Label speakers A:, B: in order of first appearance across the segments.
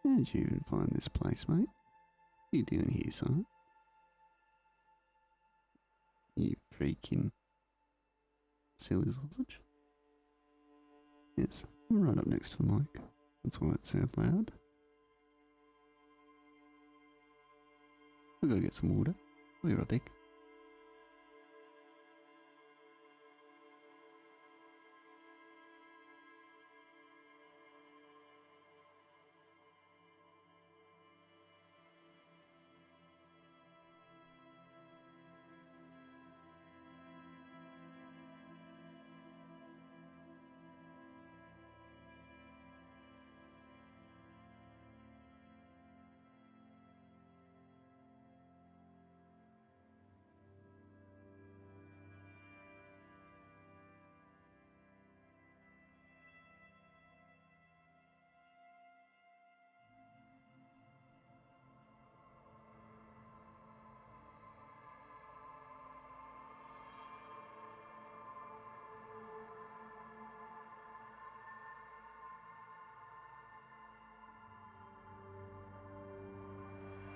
A: How did you even find this place, mate? What are you doing here, son? You freaking silly sausage. Yes, I'm right up next to the mic. That's why it sounds loud. We've got to get some water. We'll be right back.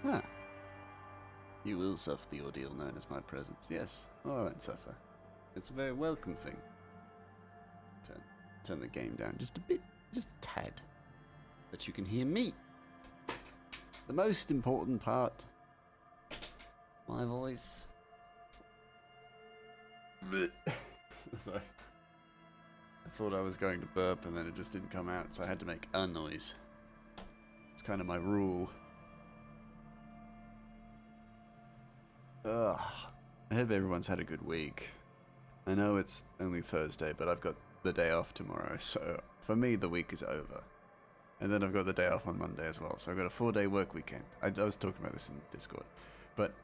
A: Ah. You will suffer the ordeal known as my presence. Yes, I won't suffer. It's a very welcome thing. Turn the game down just a bit, just a tad. But you can hear me. The most important part. My voice. Sorry. I thought I was going to burp and then it just didn't come out, so I had to make a noise. It's kind of my rule. Ugh. I hope everyone's had a good week. I know it's only Thursday, but I've got the day off tomorrow, so for me the week is over. And then I've got the day off on Monday as well, so I've got a 4-day work weekend. I was talking about this in Discord. But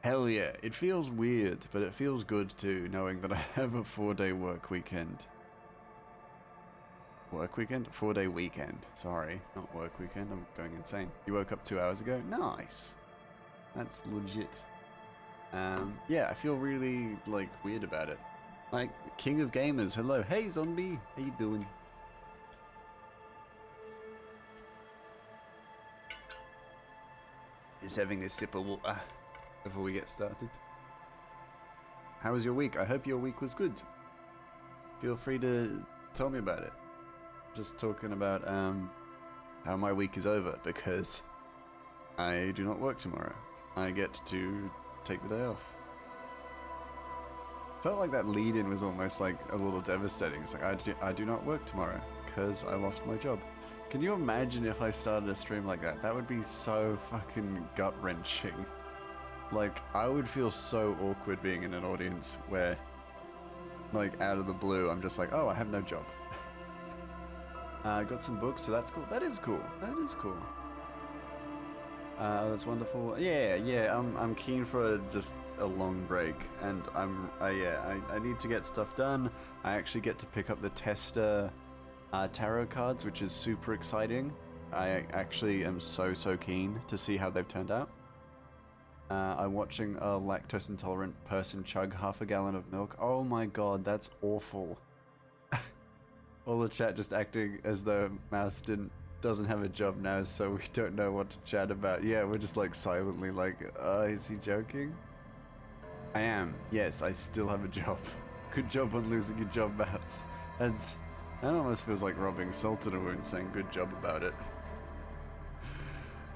A: hell yeah, it feels weird, but it feels good too, knowing that I have a 4-day work weekend. Work weekend? 4-day weekend. Sorry, not work weekend. I'm going insane. You woke up 2 hours ago? Nice. That's legit. Yeah, I feel really, like, weird about it. Like, King of Gamers, hello. Hey, zombie. How you doing? Just having a sip of water before we get started. How was your week? I hope your week was good. Feel free to tell me about it. Just talking about how my week is over because I do not work tomorrow. I get to take the day off. Felt like that lead-in was almost like a little devastating. It's like I do not work tomorrow because I lost my job. Can you imagine if I started a stream like that? That would be so fucking gut-wrenching. Like, I would feel so awkward being in an audience where, like, out of the blue, I'm just like, oh, I have no job. I got some books, so that's cool. That is cool. That is cool. That's wonderful. Yeah. I'm keen for just a long break, and I need to get stuff done. I actually get to pick up the tester tarot cards, which is super exciting. I actually am so keen to see how they've turned out. I'm watching a lactose intolerant person chug half a gallon of milk. Oh my god, that's awful. All the chat just acting as though Mouse doesn't have a job now, so we don't know what to chat about. Yeah, we're just like silently like, is he joking? I am. Yes, I still have a job. Good job on losing your job, Mouse. That almost feels like rubbing salt in a wound, saying good job about it.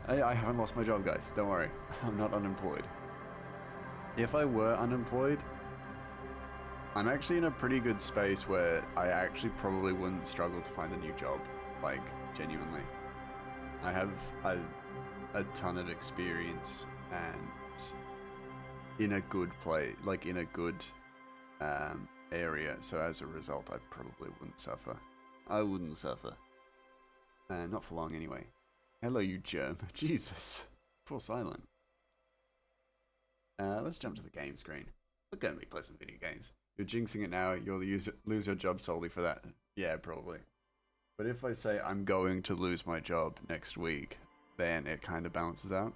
A: I haven't lost my job, guys. Don't worry. I'm not unemployed. If I were unemployed, I'm actually in a pretty good space where I actually probably wouldn't struggle to find a new job. Like, genuinely. I have a ton of experience and in a good place, like in a good area, so as a result I probably wouldn't suffer. I wouldn't suffer. Not for long anyway. Hello you germ. Jesus. Poor silent. Let's jump to the game screen. We're going to play some video games. You're jinxing it now, you'll lose your job solely for that. Yeah, probably. But if I say I'm going to lose my job next week, then it kind of balances out.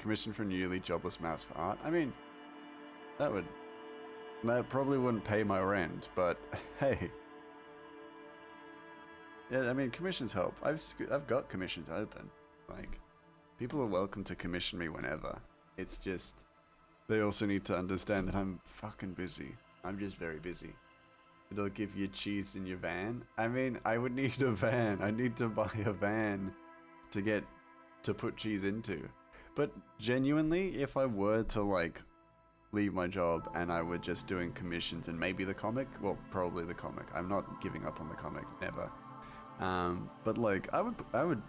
A: Commission for newly jobless mouse for art. I mean, that probably wouldn't pay my rent, but hey. Yeah, I mean, commissions help. I've got commissions open. Like, people are welcome to commission me whenever. It's just they also need to understand that I'm fucking busy. I'm just very busy. It'll give you cheese in your van. I mean, I would need a van. I need to buy a van to put cheese into. But genuinely, if I were to like leave my job and I were just doing commissions and maybe the comic, well, probably the comic. I'm not giving up on the comic, never. But like, I would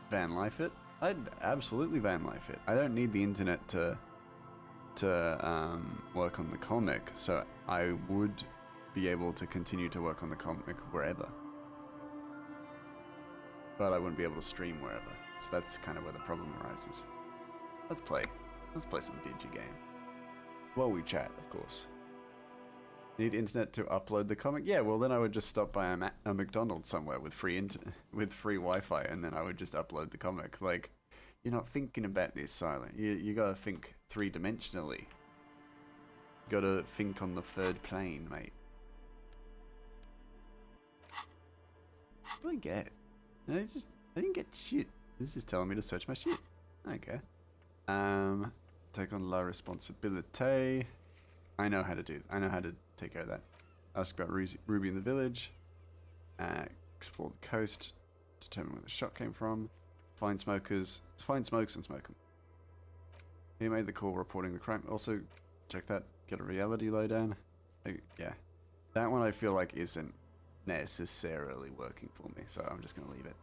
A: van life it. I'd absolutely van life it. I don't need the internet to work on the comic, so I would be able to continue to work on the comic wherever. But I wouldn't be able to stream wherever. So that's kind of where the problem arises. Let's play some video game. While we chat, of course. Need internet to upload the comic? Yeah, well then I would just stop by a McDonald's somewhere with free Wi-Fi, and then I would just upload the comic. Like, you're not thinking about this, Silent. You gotta think three-dimensionally. You gotta think on the third plane, mate. What do I get? I didn't get shit. This is telling me to search my shit. Okay. Take on la responsibility. I know how to take care of that. Ask about Ruby in the village. Explore the coast. Determine where the shot came from. Find smokes and smoke them. He made the call reporting the crime. Also, check that. Get a reality lowdown. Yeah. That one I feel like isn't necessarily working for me, so I'm just going to leave it.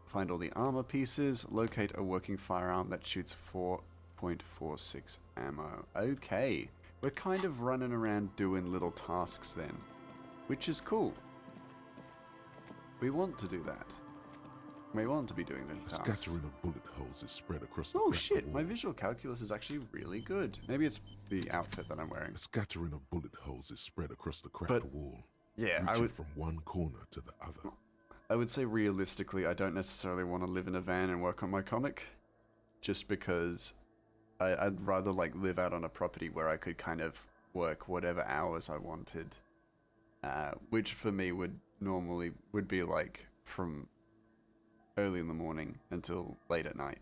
A: Find all the armor pieces. Locate a working firearm that shoots 4.46 ammo. Okay. We're kind of running around doing little tasks then, which is cool. We want to do that. We want to be doing little tasks.
B: A scattering of bullet holes is spread across the
A: Oh shit, my visual calculus is actually really good. Maybe it's the outfit that I'm wearing.
B: A scattering of bullet holes is spread across the cracked wall.
A: Yeah,
B: reaching from one corner to the other.
A: I would say realistically, I don't necessarily want to live in a van and work on my comic, just because I'd rather like live out on a property where I could kind of work whatever hours I wanted, which for me would be like from early in the morning until late at night,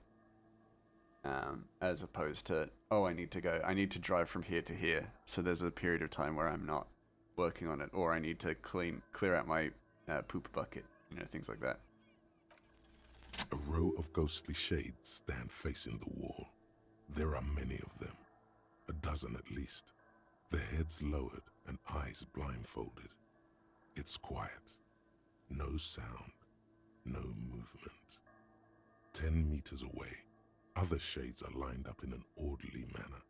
A: as opposed to, oh, I need to drive from here to here, so there's a period of time where I'm not working on it, or I need to clear out my poop bucket, things like that.
B: A row of ghostly shades stand facing the wall. There are many of them, a dozen at least, their heads lowered and eyes blindfolded. It's quiet, no sound, no movement. 10 meters away, other shades are lined up in an orderly manner,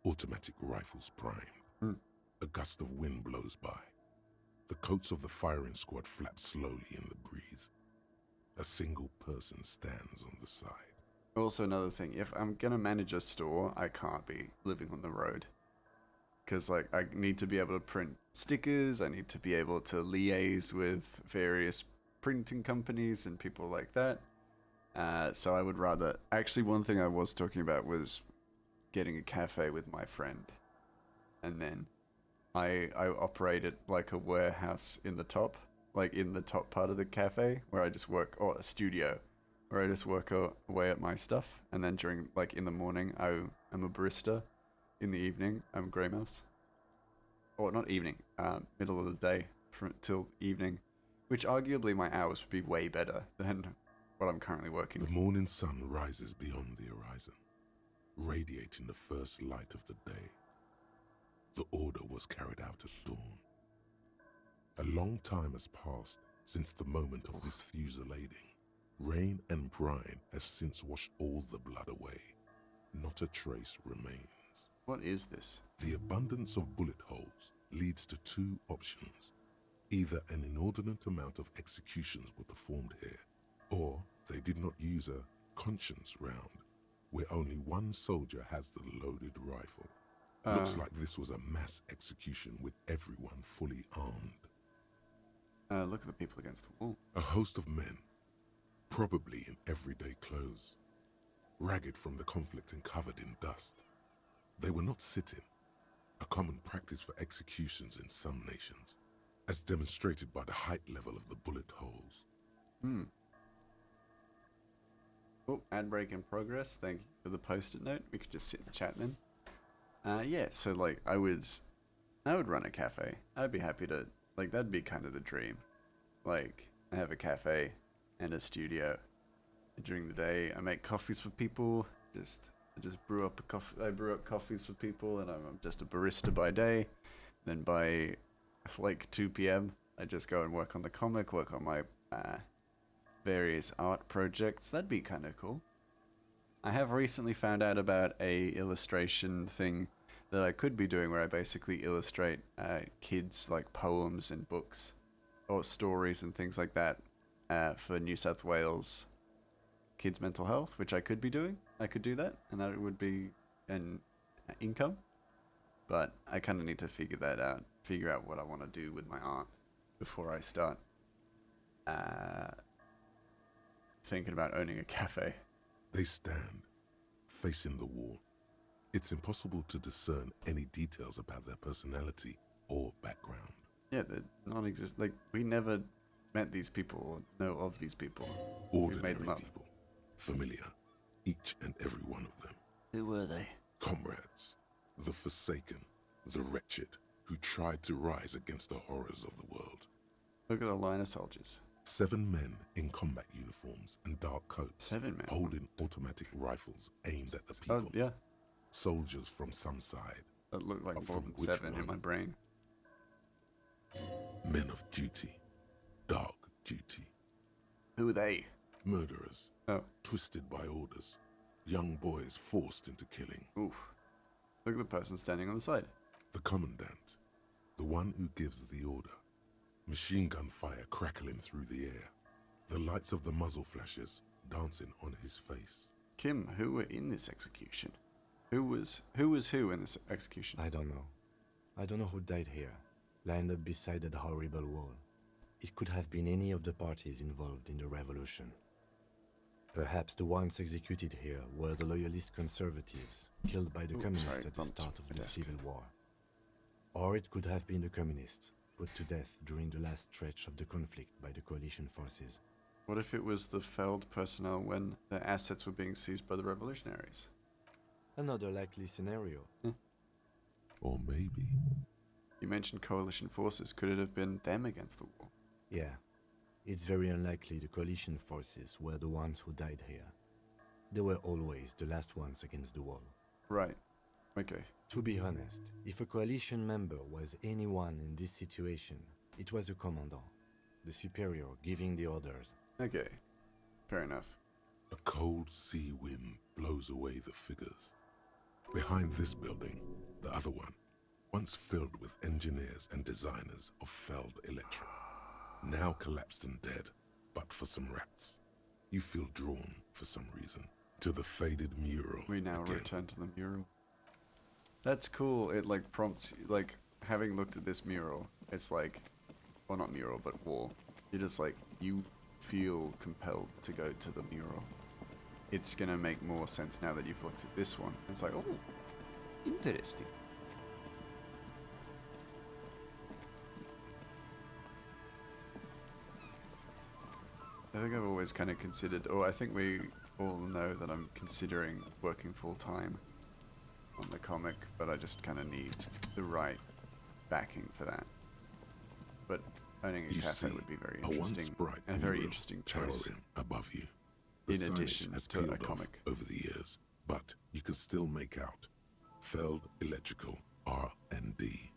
B: automatic rifles primed. A gust of wind blows by. The coats of the firing squad flap slowly in the breeze. A single person stands on the side.
A: Also, another thing, if I'm gonna manage a store, I can't be living on the road. Because, like, I need to be able to print stickers, I need to be able to liaise with various printing companies and people like that. So I would rather... Actually, one thing I was talking about was getting a cafe with my friend. And then I operate it like a warehouse in the top. Like, in the top part of the cafe, where I just work... Or a studio. Where I just work away at my stuff, and then during, like, in the morning, I'm a barista. In the evening, I'm a grey mouse. Or not evening, middle of the day till evening, which arguably my hours would be way better than what I'm currently working.
B: The morning sun rises beyond the horizon, radiating the first light of the day. The order was carried out at dawn. A long time has passed since the moment of this fusillading. Rain and brine have since washed all the blood away. Not a trace remains.
A: What is this?
B: The abundance of bullet holes leads to two options. Either an inordinate amount of executions were performed here, or they did not use a conscience round, where only one soldier has the loaded rifle. Looks like this was a mass execution with everyone fully armed.
A: Look at the people against the wall.
B: A host of men, probably in everyday clothes, ragged from the conflict and covered in dust. They were not sitting, a common practice for executions in some nations. as demonstrated by the height level of the bullet holes.
A: Hmm. Oh, ad break in progress. Thank you for the post-it note. We could just sit and chat then. Yeah, so like I would run a cafe. I'd be happy to, like, that'd be kind of the dream. Like, I have a cafe and a studio. During the day, I make coffees for people. I just brew up a coffee. I brew up coffees for people, and I'm just a barista by day. Then by like 2 p.m., I just go and work on the comic, work on my various art projects. That'd be kind of cool. I have recently found out about a illustration thing that I could be doing, where I basically illustrate kids like poems and books or stories and things like that for New South Wales kids' mental health, which I could be doing. I could do that, and that would be an income. But I kind of need to figure out what I want to do with my art before I start thinking about owning a cafe.
B: They stand, facing the wall. It's impossible to discern any details about their personality or background.
A: Yeah, they're non-existent. Like, we never met these people or know of these people.
B: Ordinary
A: made them up.
B: people, familiar, each and every one of them.
A: Who were they?
B: Comrades, the forsaken, the wretched, who tried to rise against the horrors of the world.
A: Look at the line of soldiers.
B: 7 men in combat uniforms and dark coats,
A: 7 men
B: holding automatic rifles aimed at the people.
A: Oh, yeah.
B: Soldiers from some side.
A: That looked like
B: But
A: more
B: from
A: than
B: which
A: 7 in
B: one?
A: my brain.
B: Men of duty, dark duty.
A: Who are they?
B: Murderers,
A: Oh,
B: twisted by orders. Young boys forced into killing.
A: oof. Look at the person standing on the side.
B: The commandant, the one who gives the order. Machine gun fire crackling through the air. The lights of the muzzle flashes dancing on his face.
A: Kim, who were in this execution? Who was who in this execution?
C: I don't know. I don't know who died here, lined up beside that horrible wall. It could have been any of the parties involved in the revolution. Perhaps the ones executed here were the loyalist conservatives, killed by the communists
A: sorry,
C: at the
A: bumped
C: start of
A: my
C: the
A: desk.
C: Civil War. Or it could have been the communists, put to death during the last stretch of the conflict by the coalition forces.
A: What if it was the Feld personnel when their assets were being seized by the revolutionaries?
C: Another likely scenario.
B: Or maybe
A: You mentioned coalition forces. Could it have been them against the wall?
C: Yeah, it's very unlikely the coalition forces were the ones who died here. They were always the last ones against the wall.
A: Right. Okay.
C: To be honest, if a coalition member was anyone in this situation, it was a commandant, the superior giving the orders.
A: Okay. Fair enough.
B: a cold sea wind blows away the figures. Behind this building, the other one, once filled with engineers and designers of Feld Electric, now collapsed and dead, but for some rats. You feel drawn, for some reason, to the faded mural.
A: We now
B: again.
A: return to the mural. That's cool. It like prompts, like, having looked at this mural, it's like, well, not mural, but wall. You just like, you feel compelled to go to the mural. It's gonna make more sense now that you've looked at this one. It's like, oh, interesting. I think I've always kind of considered, or I think we all know that I'm considering working full-time on the comic, but I just kind of need the right backing for that. But owning a
B: You
A: cafe
B: see,
A: would be very
B: a once
A: interesting,
B: bright
A: and a very
B: mural
A: interesting choice.
B: towering above you. The
A: In
B: signage
A: addition
B: has
A: to a
B: peeled off
A: comic.
B: over the years, but you can still make out Feld Electrical R&D.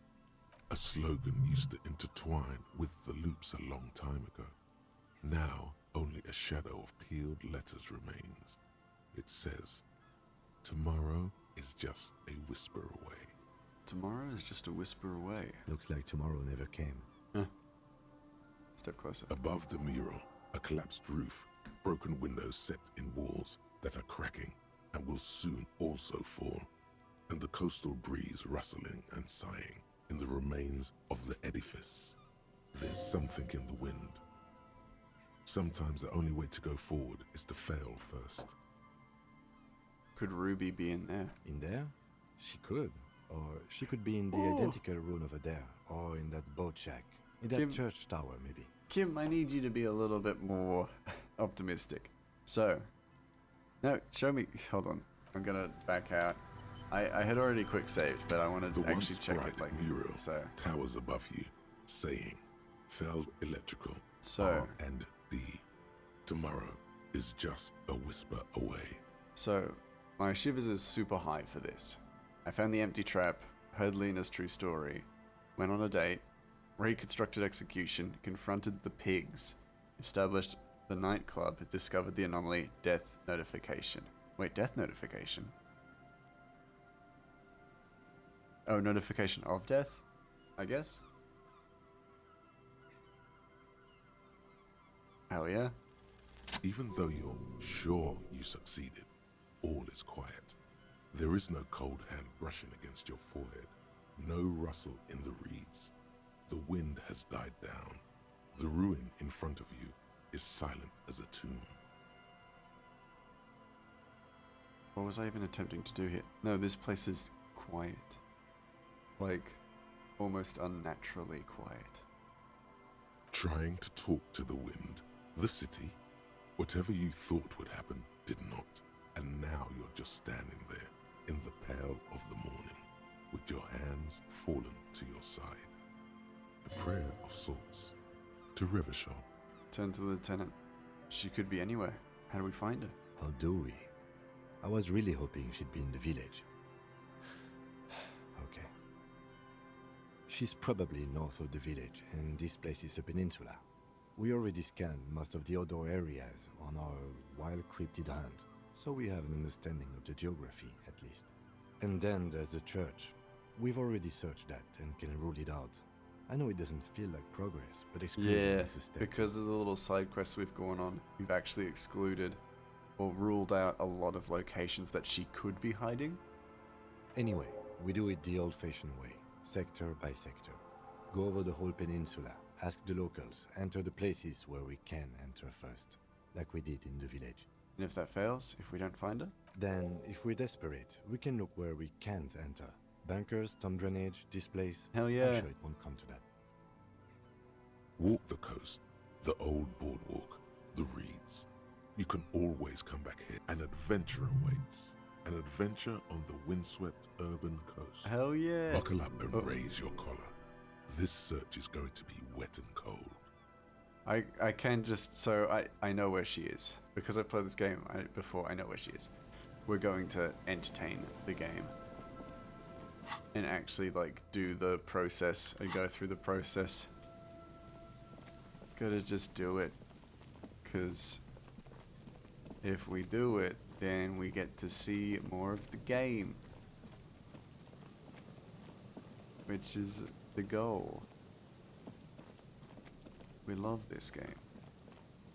B: A slogan used to intertwine with the loops a long time ago. Now, only a shadow of peeled letters remains. It says, "Tomorrow is just a whisper away."
A: Tomorrow is just a whisper away.
C: Looks like tomorrow never came.
A: Step closer.
B: Above the mural, a collapsed roof, broken windows set in walls that are cracking and will soon also fall, and the coastal breeze rustling and sighing in the remains of the edifice. There's something in the wind. Sometimes the only way to go forward is to fail first.
A: Could Ruby be in there?
C: In there? She could. Or she could be in the
A: Oh.
C: identical room over there, or in that boat shack. In that
A: Kim-
C: church tower, maybe.
A: Kim, I need you to be a little bit more optimistic. So, no, show me. Hold on. I'm gonna back out. I had already quick saved, but I wanted
B: The
A: to actually
B: once
A: check
B: bright
A: it like
B: mural
A: so.
B: towers above you, saying, Feld Electrical,
A: So-
B: R&D. Tomorrow is just a whisper away.
A: So, my shivers are super high for this. I found the empty trap, heard Lena's true story, went on a date, reconstructed execution, confronted the pigs, established the nightclub, discovered the anomaly, death notification. Wait, death notification? Oh, notification of death, I guess? Hell yeah.
B: Even though you're sure you succeeded, all is quiet. There is no cold hand brushing against your forehead, no rustle in the reeds. The wind has died down. The ruin in front of you is silent as a tomb.
A: What was I even attempting to do here? No, this place is quiet. Like, almost unnaturally quiet.
B: Trying to talk to the wind, the city, whatever you thought would happen did not. And now you're just standing there in the pale of the morning, with your hands fallen to your side. A prayer of sorts to Revachol.
A: Turn to the lieutenant. She could be anywhere. How do we find her?
C: How do we? I was really hoping she'd be in the village. Okay. She's probably north of the village, and this place is a peninsula. We already scanned most of the outdoor areas on our wild cryptid hunt, so we have an understanding of the geography, at least. And then there's the church. We've already searched that and can rule it out. I know it doesn't feel like progress, but excluding
A: Yeah,
C: is a step.
A: because of the little side quests we've gone on, we've actually excluded or ruled out a lot of locations that she could be hiding.
C: Anyway, we do it the old-fashioned way, sector by sector. Go over the whole peninsula, ask the locals, enter the places where we can enter first, like we did in the village.
A: And if that fails, if we don't find her?
C: Then, if we're desperate, we can look where we can't enter. Bunkers, storm drainage, this place.
A: Hell yeah.
C: I'm sure it won't come to that.
B: Walk the coast, the old boardwalk, the reeds. You can always come back here. An adventure awaits. An adventure on the windswept urban coast.
A: Hell yeah.
B: Buckle up and
A: Oh.
B: raise your collar. This search is going to be wet and cold.
A: I can just, so I know where she is. Because I've played this game before, I know where she is. We're going to entertain the game. And actually, like, do the process and go through the process. Gotta just do it. Because if we do it, then we get to see more of the game. Which is the goal. We love this game.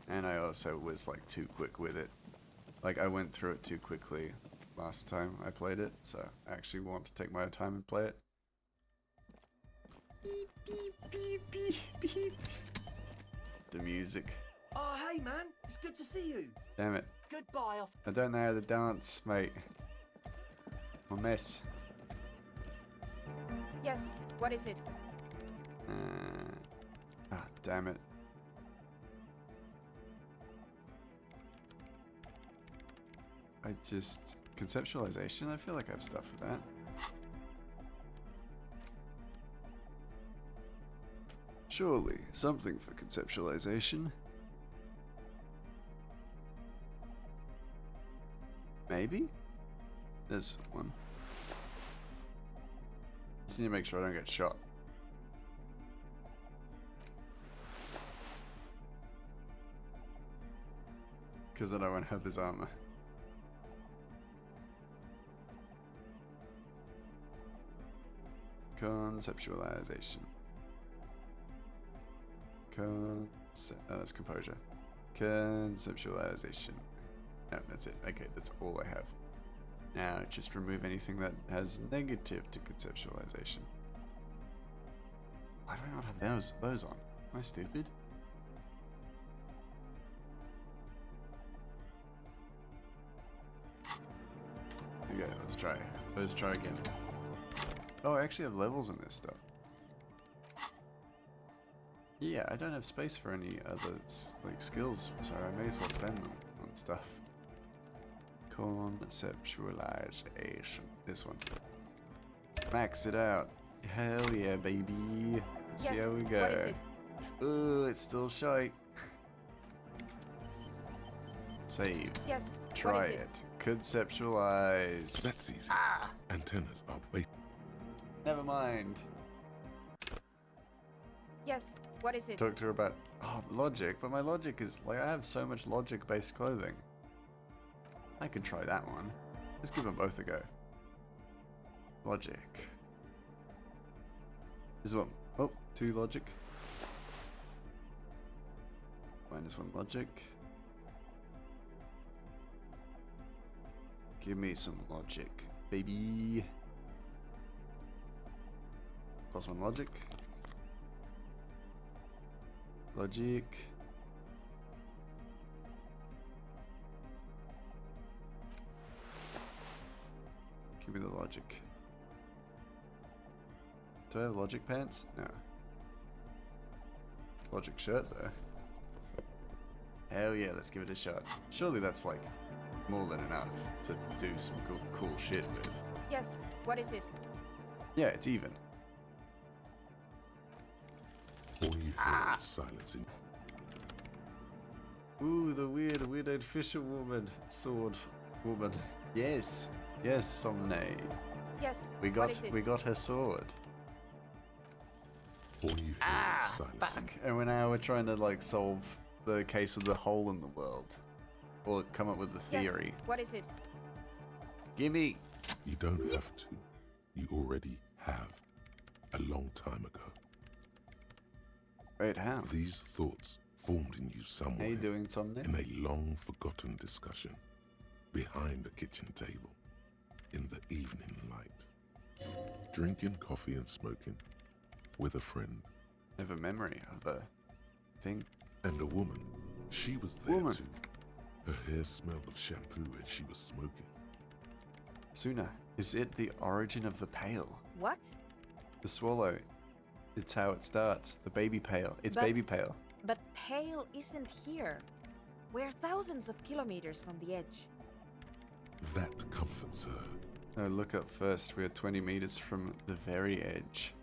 A: And I also was like too quick with it. Like I went through it too quickly last time I played it, so I actually want to take my time and play it. Beep, beep, beep, beep, beep. The music.
D: Oh, hey, man. It's good to see you.
A: Damn it.
D: Goodbye.
A: I don't know how to dance, mate. I'm a mess.
E: Yes, what is it?
A: Damn it. I just... Conceptualization? I feel like I have stuff for that. Surely, something for conceptualization. Maybe? There's one. Just need to make sure I don't get shot. Because then I won't have this armor. Conceptualization. That's composure. Conceptualization. No, that's it. Okay, that's all I have. Now, just remove anything that has negative to conceptualization. Why do I not have those on? Am I stupid? Okay, let's try. Let's try again. Oh, I actually have levels in this stuff. Yeah, I don't have space for any other like skills, so I may as well spend them on stuff. Conceptualization. This one. Max it out. Hell yeah, baby. Let's see
E: Yes,
A: how we go.
E: what is it?
A: Ooh, it's still shite. Save.
E: Yes,
A: Try
E: what is
A: it. Conceptualize.
B: That's easy. Antennas are
A: Never mind.
E: Yes, what is it?
A: Talk to her about logic, but my logic is like I have so much logic-based clothing. I could try that one. Just give them both a go. Logic. This one. Oh, 2 logic. -1 logic. Give me some logic, baby. +1 logic. Logic. Give me the logic. Do I have logic pants? No. Logic shirt though. Hell yeah, let's give it a shot. Surely that's like more than enough to do some cool shit with.
E: Yes, what is it?
A: Yeah, it's even.
B: all you hear is silence in
A: Ooh, the weird-eyed fisher woman. Sword woman. Yes. Yes, Somne.
E: Yes,
A: We
E: what is it?
A: got her sword.
B: all you hear is silence in
A: And we're trying to like solve the case of the hole in the world. Or come up with a theory.
E: Yes, what is it?
A: Gimme!
B: You don't have to. You already have. A long time ago.
A: Wait, how?
B: These thoughts formed in you
A: How
B: somewhere
A: you doing, Somne?
B: in a long forgotten discussion behind a kitchen table in the evening light. Drinking coffee and smoking with a friend
A: I have a memory of a thing.
B: and a woman. She was there
A: Woman.
B: too. Her hair smelled of shampoo and she was smoking.
A: Suna, is it the origin of the pail?
E: What?
A: The swallow. It's how it starts. The baby pail. It's
E: But-
A: baby pail.
E: But Pale isn't here. We're thousands of kilometers from the edge.
B: That comforts her.
A: No, look up first. We are 20 meters from the very edge.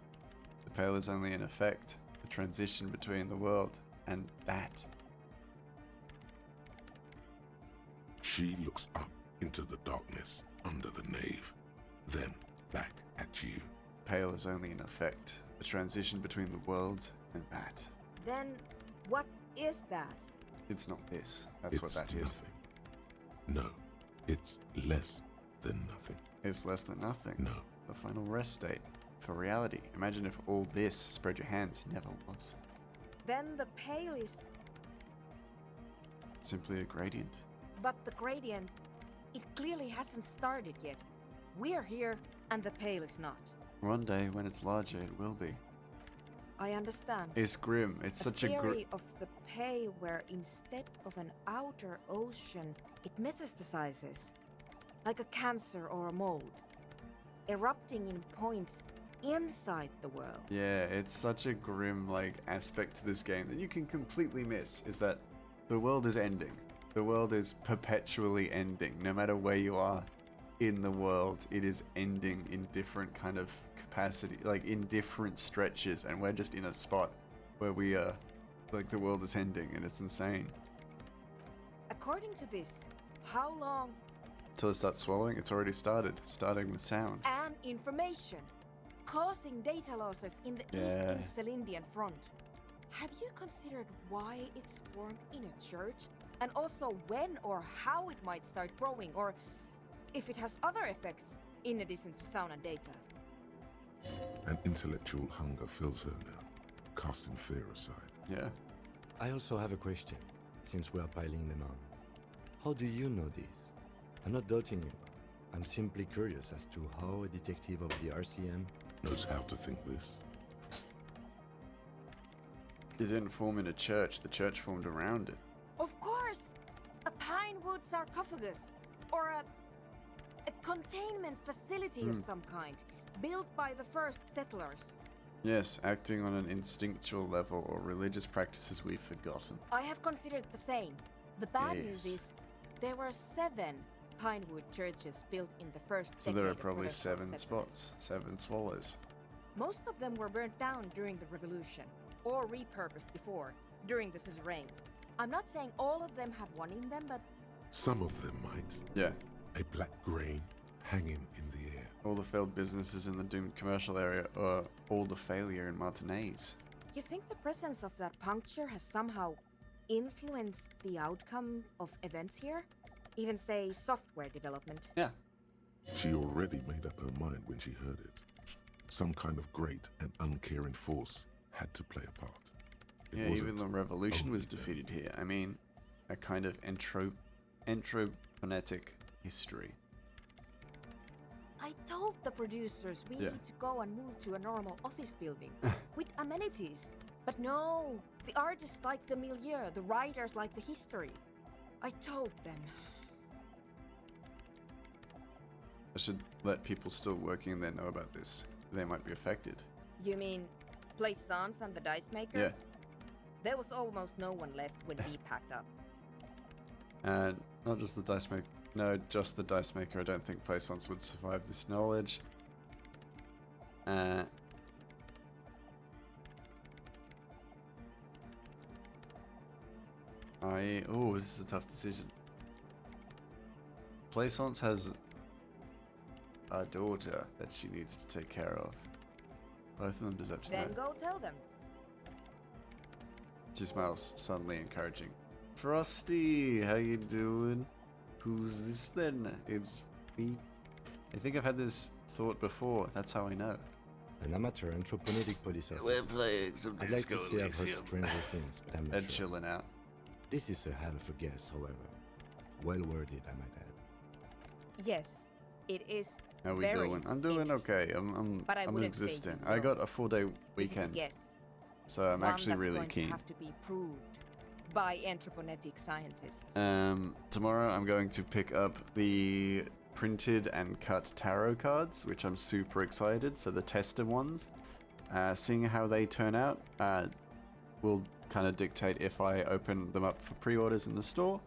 A: The pail is only an effect, a transition between the world and that.
B: She looks up into the darkness under the nave, then back at you.
A: Pail is only an effect, a transition between the world and that.
E: Then what is that?
A: It's not this. That's what
B: It's
A: that is.
B: nothing. No, it's less than nothing.
A: It's less than nothing.
B: No,
A: The final rest state for reality. Imagine if all this, spread your hands, never was.
E: Then the Pale is...
A: Simply a gradient.
E: But the gradient, it clearly hasn't started yet. We're here, and the Pale is not.
A: One day, when it's larger, it will be.
E: I understand.
A: It's grim. It's such a
E: theory
A: grim.
E: of the Pale where instead of an outer ocean, it metastasizes. Like a cancer or a mold. Erupting in points inside the world.
A: Yeah, it's such a grim like aspect to this game that you can completely miss. Is that the world is ending. The world is perpetually ending. No matter where you are in the world, it is ending in different kind of capacity, like in different stretches, and we're just in a spot where we are, like the world is ending, and it's insane.
E: According to this, how long
A: Till it starts swallowing, it's already started, starting with sound.
E: and information causing data losses in the
A: Yeah.
E: East Celindian front? Have you considered why it's formed in a church? And also when or how it might start growing, or if it has other effects in addition to sound and data?
B: an intellectual hunger fills her now, casting fear aside.
A: Yeah.
C: I also have a question, since we are piling them on. How do you know this? I'm not doubting you. I'm simply curious as to how a detective of the RCM...
B: Knows how to think this.
A: It didn't form in a church, the church formed around it.
E: Of course! A pinewood sarcophagus, or a containment facility of some kind, built by the first settlers.
A: Yes, acting on an instinctual level or religious practices we've forgotten.
E: I have considered the same. The bad news
A: Yes.
E: is there were 7 pinewood churches built in the first
A: So
E: decade
A: there are
E: of
A: probably
E: Revachol
A: 7
E: settlement.
A: spots, 7 swallows.
E: Most of them were burnt down during the revolution, or repurposed before, during the suzerain. I'm not saying all of them have one in them, but
B: Some of them might.
A: Yeah,
B: A black grain hanging in the air.
A: all the failed businesses in the doomed commercial area, or all the failure in Martinez.
E: you think the presence of that puncture has somehow influenced the outcome of events here? Even say software development?
A: Yeah,
B: She already made up her mind when she heard it. Some kind of great and uncaring force had to play a part. It
A: yeah. Even
B: wasn't
A: the revolution was
B: only them.
A: defeated here. I mean, a kind of entroponetic history.
E: I told the producers we
A: Yeah.
E: need to go and move to a normal office building with amenities. But no, the artists like the milieu, the writers like the history. I told them.
A: I should let people still working there know about this. They might be affected.
E: You mean Plaisance and the dice maker?
A: Yeah.
E: There was almost no one left when we packed up.
A: And not just the dice maker. No, just the dice maker. I don't think Plaisance would survive this knowledge. Oh, this is a tough decision. Plaisance has a daughter that she needs to take care of. Both of them deserve to
E: Then
A: know.
E: go tell them.
A: She smiles, suddenly encouraging. Frosty, how you doing? Who's this then? It's me. I think I've had this thought before. That's how I know.
C: An amateur anthropomedic police
A: We're
C: officer.
A: playing some
C: I'd like to
A: Disco
C: say I've heard
A: Elysium.
C: stranger things, but I'm not
A: They're
C: sure.
A: chilling out.
C: This is a hell of a guess, however. Well worded, I might add.
E: Yes, it is.
A: How we
E: very
A: doing? I'm doing
E: interesting.
A: okay. I'm
E: But I wouldn't say
A: existing.
E: you
A: I
E: know.
A: got a 4-day
E: This is a
A: weekend,
E: guess.
A: so I'm
E: One
A: actually
E: that's
A: really
E: going
A: keen.
E: to have to be proved by anthroponetic scientists.
A: Tomorrow I'm going to pick up the printed and cut tarot cards, which I'm super excited. So the tester ones, seeing how they turn out, will kind of dictate if I open them up for pre-orders in the store.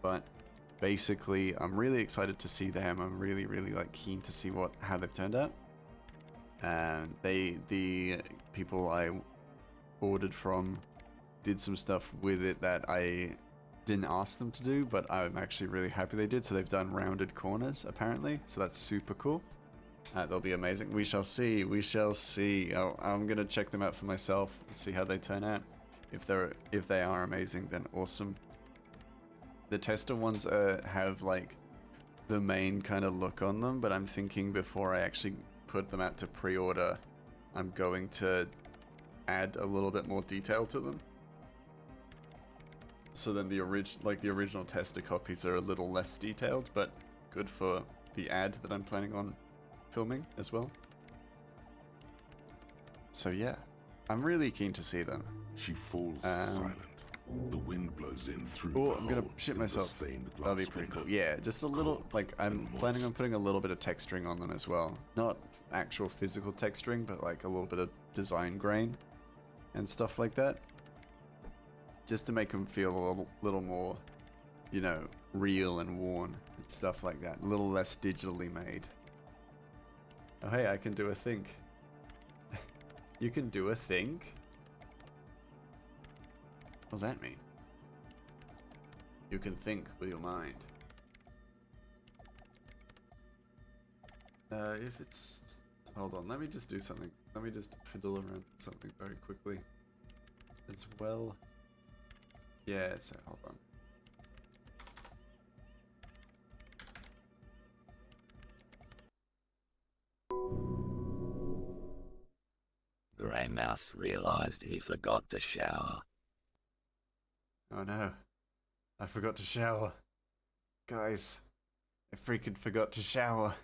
A: But basically, I'm really excited to see them. I'm really, really like keen to see how they've turned out. The people I ordered from did some stuff with it that I didn't ask them to do, but I'm actually really happy they did. So they've done rounded corners apparently, so that's super cool. They'll be amazing. We shall see. We shall see. I'm gonna check them out for myself and see how they turn out. If they are amazing, then awesome. The tester ones have like the main kind of look on them, but I'm thinking before I actually put them out to pre-order, I'm going to add a little bit more detail to them. So then the original tester copies are a little less detailed, but good for the ad that I'm planning on filming as well. So yeah, I'm really keen to see them.
B: She falls silent. The wind blows in through
A: Oh,
B: the
A: I'm gonna
B: hole
A: shit
B: in the
A: myself.
B: stained
A: That'll be
B: glass
A: pretty cool.
B: window.
A: Yeah, just a little,
B: Cold
A: like, I'm
B: and
A: planning on
B: moist.
A: putting a little bit of texturing on them as well. Not actual physical texturing, but like a little bit of design grain and stuff like that. Just to make them feel a little more, you know, real and worn and stuff like that. A little less digitally made. Oh, hey, I can do a think. You can do a think? What does that mean? You can think with your mind. If it's... Hold on, let me just do something. Let me just fiddle around with something very quickly. As well... Yeah, so hold on.
F: Grey Mouse realized he forgot to shower.
A: Oh no. I forgot to shower. Guys, I freaking forgot to shower.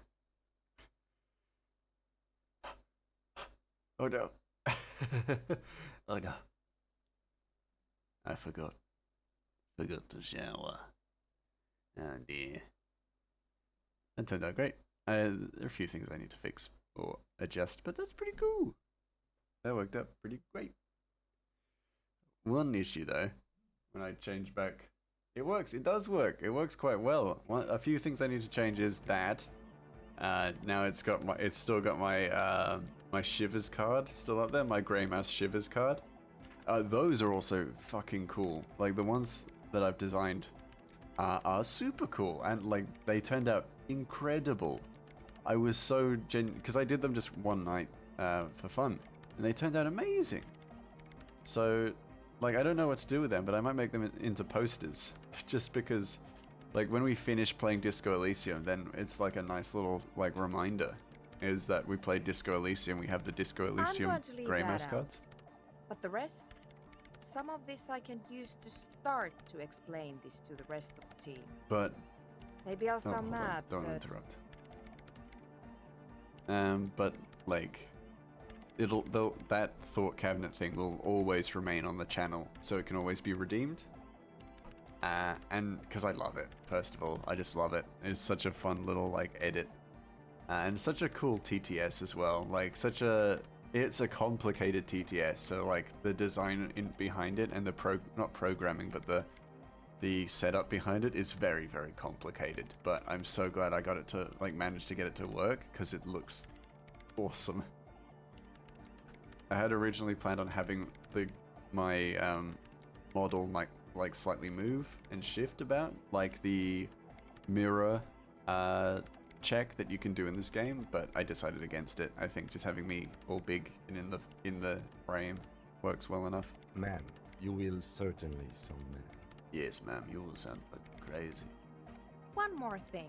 A: Oh no. Oh no. I forgot. Forgot to shower. Oh dear. That turned out great. There are a few things I need to fix or adjust, but that's pretty cool. that worked out pretty great. One issue though, when I change back, it works. It does work. It works quite well. A few things I need to change is that. Now it's still got my my Shivers card still up there. My Grey Mouse Shivers card. Those are also fucking cool. Like the ones that I've designed are super cool, and like they turned out incredible. I was so because I did them just one night for fun, and they turned out amazing. So, like, I don't know what to do with them, but I might make them into posters, just because, like, when we finish playing Disco Elysium, then it's like a nice little like reminder, is that we played Disco Elysium. We have the Disco Elysium Grey Mouse cards.
E: But the rest, some of this I can use to start to explain this to the rest of the team.
A: But
E: maybe I'll
A: hold
E: sound
A: on,
E: mad.
A: don't
E: but
A: interrupt. But like, that thought cabinet thing will always remain on the channel, so it can always be redeemed. And because I love it, first of all, I just love it. It's such a fun little like edit, and such a cool TTS as well. Like it's a complicated TTS, so like the design behind it and the not programming, but the setup behind it is very, very complicated. But I'm so glad I got it to manage to get it to work, because it looks awesome. I had originally planned on having my model like slightly move and shift about, like the mirror check that you can do in this game, but I decided against it. I think just having me all big and in the frame works well enough.
C: Ma'am, you will certainly sound mad.
A: Yes, ma'am, you will sound crazy.
E: one more thing.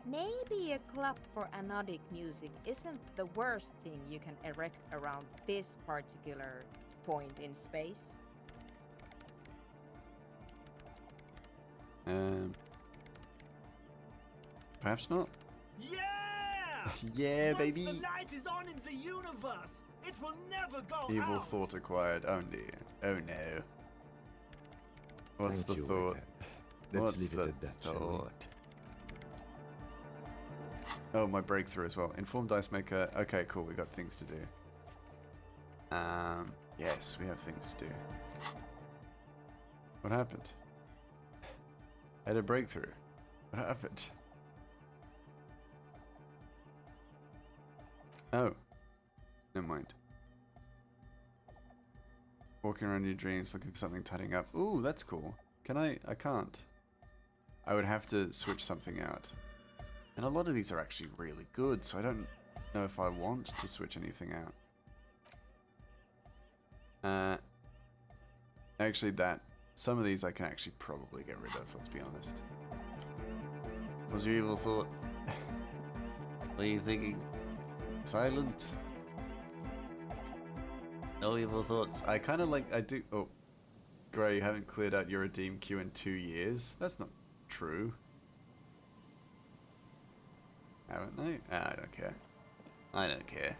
E: Maybe a club for anodic music isn't the worst thing you can erect around this particular point in space.
A: Perhaps not.
D: Yeah!
A: Yeah,
D: Once
A: baby.
D: the light is on in the universe, it will never go
A: Evil
D: out.
A: thought acquired. Oh dear. Oh no. What's
C: Thank
A: the
C: you,
A: thought?
C: Whitehead. Let's
A: What's
C: leave
A: the
C: it at that, shall we?
A: thought? Oh, my breakthrough as well. Inform Dice Maker. Okay, cool. We got things to do. Yes, we have things to do. What happened? I had a breakthrough. What happened? Oh. Never mind. Walking around your dreams looking for something tidying up. Ooh, that's cool. Can I? I can't. I would have to switch something out. And a lot of these are actually really good, so I don't know if I want to switch anything out. Actually, some of these I can actually probably get rid of, let's be honest. What's your evil thought? What are you thinking? Silent? No evil thoughts. I kind of like, I do. Oh, Gray, you haven't cleared out your redeem queue in 2 years. That's not true. Haven't I? I don't care. I don't care.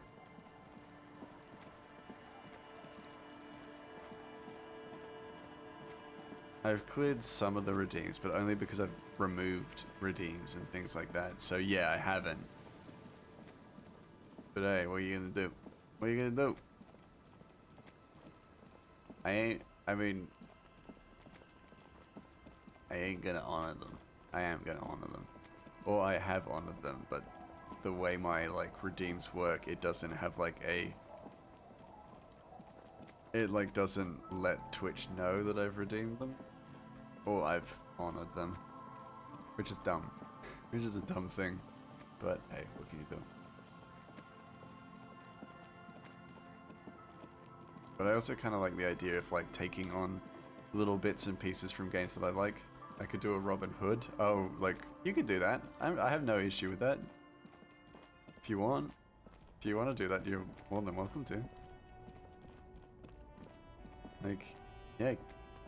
A: I've cleared some of the redeems, but only because I've removed redeems and things like that. So yeah, I haven't. But hey, what are you gonna do? What are you gonna do? I ain't gonna honor them. I am gonna honor them. Or I have honored them, but the way my redeems work, it doesn't have it doesn't let Twitch know that I've redeemed them. Or I've honored them. Which is dumb. Which is a dumb thing. But hey, what can you do? But I also kind of like the idea of taking on little bits and pieces from games that I like. I could do a Robin Hood. Oh, you could do that. I have no issue with that. If you want to do that, you're more than welcome to. Yeah,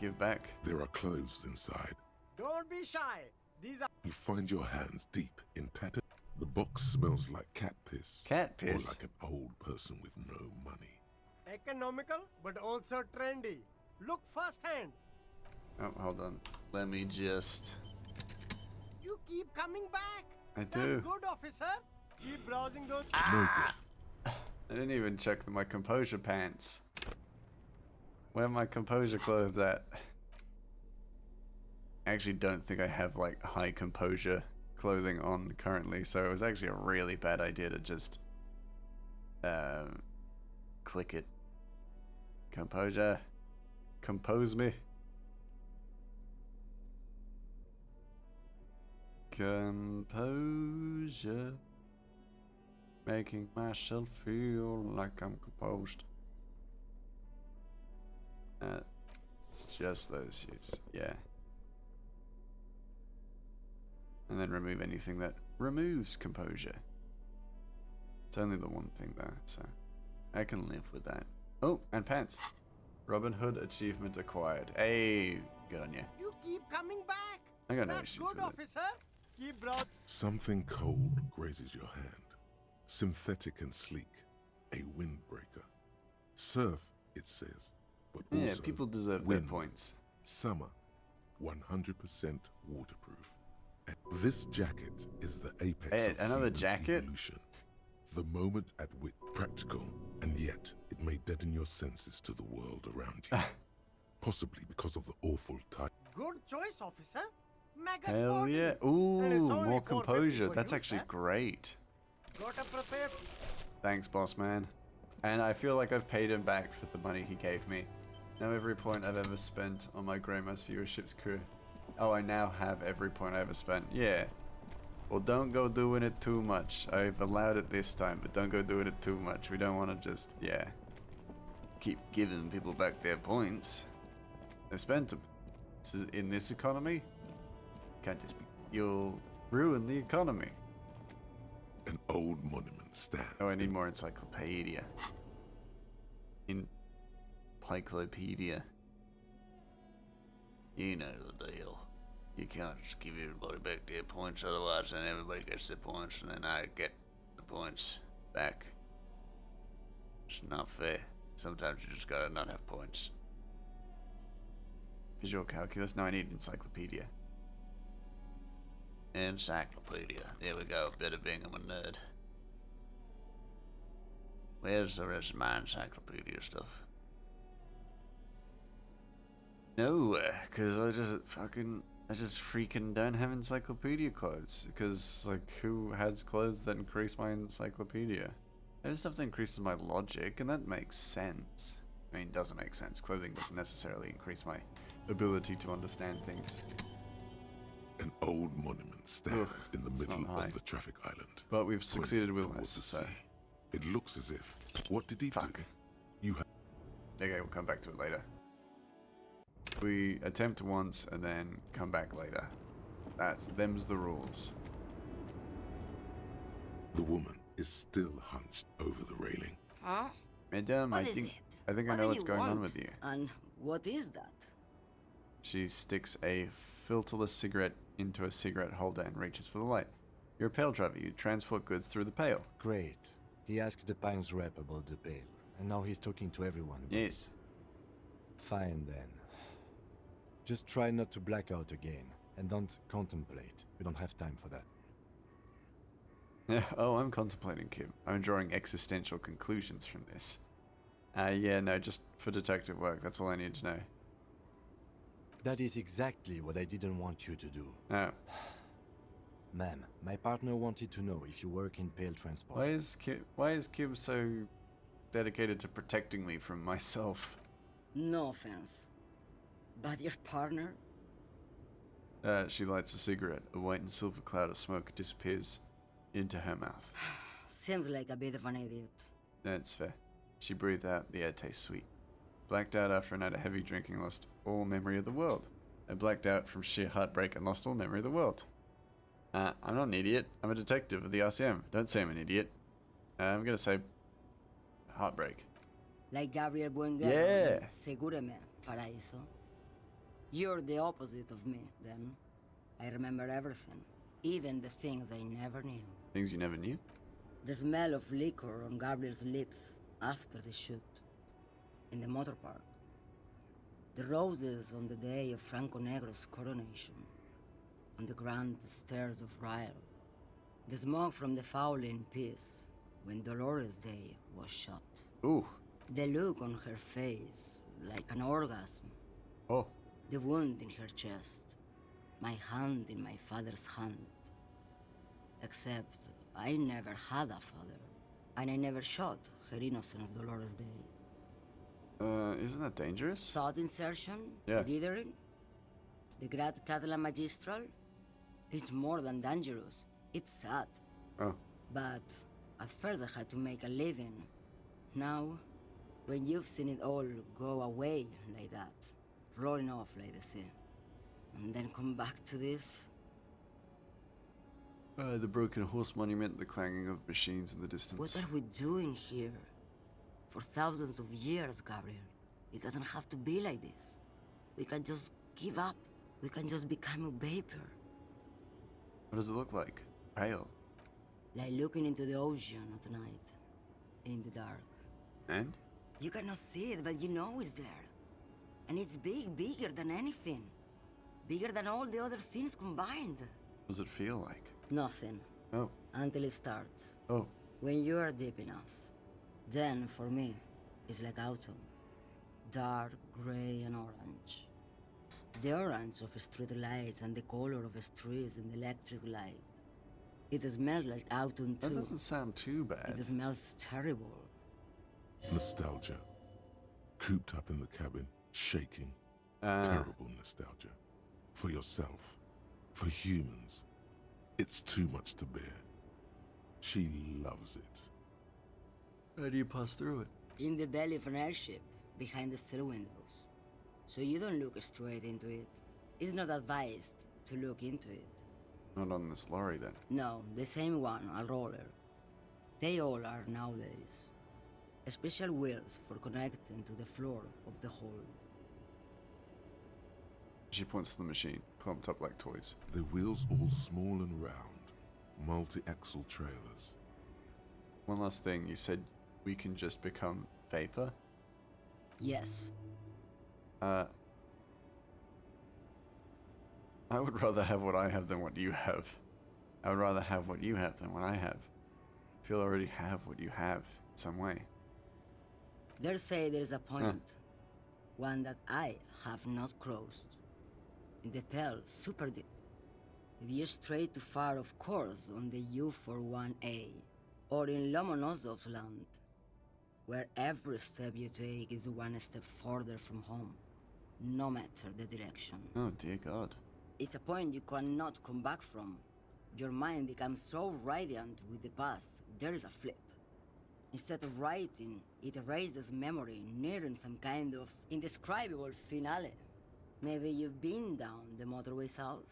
A: give back.
B: There are clothes inside.
D: Don't be shy. These are
B: You find your hands deep in tattered. The box smells like cat piss.
A: Cat
B: Or
A: piss.
B: like an old person with no money.
D: economical but also trendy. Look firsthand.
A: Oh, hold on. Let me just.
D: You keep coming back.
A: I
D: That's
A: do.
D: good, officer. Keep browsing those.
B: Smoke it.
A: I didn't even check my composure pants. Where are my composure clothes at? I actually don't think I have like high composure clothing on currently, so it was actually a really bad idea to just click it. Composure. Compose me. Composure. Making myself feel like I'm composed. It's just those shoes, yeah. And then remove anything that removes composure. It's only the one thing though, so I can live with that. Oh, and pants. Robin Hood achievement acquired. Hey, good on you.
D: You keep coming back.
A: I got no
D: That's
A: issues
D: good,
A: with it.
D: officer. Keep broad.
B: Something cold grazes your hand. Synthetic and sleek. A windbreaker. Surf, it says, but
A: Yeah,
B: also
A: people deserve their
B: wind.
A: points.
B: Summer, 100% waterproof. And this jacket is the apex
A: Hey,
B: of
A: another
B: human
A: jacket?
B: evolution. The moment at which practical, and yet it may deaden your senses to the world around you. Possibly because of the awful type.
D: Good choice, officer. Mega
A: Hell
D: sporty.
A: yeah.
D: And it's
A: Ooh,
D: only
A: more
D: 450
A: composure.
D: for
A: That's
D: you,
A: actually
D: sir.
A: great.
D: Gotta prepare.
A: Thanks, boss man. And I feel like I've paid him back for the money he gave me. Now every point I've ever spent on my Greymouse viewership's crew. Oh, I now have every point I ever spent. Yeah. Well, don't go doing it too much. I've allowed it this time, but don't go doing it too much. We don't want to just, yeah, keep giving people back their points. They spent them. This is in this economy. Can't just be. You'll ruin the economy.
B: An old monument stands.
A: Oh, I need
B: in
A: more encyclopedia. Encyclopedia.
F: You know the deal. You can't just give everybody back their points, otherwise then everybody gets their points and then I get the points back. It's not fair. Sometimes you just gotta not have points.
A: Visual calculus. No, I need encyclopedia.
F: Encyclopedia. There we go. Better being I'm a nerd. Where's the rest of my encyclopedia stuff?
A: No, because I just freaking don't have encyclopedia clothes. Because, like, who has clothes that increase my encyclopedia? I have stuff that increases my logic, and that makes sense. I mean, it doesn't make sense. Clothing doesn't necessarily increase my ability to understand things.
B: An old monument stands in the
A: it's
B: middle
A: not high.
B: of the traffic island.
A: But we've
B: pointing
A: succeeded with
B: towards
A: less,
B: the
A: so...
B: sea. It looks as if. What did he
A: Fuck.
B: do? You have.
A: Okay, we'll come back to it later. We attempt once and then come back later. Them's the rules.
B: The woman is still hunched over the railing.
G: Huh?
A: Madam,
G: What
A: I
G: is
A: think
G: it?
A: I think I
G: What
A: know
G: do
A: what's
G: you
A: going on
G: want?
A: with you.
G: And what is that?
A: She sticks a filterless cigarette into a cigarette holder and reaches for the light. You're a pail driver. You transport goods through the pail.
C: Great. He asked the Pines rep about the pail, and now he's talking to everyone about it.
A: Yes.
C: Fine then. Just try not to black out again, and don't contemplate. We don't have time for that.
A: Yeah. Oh, I'm contemplating, Kim. I'm drawing existential conclusions from this. Yeah, no, just for detective work. That's all I need to know.
C: That is exactly what I didn't want you to do.
A: Oh.
C: Ma'am, my partner wanted to know if you work in pail transport.
A: Why is Kim so dedicated to protecting me from myself?
G: No offense. But your partner?
A: She lights a cigarette. A white and silver cloud of smoke disappears into her mouth.
G: Seems like a bit of an idiot.
A: That's fair. She breathed out. The air tastes sweet. Blacked out after a night of heavy drinking, lost all memory of the world. I blacked out from sheer heartbreak and lost all memory of the world. I'm not an idiot. I'm a detective of the RCM. Don't say I'm an idiot. I'm gonna say heartbreak.
G: Like Gabriel Buenguerra.
A: Yeah.
G: Segúreme, paraíso. You're the opposite of me, then. I remember everything. Even the things I never knew.
A: Things you never knew?
G: The smell of liquor on Gabriel's lips after the shoot. In the motor park. The roses on the day of Franco Negro's coronation. On the grand stairs of Ryle. The smoke from the Fowling piece. when Dolores Day was shot.
A: Ooh.
G: The look on her face, like an orgasm.
A: Oh.
G: The wound in her chest. My hand in my father's hand. Except I never had a father. And I never shot her innocent Dolores Day.
A: Isn't that dangerous?
G: Thought insertion?
A: Yeah.
G: Dithering? The Grad Catalan Magistral? It's more than dangerous. It's sad.
A: Oh.
G: But at first I had to make a living. Now, when you've seen it all go away like that, rolling off like the sea, and then come back to this,
A: The broken horse monument, the clanging of machines in the distance.
G: what are we doing here? For thousands of years, Gabriel. It doesn't have to be like this. We can just give up. We can just become a vapor.
A: What does it look like? Pale.
G: Like looking into the ocean at night, in the dark.
A: And?
G: You cannot see it, but you know it's there. And it's big, bigger than anything. Bigger than all the other things combined.
A: What does it feel like?
G: Nothing.
A: Oh.
G: Until it starts.
A: Oh.
G: When you are deep enough. Then, for me, it's like autumn. Dark, gray, and orange. The orange of street lights and the color of streets in the electric light. It smells like autumn too.
A: That doesn't sound too bad.
G: It smells terrible.
B: Nostalgia. Cooped up in the cabin, shaking.
A: Ah.
B: Terrible nostalgia. For yourself. For humans. It's too much to bear. She loves it.
A: How do you pass through it?
G: In the belly of an airship, behind the stair windows. So you don't look straight into it. It's not advised to look into it.
A: Not on this lorry, then.
G: No, the same one, a roller. They all are nowadays. Special wheels for connecting to the floor of the hold.
A: She points to the machine, clumped up like toys.
B: The wheels all small and round. Multi-axle trailers.
A: One last thing, you said we can just become vapor?
G: Yes,
A: I would rather have what I have than what you have. I would rather have what you have than what I have. I feel I already have what you have in some way.
G: they say there is a point. One that I have not crossed. In the Pell, super deep. If you stray too far, of course, on the U41A, or in Lomonosov's land, where every step you take is one step further from home, no matter the direction.
A: Oh, dear God.
G: It's a point you cannot come back from. Your mind becomes so radiant with the past, there is a flip. Instead of writing, it erases memory, nearing some kind of indescribable finale. Maybe you've been down the motorway south?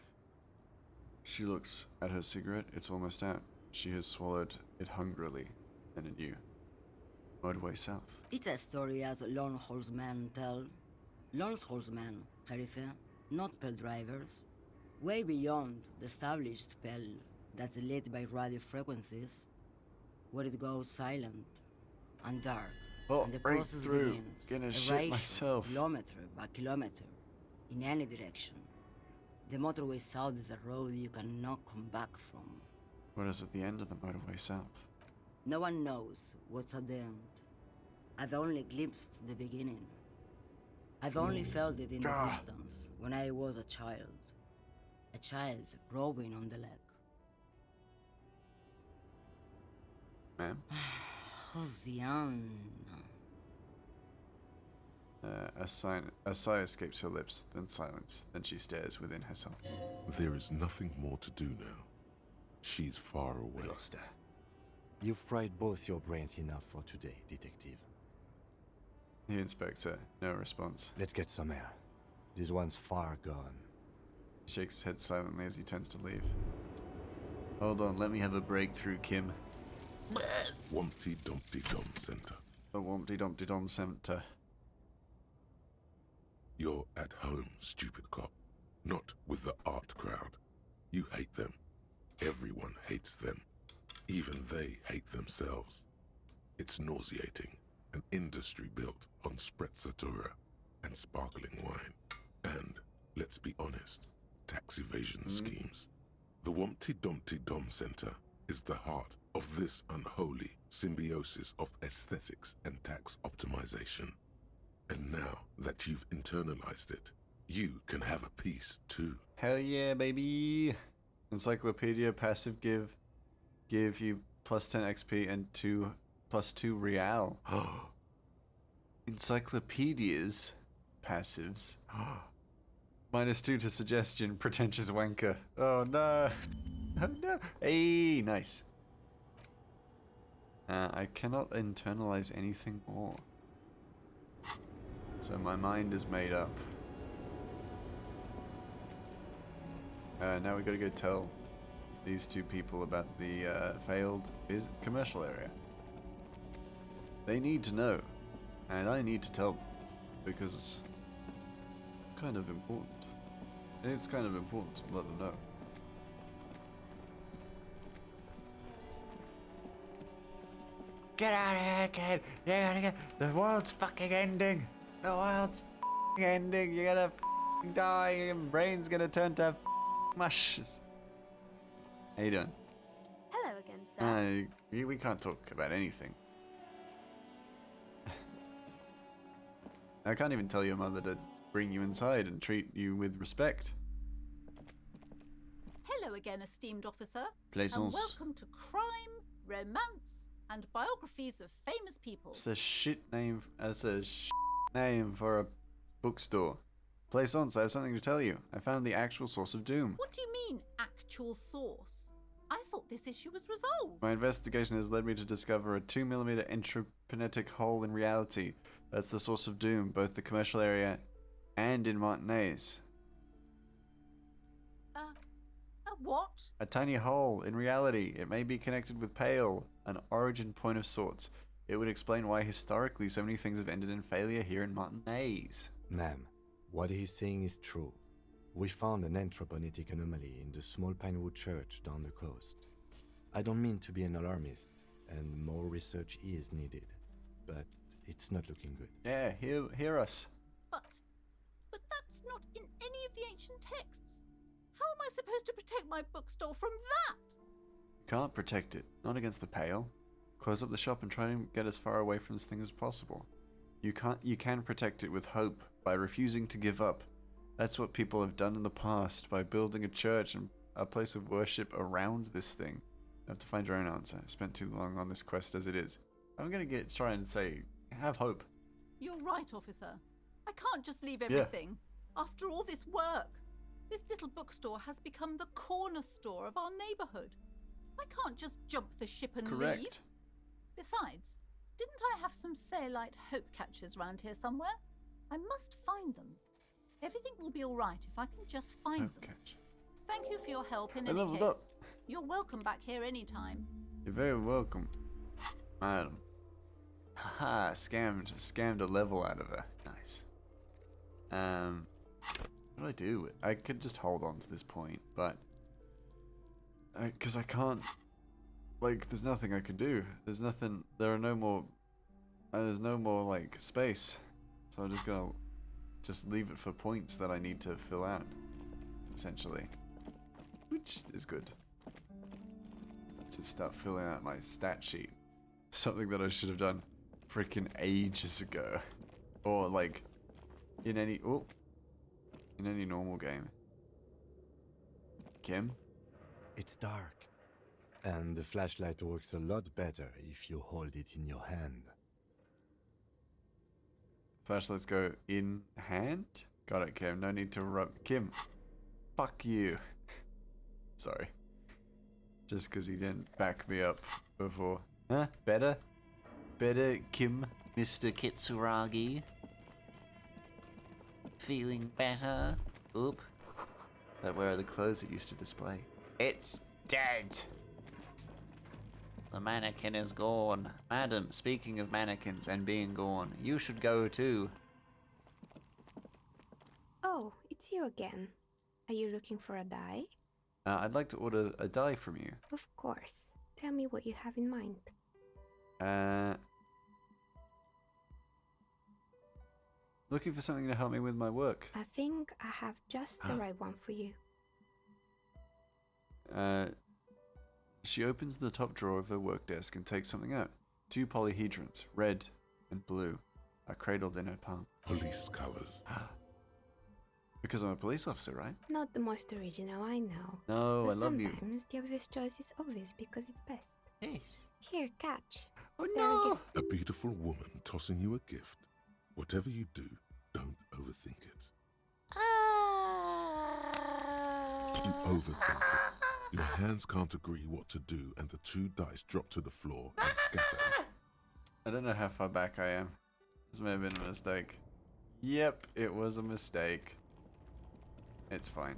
A: She looks at her cigarette. It's almost out. She has swallowed it hungrily. And at you. Motorway south.
G: It's a story as lone horsemen tell. Lone horsemen, Jerife, not Pell drivers. Way beyond the established Pell that's lit by radio frequencies, where it goes silent and dark,
A: Oh,
G: and the
A: right
G: process
A: through.
G: begins.
A: Gonna shit
G: erasure,
A: myself.
G: Kilometer by kilometer, in any direction. The motorway south is a road you cannot come back from.
A: What is at the end of the motorway south?
G: No one knows what's at the end. I've only glimpsed the beginning. I've only felt it in the
A: God.
G: distance when I was a child. A child growing on the leg.
A: Ma'am?
G: Josiana.
A: A sigh escapes her lips, then silence. Then she stares within herself.
B: There is nothing more to do now. She's far away.
A: Lost her.
C: You've fried both your brains enough for today, detective.
A: He inspects her. No response.
C: Let's get some air. This one's far gone.
A: He shakes his head silently as he turns to leave. Hold on, let me have a breakthrough, Kim.
B: Wumpty Dumpty Dum Center.
A: The Wumpty Dumpty Dom Center.
B: You're at home, stupid cop. Not with the art crowd. You hate them. Everyone hates them. Even they hate themselves. It's nauseating. An industry built on sprezzatura and sparkling wine. And, let's be honest, tax evasion schemes. The Wumpty Dumpty Dom Center is the heart of this unholy symbiosis of aesthetics and tax optimization. And now that you've internalized it, you can have a piece too.
A: Hell yeah, baby! Encyclopedia passive give you plus 10 XP and plus 2 real. Encyclopedias passives. Minus 2 to suggestion, pretentious wanker. Oh no! Oh no! Hey, nice. I cannot internalize anything more. So my mind is made up. Now we gotta go tell these two people about the failed commercial area. They need to know, and I need to tell them, because it's kind of important. It's kind of important to let them know. Get out of here, kid! You gotta get. The world's fucking ending! The world's fucking ending! You're gonna die! Your brain's gonna turn to mush! How you doing?
H: Hello again, sir.
A: We can't talk about anything. I can't even tell your mother to bring you inside and treat you with respect.
H: Hello again, esteemed officer.
A: Plaisance.
H: And welcome to Crime, Romance, and Biographies of Famous People.
A: It's a shit name. That's a shit name for a bookstore. Plaisance, I have something to tell you. I found the actual source of doom.
H: What do you mean, actual source? I thought this issue was resolved.
A: My investigation has led me to discover a 2mm intraplanetic hole in reality. That's the source of doom, both the commercial area and in Martinez.
H: What?
A: A tiny hole in reality. It may be connected with Pale, an origin point of sorts. It would explain why historically so many things have ended in failure here in Martinez.
C: Ma'am, what he's saying is true. We found an anthroponetic anomaly in the small Pinewood church down the coast. I don't mean to be an alarmist, and more research is needed, but it's not looking good.
A: Yeah, hear us.
H: But that's not in any of the ancient texts. How am I supposed to protect my bookstore from that?
A: Can't protect it. Not against the Pale. Close up the shop and try and get as far away from this thing as possible. You can protect it with hope, by refusing to give up. That's what people have done in the past, by building a church and a place of worship around this thing. You have to find your own answer. I spent too long on this quest as it is. I'm gonna try and say, have hope.
H: You're right, officer. I can't just leave everything. After all this work, this little bookstore has become the corner store of our neighborhood. I can't just jump the ship and leave.
A: Correct.
H: Besides, didn't I have some Sailite hope catchers round here somewhere? I must find them. Everything will be all right if I can just find them.
A: Catch.
H: Thank you for your help in
A: I
H: any
A: leveled
H: case.
A: up.
H: You're welcome back here anytime.
A: You're very welcome, madam. Haha, scammed a level out of her. Nice. What do I do? I could just hold on to this point, but because I can't. Like, there's nothing I can do. There's nothing. There are no more. There's no more like space. So I'm just gonna leave it for points that I need to fill out, essentially, which is good. Just start filling out my stat sheet. Something that I should have done freaking ages ago, or like in any normal game. Kim?
C: It's dark, and the flashlight works a lot better if you hold it in your hand.
A: Flashlights go in hand? Got it, Kim. No need to rub. Kim, fuck you. Sorry. Just because he didn't back me up before. Huh? Better? Better, Kim?
F: Mr. Kitsuragi? Feeling better? Oop.
A: But where are the clothes it used to display?
F: It's dead. The mannequin is gone. Madam, speaking of mannequins and being gone, you should go too.
I: Oh, it's you again. Are you looking for a die?
A: I'd like to order a die from you.
I: Of course. Tell me what you have in mind.
A: Looking for something to help me with my work.
I: I think I have just the right one for you.
A: She opens the top drawer of her work desk and takes something out. 2 polyhedrons, red and blue, are cradled in her palm.
B: Police colors.
A: Because I'm a police officer, right?
I: Not the most original, I know.
A: No,
I: But
A: I love you.
I: sometimes the obvious choice is obvious because it's best.
A: Yes.
I: Here, catch.
A: Oh
I: There we
A: no!
I: go.
B: A beautiful woman tossing you a gift. Whatever you do, don't overthink it. You overthink it. Your hands can't agree what to do, and the 2 dice drop to the floor and scatter.
A: I don't know how far back I am. This may have been a mistake. Yep, it was a mistake. It's fine.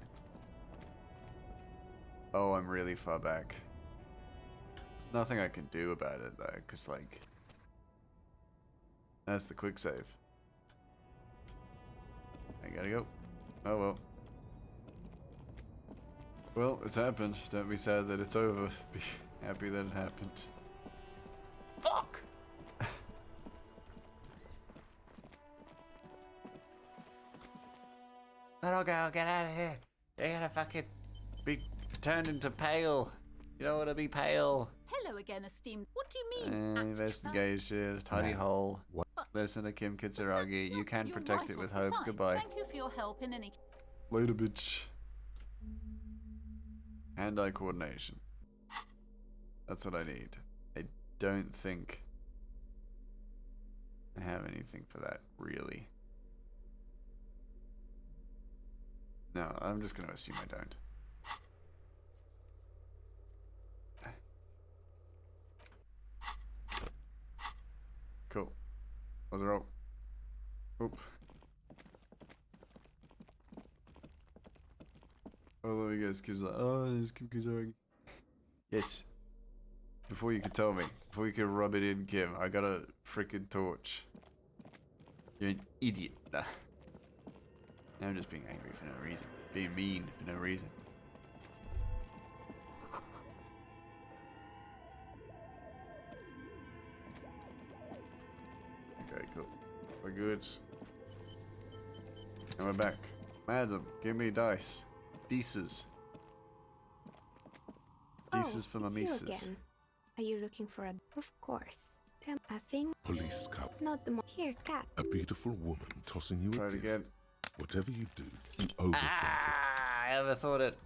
A: Oh, I'm really far back. There's nothing I can do about it though, because like... That's the quick save. I gotta go. Oh well. Well, it's happened. Don't be sad that it's over. Be happy that it happened. Fuck!
F: Little girl, get out of here. You're gonna fucking be turned into pale. You don't want to be pale.
H: Hello again, esteemed. What do you mean?
A: Investigation, tiny
C: Man,
A: hole.
C: what-
A: Listen to Kim Kitsuragi. You can
H: You're
A: protect
H: right
A: it with
H: off the
A: hope.
H: side.
A: Goodbye.
H: Thank you for your help in any.
A: Later, bitch. Hand-eye coordination. That's what I need. I don't think I have anything for that, really. No, I'm just gonna assume I don't. Cool. Let's roll. Oop. Oh, let me guess. Kim's like, oh, there's Kim Kitsuragi. Yes. Before you could tell me, before you could rub it in, Kim, I got a freaking torch. You're an idiot. Nah. I'm just being angry for no reason. Being mean for no reason. Okay, cool. We're good. And we're back. Madam, give me dice. Dices. Dices for my
I: it's you
A: mises.
I: again. Are you looking for a... Of course. I think
B: Police color.
I: not the Here, cat.
B: A beautiful woman tossing you
A: Try
B: a
A: it
B: gift.
A: again.
B: Whatever you do, you overthink
F: Ah, I overthought it.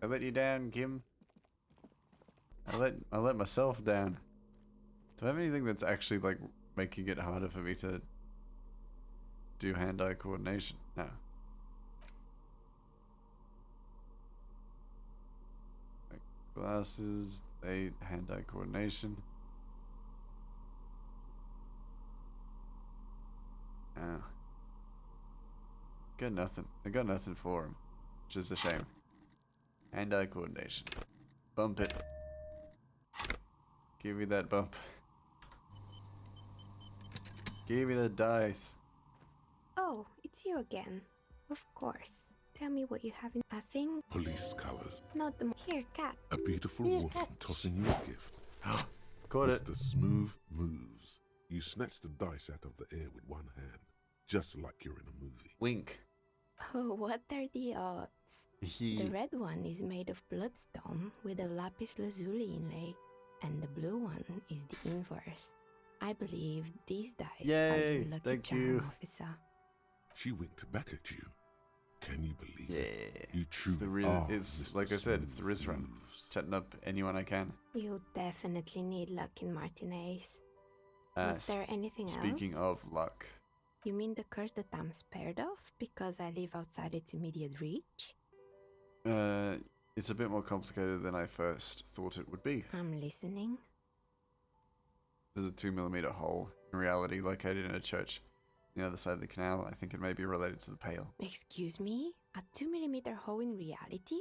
A: I let you down, Kim. I let myself down. Do I have anything that's actually like making it harder for me to do hand-eye coordination? No. Like glasses, hand-eye coordination. Oh. Got nothing. I got nothing for him, which is a shame. Hand-eye coordination. Bump it. Give me that bump. Give me the dice.
I: Oh, it's you again. Of course. Tell me what you have in... I think
B: Police colors.
I: not the... Here, cat.
B: A beautiful woman tossing you a gift.
A: Caught it.
B: Mr. Smooth moves. You snatch the dice out of the air with one hand, just like you're in a movie.
A: Wink.
I: Oh, what are the odds? The red one is made of bloodstone with a lapis lazuli inlay, and the blue one is the inverse. I believe these dice are
A: Yay,
I: your lucky
A: thank
I: charm,
A: you.
I: officer.
B: She winked back at you. Can you believe it?
A: Yeah.
B: You
A: It's the
B: truly
A: Riz,
B: are
A: it's
B: Mr.
A: like I said, it's the Riz
B: Smooth
A: run.
B: Moves.
A: Chatting up anyone I can.
I: You definitely need luck in Martinez.
A: Uh,
I: Was there anything
A: Speaking
I: else?
A: of luck,
I: You mean the curse that I'm spared of because I live outside its immediate reach?
A: it's a bit more complicated than I first thought it would be.
I: I'm listening.
A: There's a 2mm hole, in reality, located in a church on the other side of the canal. I think it may be related to the Pale.
I: Excuse me? A 2mm hole in reality?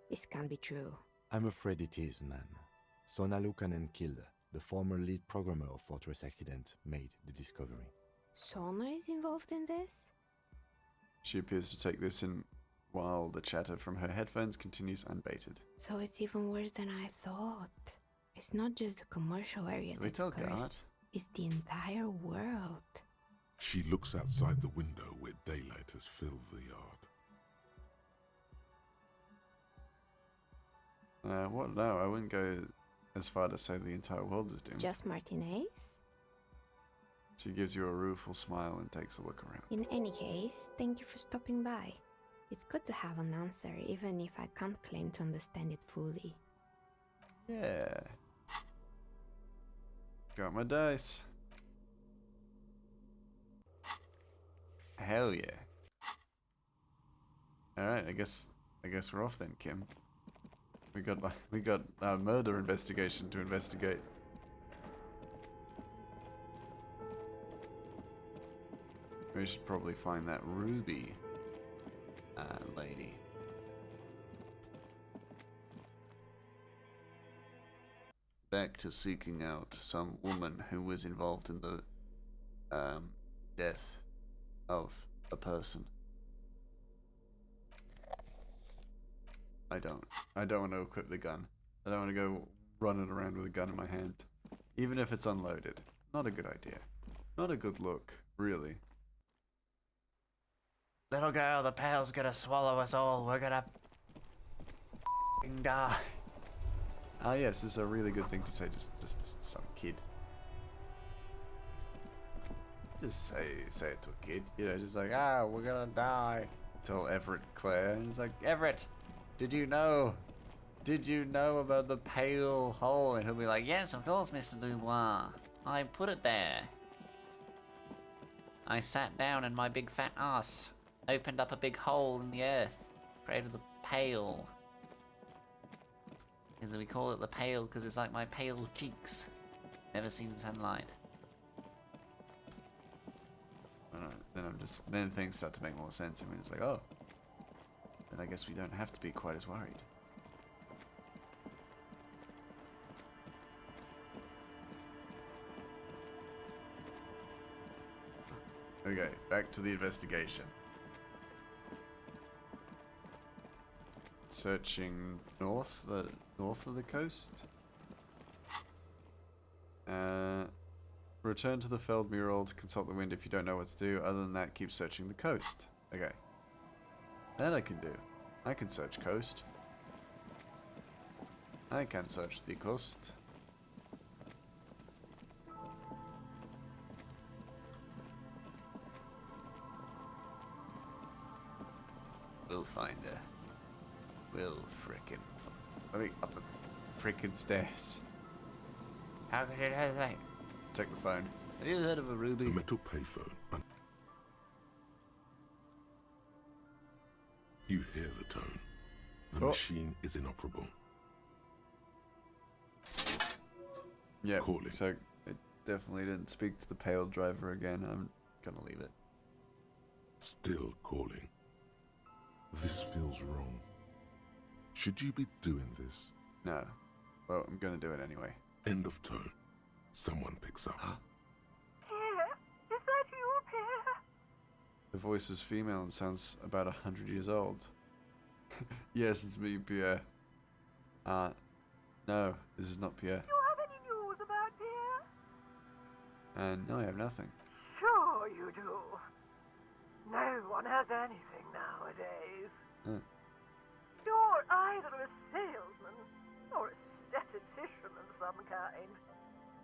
I: This can't be true.
C: I'm afraid it is, ma'am. Sona Lukanen killed the former lead programmer of Fortress Accident, made the discovery.
I: Sona is involved in this?
A: She appears to take this in while the chatter from her headphones continues unbated.
I: So it's even worse than I thought. It's not just the commercial area
A: Did we
I: that's
A: tell
I: cursed.
A: Gart?
I: It's the entire world.
B: She looks outside the window where daylight has filled the yard.
A: What? No, I wouldn't go as far to say the entire world is doomed.
I: Just Martinez?
A: She gives you a rueful smile and takes a look around.
I: In any case, thank you for stopping by. It's good to have an answer, even if I can't claim to understand it fully.
A: Yeah. Got my dice. Hell yeah. Alright, I guess we're off then, Kim. We got our murder investigation to investigate. We should probably find that Ruby lady.
F: Back to seeking out some woman who was involved in the death of a person.
A: I don't want to equip the gun. I don't want to go running around with a gun in my hand. Even if it's unloaded. Not a good idea. Not a good look, really.
F: Little girl, the pail's gonna swallow us all. We're gonna die.
A: Ah yes, this is a really good thing to say, just some kid. Just say it to a kid, you know, just like, we're gonna die. Tell Everett Claire, and he's like, Everett, did you know about the pale hole? And he'll be like,
F: Yes, of course, Mr. Dubois. I put it there. I sat down and my big fat ass opened up a big hole in the earth, created the pale. As we call it the pale because it's like my pale cheeks. Never seen sunlight.
A: then things start to make more sense. I mean, it's like, oh, then I guess we don't have to be quite as worried. Okay, back to the investigation. Searching north of the coast. Return to the Feldmural to consult the wind if you don't know what to do. Other than that, keep searching the coast. Okay. That I can do. I can search coast. I can search the coast.
F: We'll find her. We'll frickin'.
A: Let me up the frickin' stairs.
F: How could it have that?
A: Check the phone.
F: Have you heard of a ruby?
B: A metal payphone. You hear the tone. The machine is inoperable.
A: Yeah,
B: Calling.
A: so it definitely didn't speak to the pale driver again. I'm gonna leave it.
B: Still calling. This feels wrong. Should you be doing this?
A: No. Well, I'm gonna do it anyway.
B: End of tone. Someone picks up.
J: Pierre? Is that you, Pierre?
A: The voice is female and sounds about 100 years old. Yes, it's me, Pierre. No, this is not Pierre.
J: Do you have any news about Pierre?
A: No, I have nothing.
J: Sure you do. No one has anything nowadays. You're either a salesman or a statistician of some kind.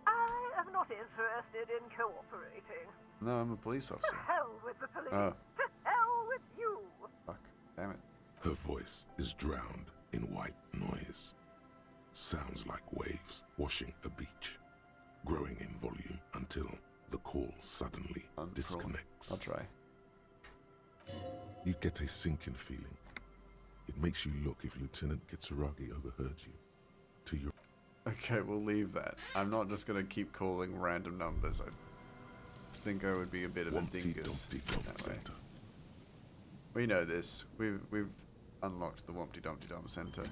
J: I am not interested in cooperating.
A: No, I'm a police officer.
J: To hell with the police.
A: Oh.
J: To hell with you.
A: Fuck. Damn it.
B: Her voice is drowned in white noise. Sounds like waves washing a beach, growing in volume until the call suddenly disconnects.
A: I'll try.
B: You get a sinking feeling. It makes you look if Lieutenant Kitsuragi overheard you. To your...
A: Okay, we'll leave that. I'm not just gonna keep calling random numbers. I think I would be a bit of a dingus that way. We know this. We've unlocked the Wompty Dumpty Dum Center.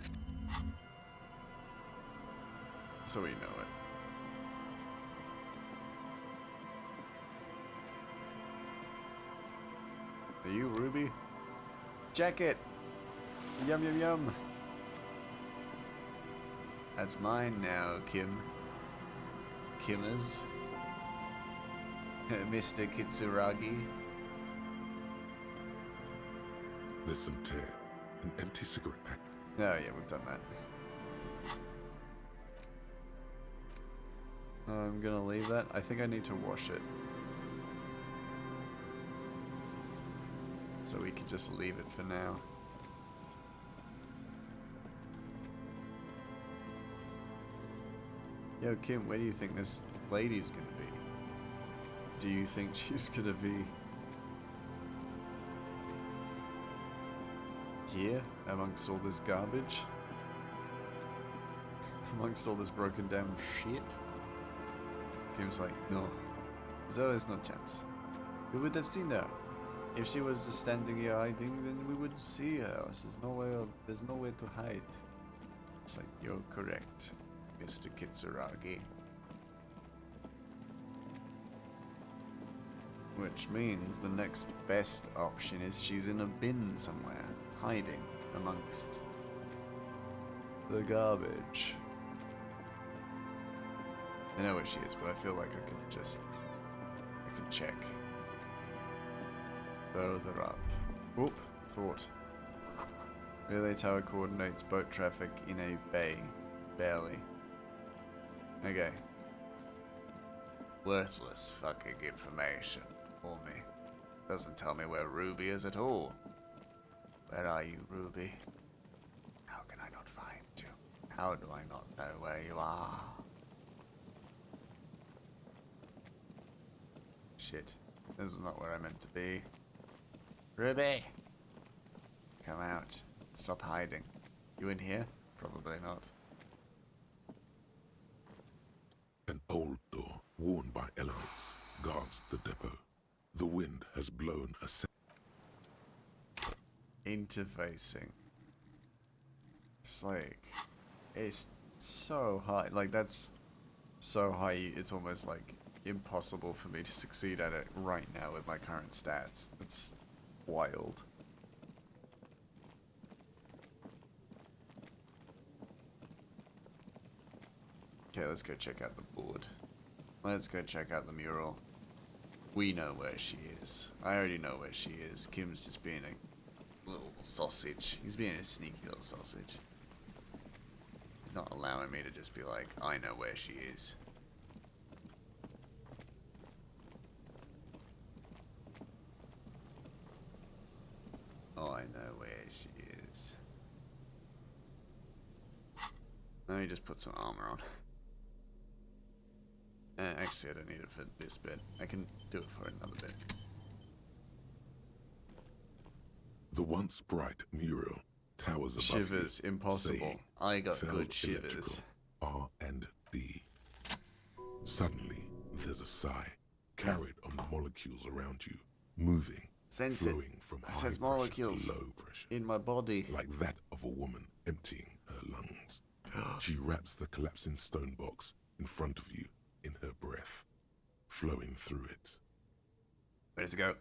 A: So we know it. Are you Ruby? Jacket! Yum yum yum! That's mine now, Kim. Kimmers. Mr. Kitsuragi.
B: There's some tear. An empty cigarette pack.
A: Oh yeah, we've done that. I'm gonna leave that. I think I need to wash it. So we can just leave it for now. Yo, Kim, where do you think this lady's gonna be? Do you think she's gonna be here amongst all this garbage? Amongst all this broken down shit? Kim's like, no. There's no chance. We would have seen her. If she was just standing here hiding, then we would see her. There's nowhere to hide. It's like, you're correct, Mr. Kitsuragi. Which means the next best option is she's in a bin somewhere, hiding amongst the garbage. I know where she is, but I feel like I could check further up. Oop, thought. Relay tower coordinates boat traffic in a bay. Barely. Okay.
F: Worthless fucking information for me. Doesn't tell me where Ruby is at all. Where are you, Ruby? How can I not find you? How do I not know where you are?
A: Shit. This is not where I meant to be.
F: Ruby!
A: Come out. Stop hiding. You in here? Probably not.
B: An old door, worn by elements, guards the depot. The wind has blown a
A: Interfacing. It's like... It's so high. Like, that's so high, it's almost like impossible for me to succeed at it right now with my current stats. That's wild. Okay, let's go check out the board. Let's go check out the mural. We know where she is. I already know where she is. Kim's just being a little sausage. He's being a sneaky little sausage. He's not allowing me to just be like, I know where she is. Oh, I know where she is. Let me just put some armor on. Actually, I don't need it for this bit. I can do it for another bit.
B: The once bright mural towers above
A: Shivers,
B: you,
A: impossible.
B: saying,
A: I got
B: "Fell
A: good shivers.
B: electrical, R and D." Suddenly, there's a sigh, carried on the molecules around you, moving,
A: Sense it.
B: flowing from
A: I
B: high
A: sense
B: pressure
A: molecules
B: to low pressure,
A: in my body.
B: like that of a woman emptying her lungs. She wraps the collapsing stone box in front of you in her breath, flowing through it.
A: Ready to go.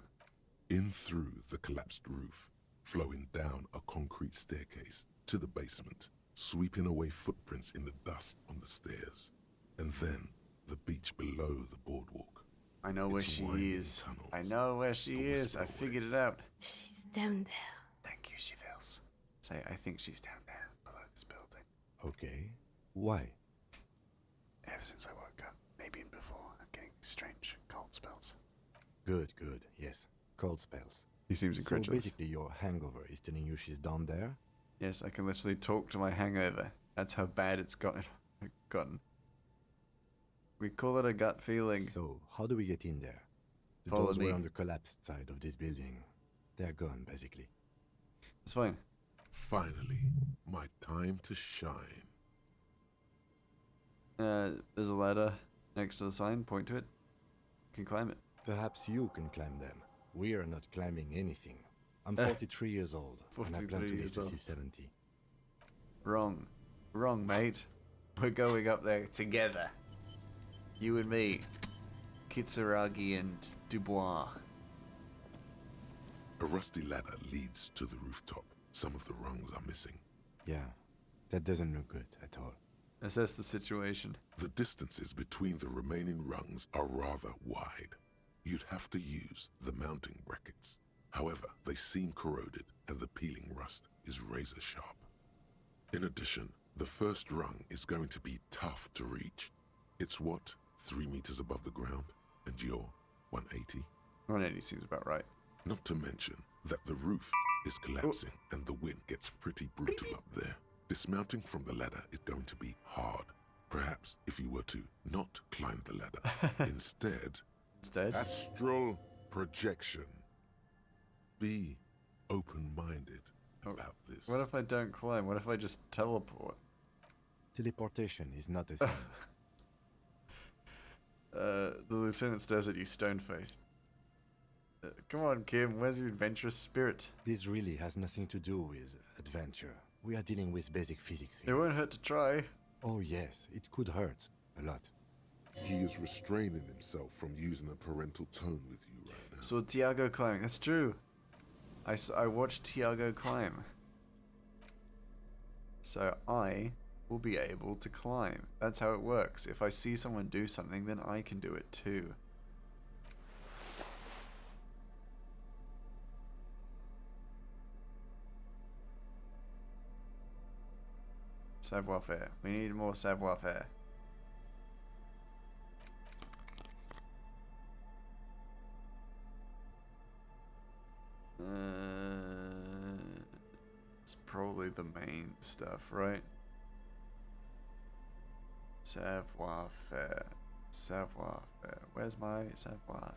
B: In through the collapsed roof, flowing down a concrete staircase to the basement, sweeping away footprints in the dust on the stairs, and then the beach below the boardwalk.
A: I know where
B: It's
A: she
B: winding
A: is.
B: tunnels,
A: I know where she
B: a
A: is.
B: whisper
A: I
B: away.
A: figured it out.
I: She's down there.
A: Thank you, she feels. Say, I think she's down there, below this building.
C: Okay. Why?
A: Ever since I woke up, maybe even before, I'm getting strange cold spells.
C: Good, good. Yes. Cold spells.
A: He seems
C: So
A: incredulous.
C: basically your hangover is telling you she's down there?
A: Yes, I can literally talk to my hangover. That's how bad it's gotten. We call it a gut feeling.
C: So, how do we get in there? The
A: Follow
C: doors
A: me.
C: were on the collapsed side of this building. They're gone, basically.
A: It's fine.
B: Finally, my time to shine.
A: There's a ladder next to the sign. Point to it. You can climb it.
C: Perhaps you can climb them. We are not climbing anything. I'm 43 years old, and I plan
A: 43
C: to live
A: years
C: to
A: old.
C: see 70.
A: Wrong. Wrong, mate. We're going up there together. You and me. Kitsuragi and Dubois.
B: A rusty ladder leads to the rooftop. Some of the rungs are missing.
C: Yeah, that doesn't look good at all.
A: Assess the situation.
B: The distances between the remaining rungs are rather wide. You'd have to use the mounting brackets. However, they seem corroded and the peeling rust is razor sharp. In addition, the first rung is going to be tough to reach. It's what 3 meters above the ground, and you're 180.
A: 180 seems about right.
B: Not to mention that the roof is collapsing and the wind gets pretty brutal up there. Dismounting from the ladder is going to be hard. Perhaps if you were to not climb the ladder. Instead, astral projection. Be open-minded about this.
A: What if I don't climb? What if I just teleport?
C: Teleportation is not a thing.
A: The lieutenant stares at you stone-faced. Come on, Kim, where's your adventurous spirit?
C: This really has nothing to do with adventure. We are dealing with basic physics here.
A: It won't hurt to try.
C: Oh yes, it could hurt. A lot.
B: He is restraining himself from using a parental tone with you right now.
A: So Tiago climbing, that's true. I watched Tiago climb. So I will be able to climb. That's how it works. If I see someone do something, then I can do it too. Savoir-faire. We need more savoir-faire. It's probably the main stuff, right? Savoir-faire. Savoir-faire. Where's my savoir-faire?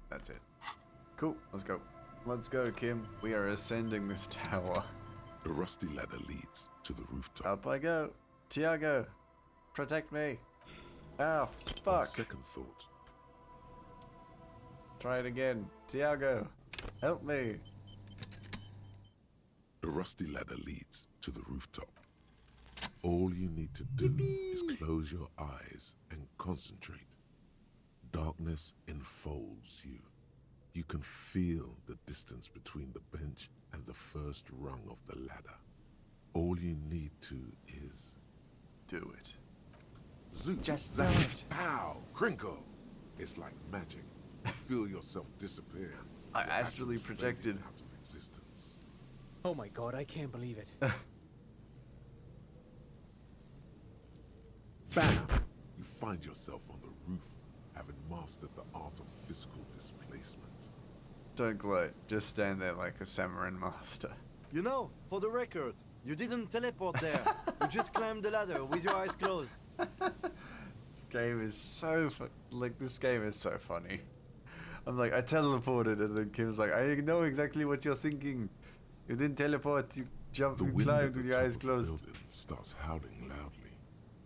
A: That's it. Cool. Let's go. Let's go, Kim. We are ascending this tower.
B: A rusty ladder leads to the rooftop.
A: Up I go. Tiago, protect me. Ow, fuck.
B: On second thought,
A: Try it again. Tiago, help me.
B: the rusty ladder leads to the rooftop. All you need to do is close your eyes and concentrate. Darkness enfolds you. You can feel the distance between the bench and the first rung of the ladder. All you need to is
A: Do it.
B: zoom.
A: Just
B: zap,
A: do it.
B: Pow! Crinkle! It's like magic. You feel yourself disappear.
A: I
B: Your
A: astrally
B: atoms fading
A: projected.
B: out of existence.
K: Oh my god, I can't believe it.
B: Bam! You find yourself on the roof, having mastered the art of physical displacement.
A: Don't gloat. Just stand there like a Samarin master.
L: You know, for the record, you didn't teleport there. You just climbed the ladder with your eyes closed.
A: This game is so this game is so funny. I'm like, I teleported, and then Kim's like, I know exactly what you're thinking. You didn't teleport. You jumped
B: The
A: and
B: wind at
A: climbed
B: the
A: with your
B: top
A: eyes
B: of the
A: closed.
B: building starts howling loudly,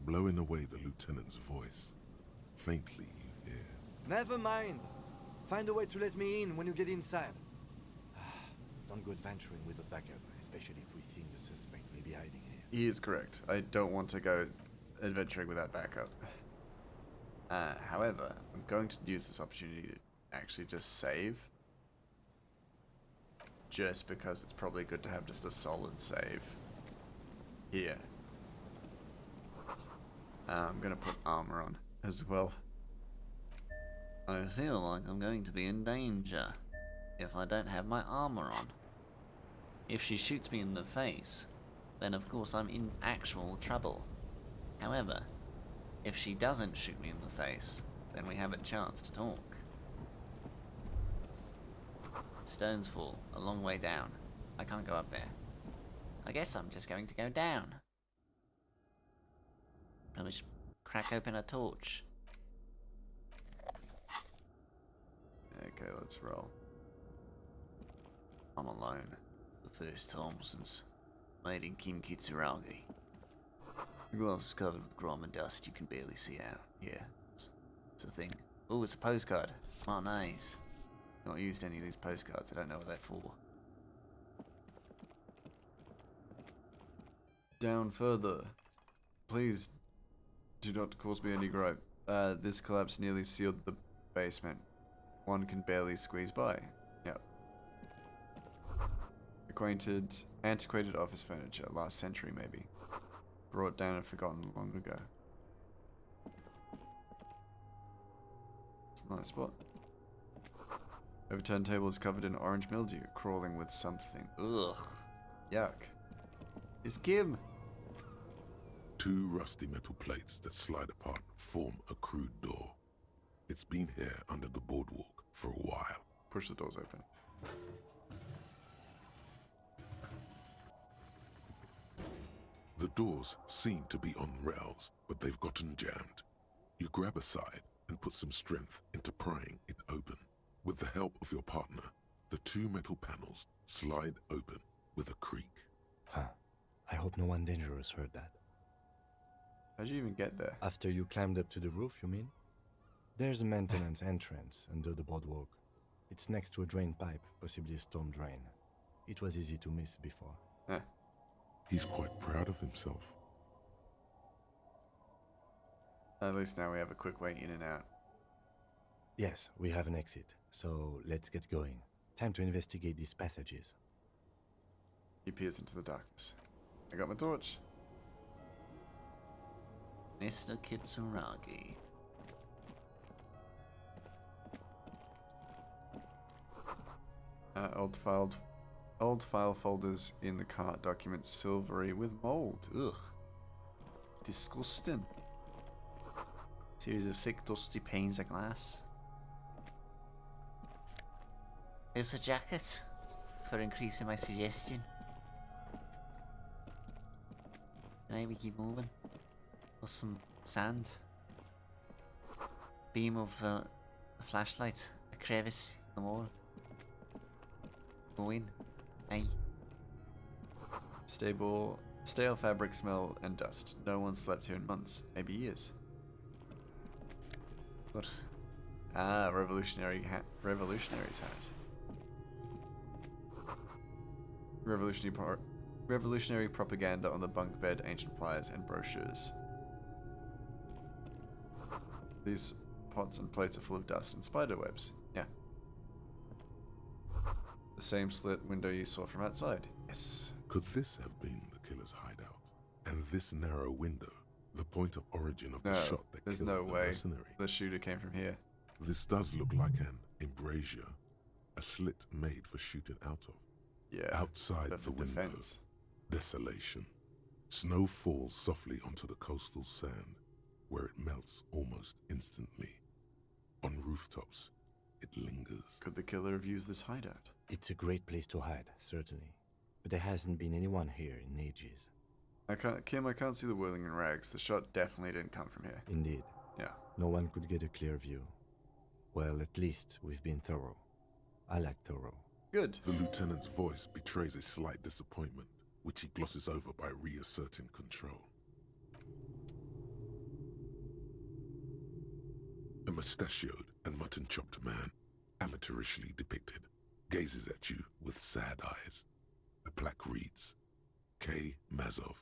B: blowing away the lieutenant's voice. Faintly, you hear.
L: Never mind. Find a way to let me in when you get inside. Don't go adventuring with a backup, especially if we think the suspect may be hiding here.
A: He is correct. I don't want to go adventuring without backup. However, I'm going to use this opportunity to actually just save. Just because it's probably good to have just a solid save here. I'm going to put armor on as well.
F: I feel like I'm going to be in danger if I don't have my armor on. If she shoots me in the face, then of course I'm in actual trouble. However, if she doesn't shoot me in the face, then we have a chance to talk. Stones fall a long way down. I can't go up there. I guess I'm just going to go down. Probably should crack open a torch.
A: Okay, let's roll.
F: I'm alone. The first time since meeting Kim Kitsuragi. The glass is covered with grime and dust. You can barely see out. Yeah, it's a thing. Oh, it's a postcard. Oh, nice. Not used any of these postcards. I don't know what they're for.
A: Down further. Please do not cause me any gripe. This collapse nearly sealed the basement. One can barely squeeze by. Yep. Antiquated office furniture, last century maybe. Brought down and forgotten long ago. It's a nice spot. Overturned table is covered in orange mildew, crawling with something.
F: Ugh.
A: Yuck. It's Kim!
B: Two rusty metal plates that slide apart form a crude door. It's been here under the boardwalk for a while.
A: Push the doors open.
B: The doors seem to be on rails, but they've gotten jammed. You grab a side and put some strength into prying it open. With the help of your partner, the two metal panels slide open with a creak.
C: Huh. I hope no one dangerous heard that.
A: How'd you even get there?
C: After you climbed up to the roof, you mean? There's a maintenance entrance under the boardwalk. It's next to a drain pipe, possibly a storm drain. It was easy to miss before.
B: He's quite proud of himself.
A: At least now we have a quick way in and out.
C: Yes, we have an exit, so let's get going. Time to investigate these passages.
A: He peers into the darkness. I got my torch.
F: Mr. Kitsuragi.
A: Old file folders in the cart, documents silvery with mold. Ugh. Disgusting.
F: Series of thick, dusty panes of glass. Here's a jacket for increasing my suggestion. Now we keep moving. Or some sand. Beam of a flashlight. A crevice in the wall. Go in. Hey.
A: Stale fabric smell and dust. No one slept here in months, maybe years.
F: Good.
A: Ah, revolutionary's hat. Revolutionary propaganda on the bunk bed, ancient flyers, and brochures. These pots and plates are full of dust and spider webs. Yeah. The same slit window you saw from outside. Yes.
B: Could this have been the killer's hideout? And this narrow window, the point of origin of the shot that
A: there's
B: killed
A: no
B: the
A: way
B: mercenary?
A: the shooter came from here.
B: This does look like an embrasure, a slit made for shooting out of.
A: Yeah.
B: Outside the window,
A: defense.
B: Desolation. Snow falls softly onto the coastal sand, where it melts almost instantly. On rooftops, it lingers.
A: Could the killer have used this hideout?
C: It's a great place to hide, certainly. But there hasn't been anyone here in ages.
A: I can't see the whirling in rags. The shot definitely didn't come from here.
C: Indeed.
A: Yeah.
C: No one could get a clear view. Well, at least we've been thorough. I like thorough.
A: Good.
B: The lieutenant's voice betrays a slight disappointment, which he glosses over by reasserting control. A mustachioed and mutton-chopped man, amateurishly depicted, gazes at you with sad eyes. A plaque reads, K. Mazov.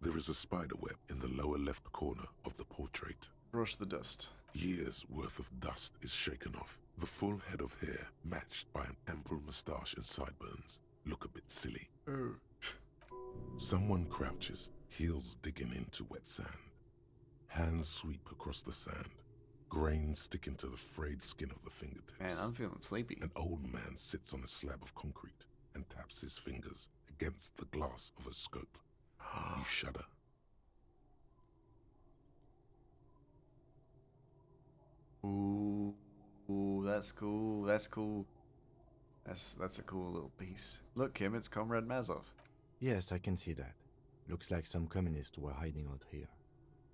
B: There is a spider web in the lower left corner of the portrait.
A: Brush the dust.
B: Years' worth of dust is shaken off. The full head of hair, matched by an ample moustache and sideburns, look a bit silly.
A: Oh.
B: Someone crouches, heels digging into wet sand. Hands sweep across the sand. Grains stick into the frayed skin of the fingertips.
A: Man, I'm feeling sleepy.
B: An old man sits on a slab of concrete and taps his fingers against the glass of a scope. You shudder.
A: Ooh, that's cool. That's cool. That's a cool little piece. Look, Kim, it's Comrade Mazov.
C: Yes, I can see that. Looks like some communists were hiding out here.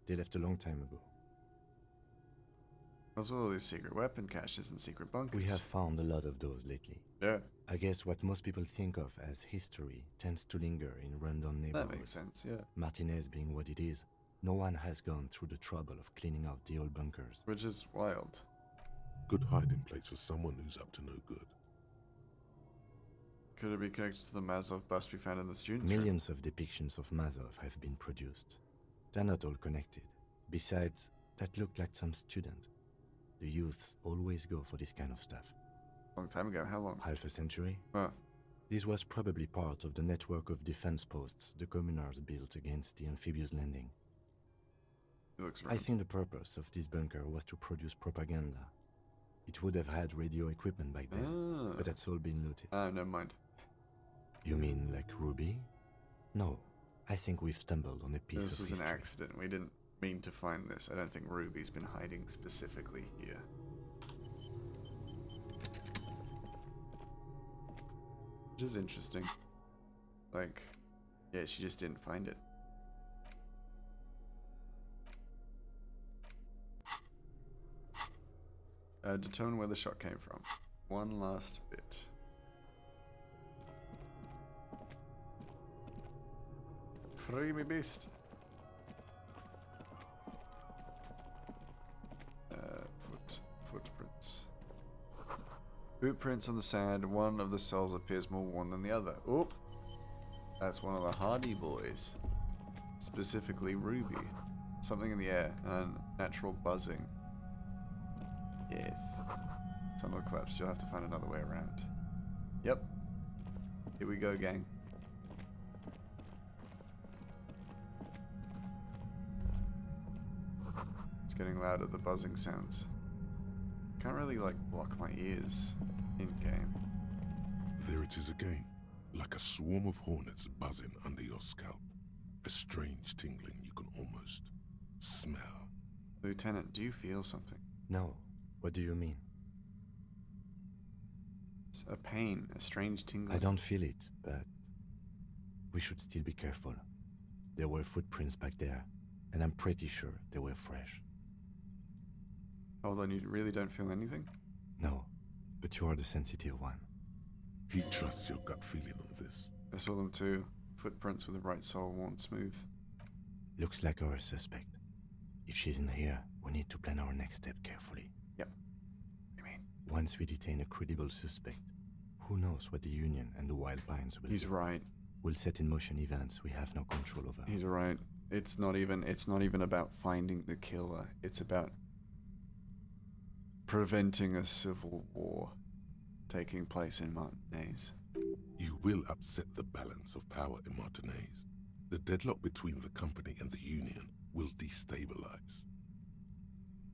C: They left a long time ago.
A: As well as secret weapon caches and secret bunkers.
C: We have found a lot of those lately.
A: Yeah.
C: I guess what most people think of as history tends to linger in rundown neighborhoods.
A: That makes sense, yeah.
C: Martinez being what it is, no one has gone through the trouble of cleaning out the old bunkers.
A: Which is wild.
B: Good hiding place for someone who's up to no good.
A: Could it be connected to the Mazov bust we found in the students'
C: Millions of depictions of Mazov have been produced. They're not all connected. Besides, that looked like some student. The youths always go for this kind of stuff.
A: Long time ago, how long?
C: Half a century?
A: Huh.
C: This was probably part of the network of defense posts the communards built against the amphibious landing.
A: It looks
C: I think the purpose of this bunker was to produce propaganda. It would have had radio equipment back then, but that's all been looted.
A: Never mind.
C: You mean like Ruby? No, I think we've stumbled on a piece of
A: This was
C: history.
A: an accident. We didn't mean to find this. I don't think Ruby's been hiding specifically here. Which is interesting. Like, yeah, she just didn't find it. Determine where the shot came from. One last bit. Free me beast. Footprints. Footprints on the sand. One of the cells appears more worn than the other. Oop! That's one of the Hardy boys. Specifically Ruby. Something in the air. And natural buzzing. Yes. Tunnel collapsed. You'll have to find another way around. Yep. Here we go, gang. It's getting louder, the buzzing sounds. Can't really, like, block my ears in-game.
B: There it is again, like a swarm of hornets buzzing under your scalp. A strange tingling you can almost smell.
A: Lieutenant, do you feel something?
C: No. What do you mean?
A: It's a pain, a strange tingling.
C: I don't feel it, but we should still be careful. There were footprints back there, and I'm pretty sure they were fresh.
A: Hold on, you really don't feel anything?
C: No, but you are the sensitive one.
B: He trusts your gut feeling on this.
A: I saw them too. Footprints with the right sole worn smooth.
C: Looks like our suspect. If she's in here, we need to plan our next step carefully.
A: Yep. I mean,
C: once we detain a credible suspect, who knows what the Union and the Wild Pines will do.
A: He's right.
C: We'll set in motion events we have no control over.
A: He's right. It's not even about finding the killer. It's about preventing a civil war taking place in Martinez.
B: You will upset the balance of power in Martinez. The deadlock between the company and the Union will destabilize.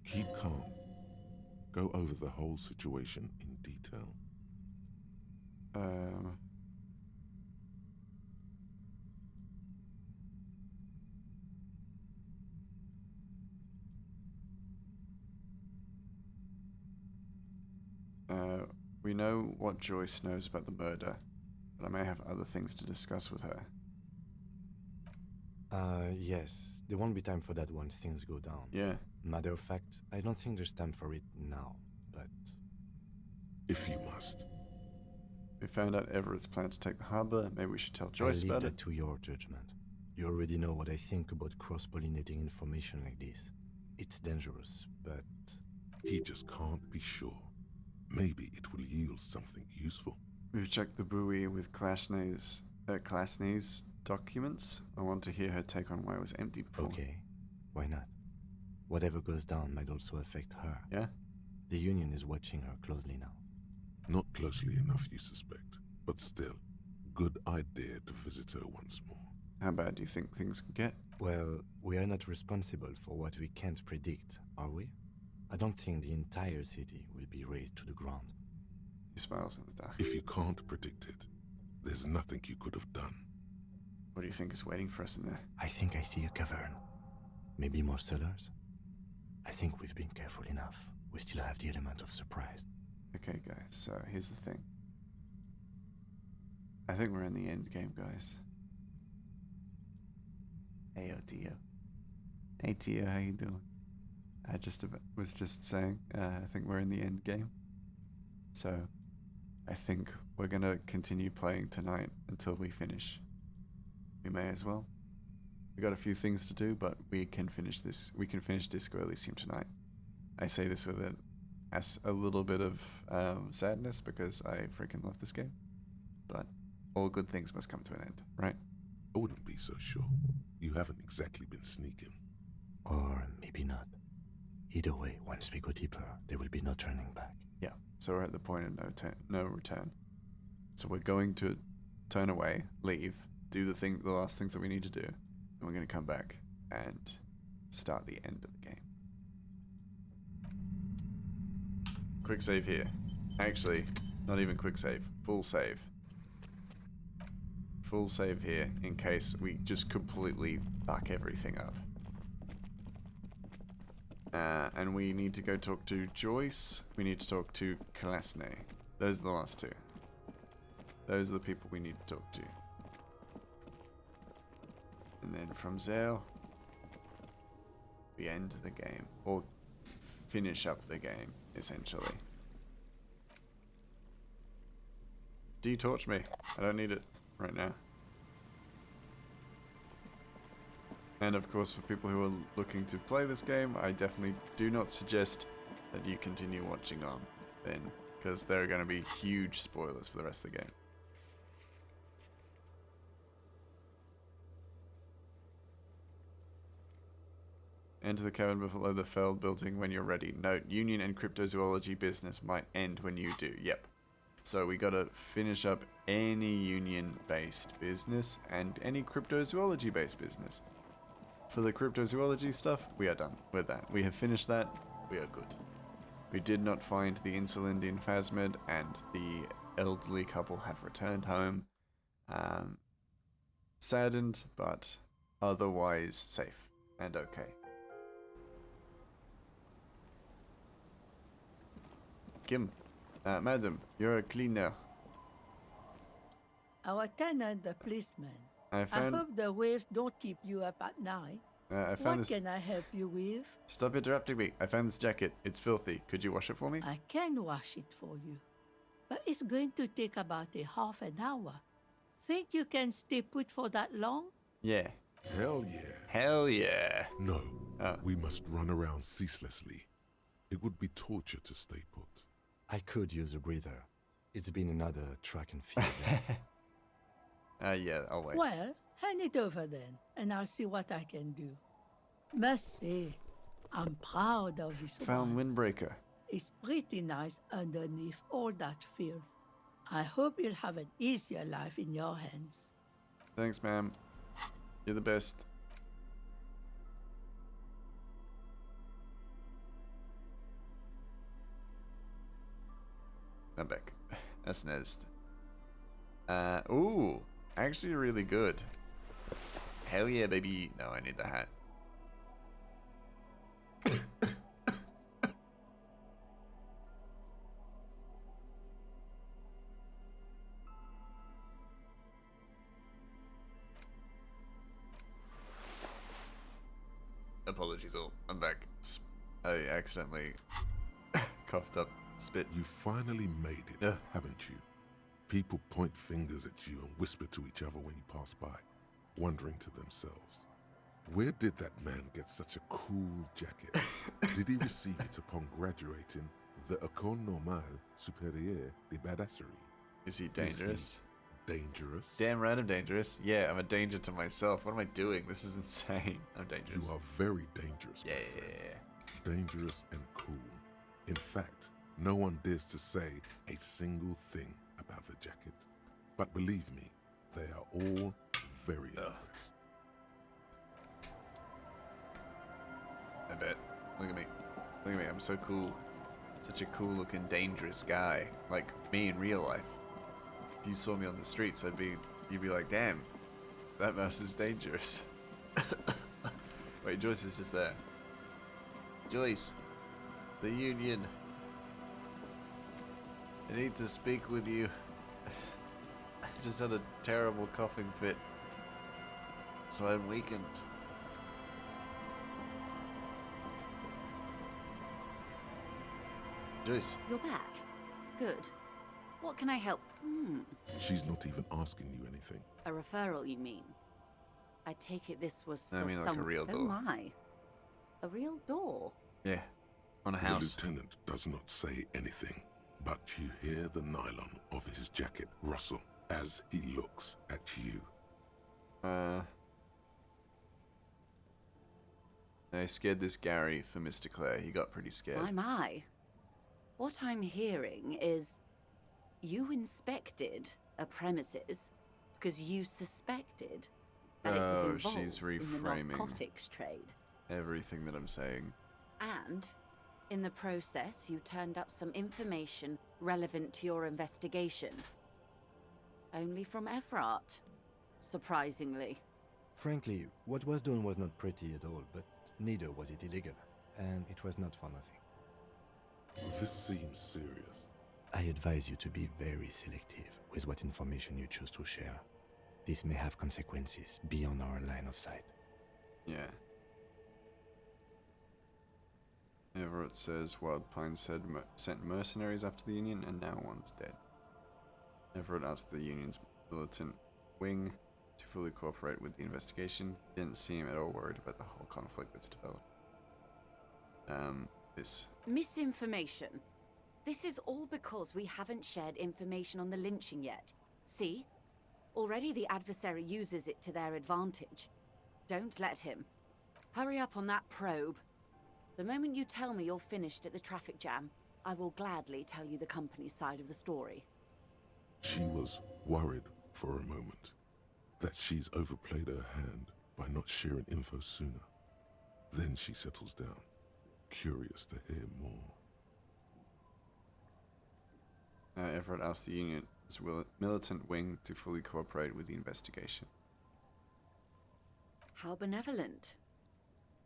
B: Keep calm. Go over the whole situation in detail.
A: We know what Joyce knows about the murder, but I may have other things to discuss with her.
C: Yes. There won't be time for that once things go down.
A: Yeah.
C: Matter of fact, I don't think there's time for it now, but...
B: If you must.
A: We found out Everett's plan to take the harbor. Maybe we should tell Joyce about it.
C: I'll leave that to your judgment. You already know what I think about cross-pollinating information like this. It's dangerous, but...
B: He just can't be sure. Maybe it will yield something useful.
A: We've checked the buoy with Klasney's documents. I want to hear her take on why it was empty before.
C: Okay, why not? Whatever goes down might also affect her.
A: Yeah?
C: The Union is watching her closely now.
B: Not closely enough, you suspect. But still, good idea to visit her once more.
A: How bad do you think things can get?
C: Well, we are not responsible for what we can't predict, are we? I don't think the entire city will be razed to the ground.
A: He smiles in the dark.
B: If you can't predict it, there's nothing you could have done.
A: What do you think is waiting for us in there?
C: I think I see a cavern. Maybe more cellars? I think we've been careful enough. We still have the element of surprise.
A: Okay, guys, so here's the thing. I think we're in the end game, guys. Hey, Tio. Hey, Tio, how you doing? I was just saying, I think we're in the end game. So, I think we're gonna continue playing tonight until we finish. We may as well. We got a few things to do, but we can finish this. We can finish Disco Elysium tonight. I say this with a little bit of sadness because I freaking love this game. But all good things must come to an end, right?
B: I wouldn't be so sure. You haven't exactly been sneaking.
C: Or maybe not. Either way, once we go deeper, there will be no turning back.
A: Yeah, so we're at the point of no return. So we're going to turn away, leave, do the last things that we need to do, and we're going to come back and start the end of the game. Quick save here. Actually, not even quick save. Full save. full save here in case we just completely fuck everything up. And we need to go talk to Joyce. We need to talk to Cleanin. Those are the last two. Those are the people we need to talk to. And then from there, we end the game. Or finish up the game, essentially. Detorch me. I don't need it right now. And of course, for people who are looking to play this game, I definitely do not suggest that you continue watching on then, because there are going to be huge spoilers for the rest of the game. Enter the cabin below the Feld building when you're ready. Note, Union and cryptozoology business might end when you do. Yep. So we gotta finish up any Union-based business and any cryptozoology-based business. For the cryptozoology stuff, we are done with that. We have finished that. We are good. We did not find the insulin in Phasmid, and the elderly couple have returned home. Saddened, but otherwise safe and okay. Kim, madam, you're a cleaner.
M: Our tenant, the policeman.
A: I
M: hope the waves don't keep you up at night. What can I help you with?
A: Stop interrupting me. I found this jacket. It's filthy. Could you wash it for me?
M: I can wash it for you. But it's going to take about a half an hour. Think you can stay put for that long?
A: Yeah.
B: Hell yeah.
A: Hell yeah.
B: No, we must run around ceaselessly. It would be torture to stay put.
C: I could use a breather. It's been another track and field.
A: Yeah, I'll wait.
M: Well, hand it over then, and I'll see what I can do. Must say, I'm proud of this
A: Found
M: one.
A: Windbreaker.
M: It's pretty nice underneath all that filth. I hope you'll have an easier life in your hands.
A: Thanks, ma'am. You're the best. I'm back. That's next. Ooh, actually really good. Hell yeah, baby. No, I need the hat. Apologies all. I'm back. I accidentally coughed up spit.
B: You finally made it, haven't you? People point fingers at you and whisper to each other when you pass by, wondering to themselves, where did that man get such a cool jacket? Did he receive it upon graduating the École Normale Supérieure de Badasserie?
A: Is he dangerous?
B: Dangerous?
A: Damn right I'm dangerous. Yeah, I'm a danger to myself. What am I doing? This is insane. I'm dangerous.
B: You are very dangerous, my friend. Dangerous and cool. In fact, no one dares to say a single thing about the jacket. But believe me, they are all very impressed.
A: I bet. Look at me. Look at me. I'm so cool. Such a cool looking dangerous guy. Like me in real life. If you saw me on the streets, you'd be like, damn, that mouse is dangerous. Wait, Joyce is just there. Joyce, the Union. I need to speak with you. I just had a terrible coughing fit, so I'm weakened. Joyce.
N: You're back. Good. What can I help?
B: She's not even asking you anything.
N: A referral, you mean? I take it this was for
A: I mean, like a real door.
N: Oh my. A real door?
A: Yeah. On a house.
B: The lieutenant does not say anything, but you hear the nylon of his jacket rustle as he looks at you.
A: I scared this Gary for Mr. Clare. He got pretty scared.
N: My. What I'm hearing is you inspected a premises because you suspected that it was involved
A: she's reframing
N: in the narcotics trade.
A: Everything that I'm saying.
N: And in the process, you turned up some information relevant to your investigation. Only from Efrat. surprisingly.
C: Frankly, what was done was not pretty at all, but neither was it illegal, and it was not for nothing.
B: This seems serious.
C: I advise you to be very selective with what information you choose to share. This may have consequences beyond our line of sight.
A: Yeah. Everett says Wild Pine sent mercenaries after the Union, and now one's dead. Everett asked the Union's militant wing to fully cooperate with the investigation. He didn't seem at all worried about the whole conflict that's developed. This
N: Misinformation. This is all because we haven't shared information on the lynching yet. See? Already the adversary uses it to their advantage. Don't let him. Hurry up on that probe. The moment you tell me you're finished at the traffic jam, I will gladly tell you the company's side of the story.
B: She was worried for a moment that she's overplayed her hand by not sharing info sooner. Then she settles down, curious to hear more.
A: Everett asked the Union's militant wing to fully cooperate with the investigation.
N: How benevolent.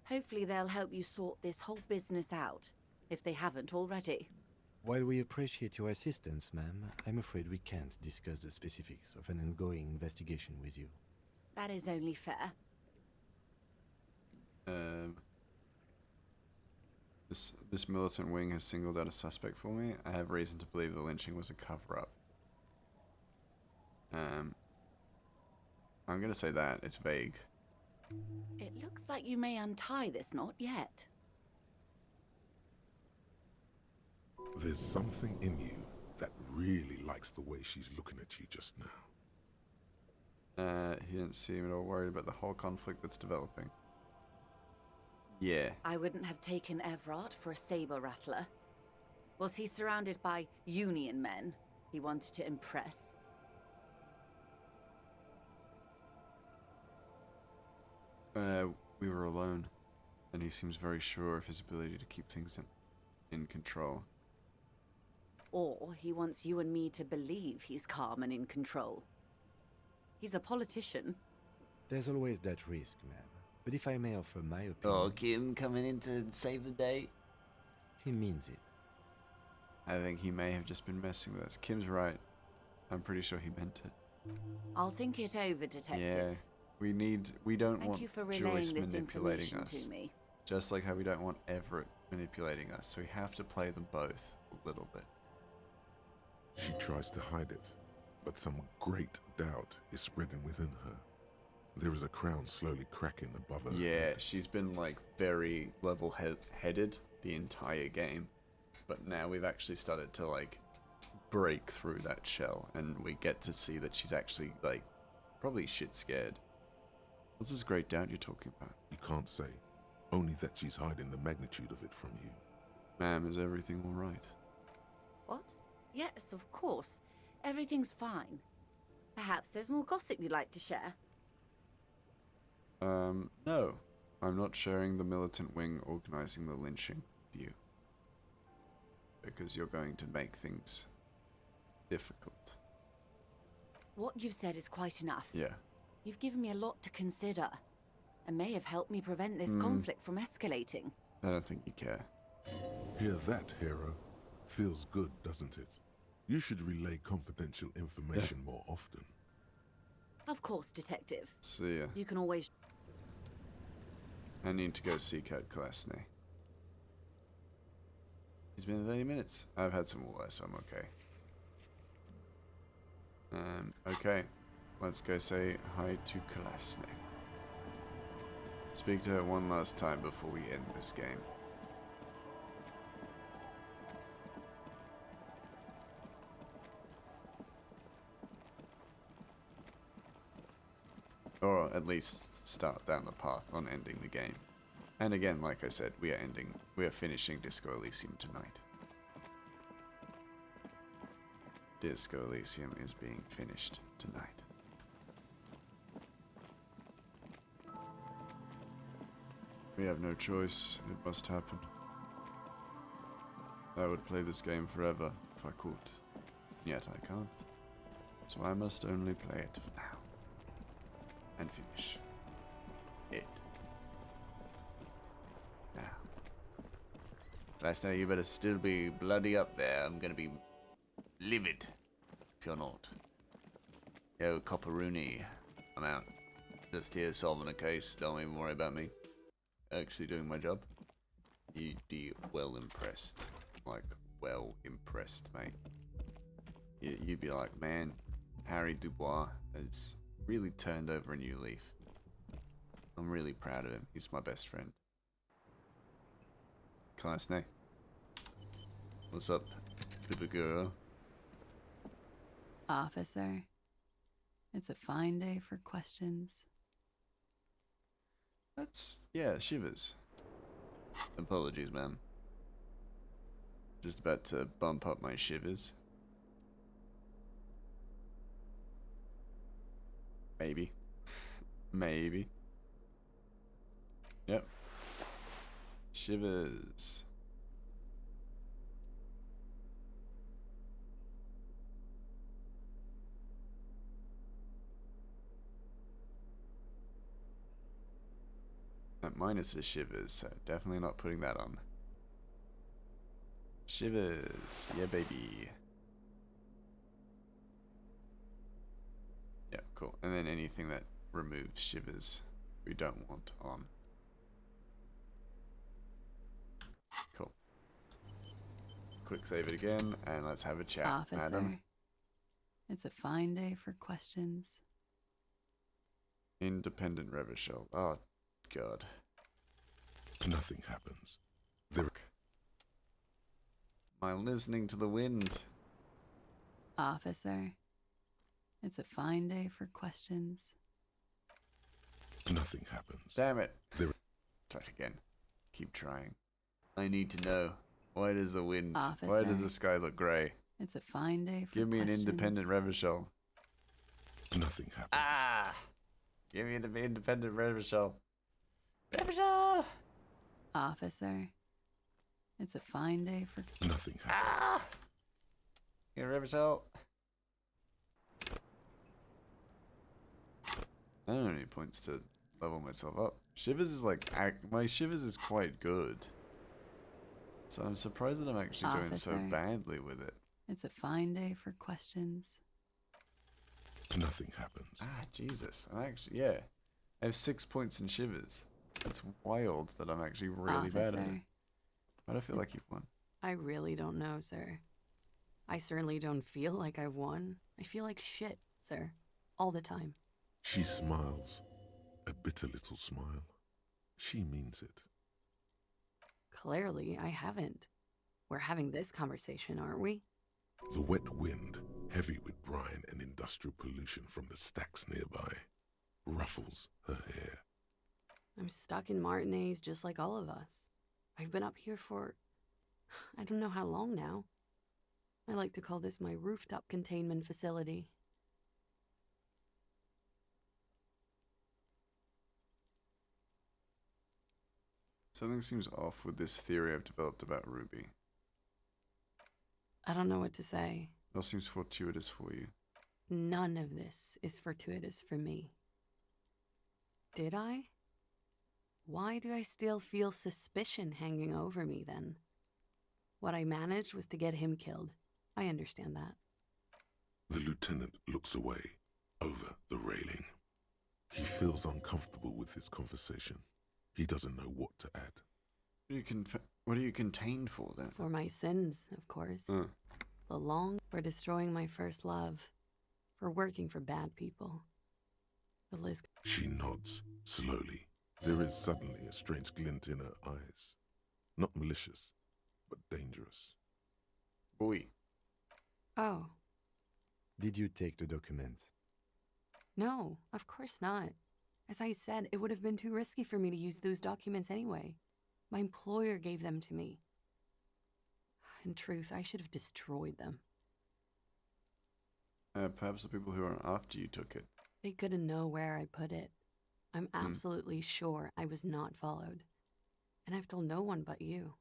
N: Hopefully they'll help you sort this whole business out, if they haven't already.
C: While we appreciate your assistance, ma'am, I'm afraid we can't discuss the specifics of an ongoing investigation with you.
N: That is only fair.
A: This militant wing has singled out a suspect for me. I have reason to believe the lynching was a cover-up. I'm gonna say that. It's vague.
N: It looks like you may untie this knot yet.
B: There's something in you that really likes the way she's looking at you just now.
A: He didn't seem at all worried about the whole conflict that's developing. Yeah.
N: I wouldn't have taken Everard for a saber rattler. Was he surrounded by Union men he wanted to impress?
A: We were alone, and he seems very sure of his ability to keep things in control.
N: Or he wants you and me to believe he's calm and in control. He's a politician.
C: There's always that risk, ma'am. But if I may offer my opinion...
F: Oh, Kim coming in to save the day?
C: He means it.
A: I think he may have just been messing with us. Kim's right. I'm pretty sure he meant it.
N: I'll think it over, Detective.
A: Yeah. We don't
N: Thank
A: want
N: you for
A: Joyce
N: relaying this
A: manipulating
N: information
A: us.
N: to me.
A: Just like how we don't want Everett manipulating us. So we have to play them both a little bit.
B: She tries to hide it, but some great doubt is spreading within her. There is a crown slowly cracking above her.
A: Yeah,
B: head.
A: she's been like very level-headed the entire game, but now we've actually started to like break through that shell, and we get to see that she's actually like probably shit scared. What's this great doubt you're talking about?
B: You can't say. Only that she's hiding the magnitude of it from you.
A: Ma'am, is everything all right?
N: What? Yes, of course. Everything's fine. Perhaps there's more gossip you'd like to share?
A: No. I'm not sharing the militant wing organizing the lynching with you. Because you're going to make things difficult.
N: What you've said is quite enough.
A: Yeah.
N: You've given me a lot to consider, and may have helped me prevent this conflict from escalating.
A: I don't think you care.
B: Hear that, hero? Feels good, doesn't it? You should relay confidential information more often.
N: Of course, Detective.
A: See ya.
N: You can always...
A: I need to go seek out Klasny. It's been 30 minutes. I've had some water, so I'm okay. Okay. Let's go say hi to Klasny. Speak to her one last time before we end this game. Or at least start down the path on ending the game. And again, like I said, we are finishing Disco Elysium tonight. Disco Elysium is being finished tonight. We have no choice, it must happen. I would play this game forever if I could, yet I can't. So I must only play it for now. and finish it. Now,
F: Krasna, you better still be bloody up there. I'm gonna be livid if you're not. Yo, Copperoony, I'm out. Just here solving a case. Don't even worry about me. Actually doing my job. You'd be well impressed. Like, well impressed, mate. You'd be like, man, Harry Dubois has really turned over a new leaf. I'm really proud of him. He's my best friend. Klasne. What's up, Bibaguro?
O: Officer, it's a fine day for questions.
A: That's, yeah, Shivers.
F: Apologies, ma'am.
A: Just about to bump up my shivers. Maybe. Maybe. Yep. Shivers. Minus the shivers, so definitely not putting that on. Shivers, yeah baby. Yeah, cool. And then anything that removes shivers, we don't want on. Cool. Quick save it again, and let's have a chat,
O: Officer,
A: madam.
O: it's a fine day for questions.
A: Independent Revachol. Oh, God.
B: Nothing happens.
A: Look. Am I listening to the wind?
O: Officer, it's a fine day for questions.
B: Nothing happens.
A: Damn it.
B: There.
A: Try it again. Keep trying. I need to know. Why does the wind...
O: Officer,
A: why does the sky look grey?
O: It's a fine day for
A: Give me
O: questions.
A: an independent Revachol.
B: Nothing happens.
A: Ah! Give me an independent Revachol. Revachol!
O: Officer, it's a fine day for...
B: Nothing happens.
A: Ah! Give me a Revachol. I don't have any points to level myself up. Shivers is like... my Shivers is quite good. So I'm surprised that I'm actually doing so
O: Officer,
A: badly with it.
O: It's a fine day for questions.
B: Nothing happens.
A: Ah, Jesus. I'm actually... yeah. I have 6 points in Shivers. That's wild that I'm actually really bad at it.
O: Officer,
A: I don't feel like you've won.
O: I really don't know, sir. I certainly don't feel like I've won. I feel like shit, sir. All the time.
B: She smiles. A bitter little smile. She means it.
O: Clearly, I haven't. We're having this conversation, aren't we?
B: The wet wind, heavy with brine and industrial pollution from the stacks nearby, ruffles her hair.
O: I'm stuck in Martinez just like all of us. I've been up here for... I don't know how long now. I like to call this my rooftop containment facility.
A: Something seems off with this theory I've developed about Ruby.
O: I don't know what to say.
A: It all seems fortuitous for you.
O: None of this is fortuitous for me. Did I? Why do I still feel suspicion hanging over me then? What I managed was to get him killed. I understand that.
B: The lieutenant looks away, over the railing. He feels uncomfortable with this conversation. He doesn't know what to add.
A: What are you contained for then?
O: For my sins, of course. The long for destroying my first love. For working for bad people. The list...
B: She nods, slowly. There is suddenly a strange glint in her eyes. Not malicious, but dangerous.
A: Boy.
O: Oh.
C: Did you take the documents?
O: No, of course not. As I said, it would have been too risky for me to use those documents anyway. My employer gave them to me. In truth, I should have destroyed them.
A: Perhaps the people who are after you took it.
O: They couldn't know where I put it. I'm absolutely sure I was not followed. And I've told no one but you.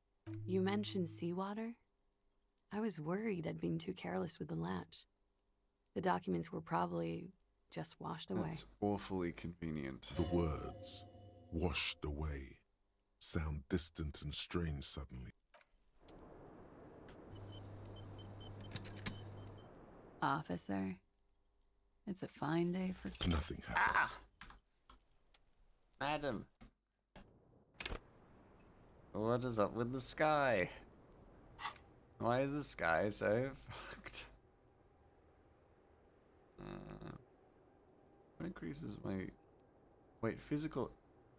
O: You mentioned seawater? I was worried I'd been too careless with the latch. The documents were probably just washed away.
A: That's awfully convenient.
B: The words, washed away, sound distant and strange suddenly.
O: Officer, it's a fine day for...
B: Nothing happens.
F: Madam. What is up with the sky? Why is the sky so fucked? What increases my... Wait, physical...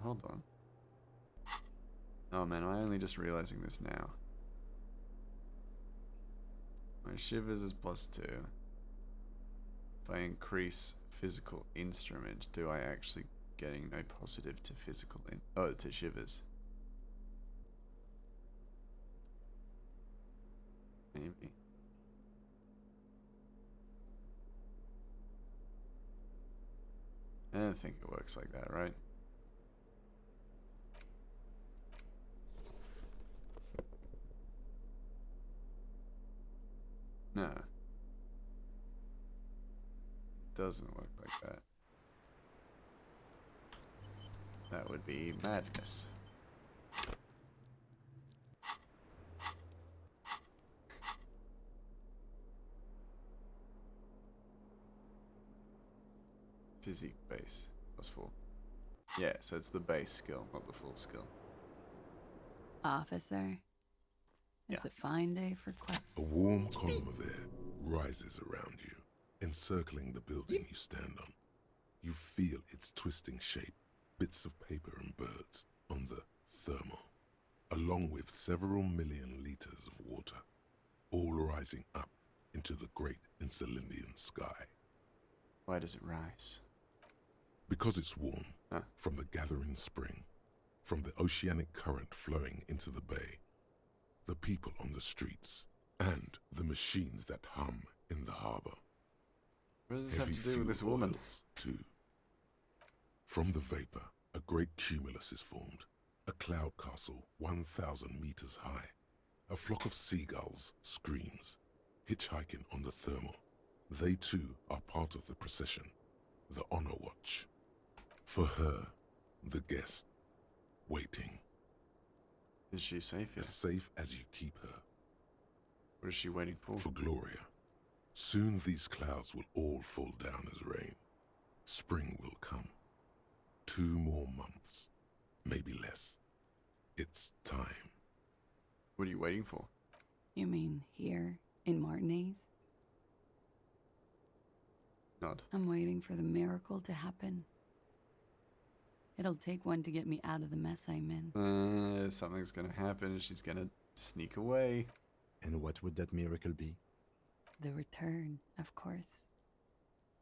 F: Hold on. Oh man, am I only just realizing this now? My shivers is +2. If I increase physical instrument, do I actually getting no positive to physical to shivers? Maybe. I don't think it works like that, right? No. It doesn't work like that. That would be madness. Physique base +4. Yeah, so it's the base skill, not the full skill.
O: Officer, it's a fine day for
B: A warm column of air rises around you, encircling the building you stand on. You feel its twisting shape, bits of paper and birds on the thermal, along with several million liters of water, all rising up into the great Insulindian sky.
A: Why does it rise?
B: Because it's warm, from the gathering spring, from the oceanic current flowing into the bay, the people on the streets, and the machines that hum in the harbor.
A: What does this have to do with this woman?
B: Oils, too. From the vapor, a great cumulus is formed, a cloud castle 1,000 meters high. A flock of seagulls screams, hitchhiking on the thermal. They too are part of the procession, the honor watch. For her, the guest, waiting.
A: Is she safe here?
B: As safe as you keep her.
A: What is she waiting for?
B: For Gloria. Soon these clouds will all fall down as rain. Spring will come. 2 more months, maybe less. It's time.
A: What are you waiting for?
O: You mean here in Martinez?
A: Nod.
O: I'm waiting for the miracle to happen. It'll take one to get me out of the mess I'm in.
A: Something's gonna happen and she's gonna sneak away.
C: And what would that miracle be?
O: The return, of course.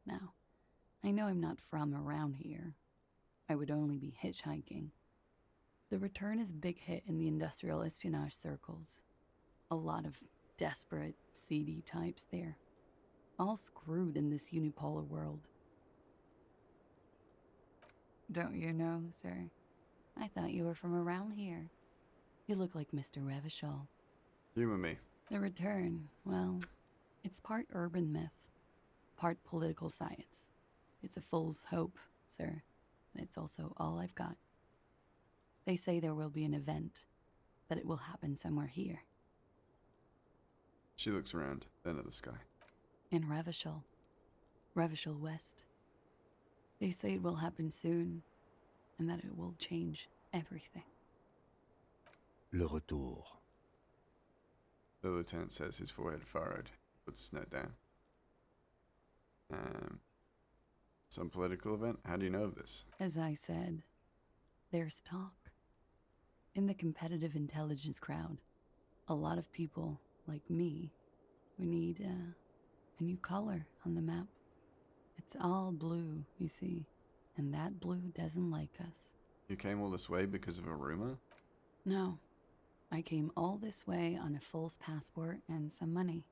O: Now, I know I'm not from around here. I would only be hitchhiking. The return is a big hit in the industrial espionage circles. A lot of desperate, seedy types there. All screwed in this unipolar world. Don't you know, sir? I thought you were from around here. You look like Mr. Revachol.
A: Humor me.
O: The return, well, it's part urban myth, part political science. It's a fool's hope, sir, and it's also all I've got. They say there will be an event, that it will happen somewhere here.
A: She looks around, then at the sky.
O: In Revachol. Revachol West. They say it will happen soon, and that it will change everything.
C: Le retour.
A: The lieutenant says, his forehead furrowed. Puts his note down. Some political event? How do you know of this?
O: As I said, there's talk. In the competitive intelligence crowd, a lot of people, like me, we need a new color on the map. It's all blue, you see, and that blue doesn't like us.
A: You came all this way because of a rumor?
O: No. I came all this way on a false passport and some money.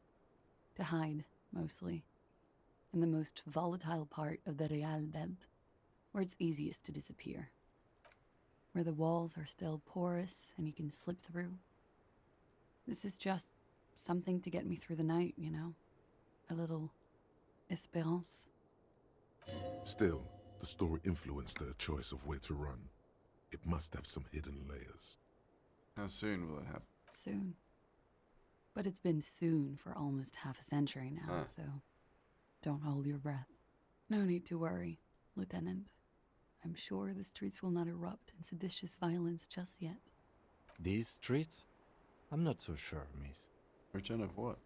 O: To hide, mostly. In the most volatile part of the Real Belt, where it's easiest to disappear. Where the walls are still porous and you can slip through. This is just something to get me through the night, you know? A little espérance.
B: Still, the story influenced her choice of where to run. It must have some hidden layers.
A: How soon will it happen?
O: Soon. But it's been soon for almost half a century now, so don't hold your breath. No need to worry, Lieutenant. I'm sure the streets will not erupt in seditious violence just yet.
C: These streets? I'm not so sure, miss.
A: Return of what?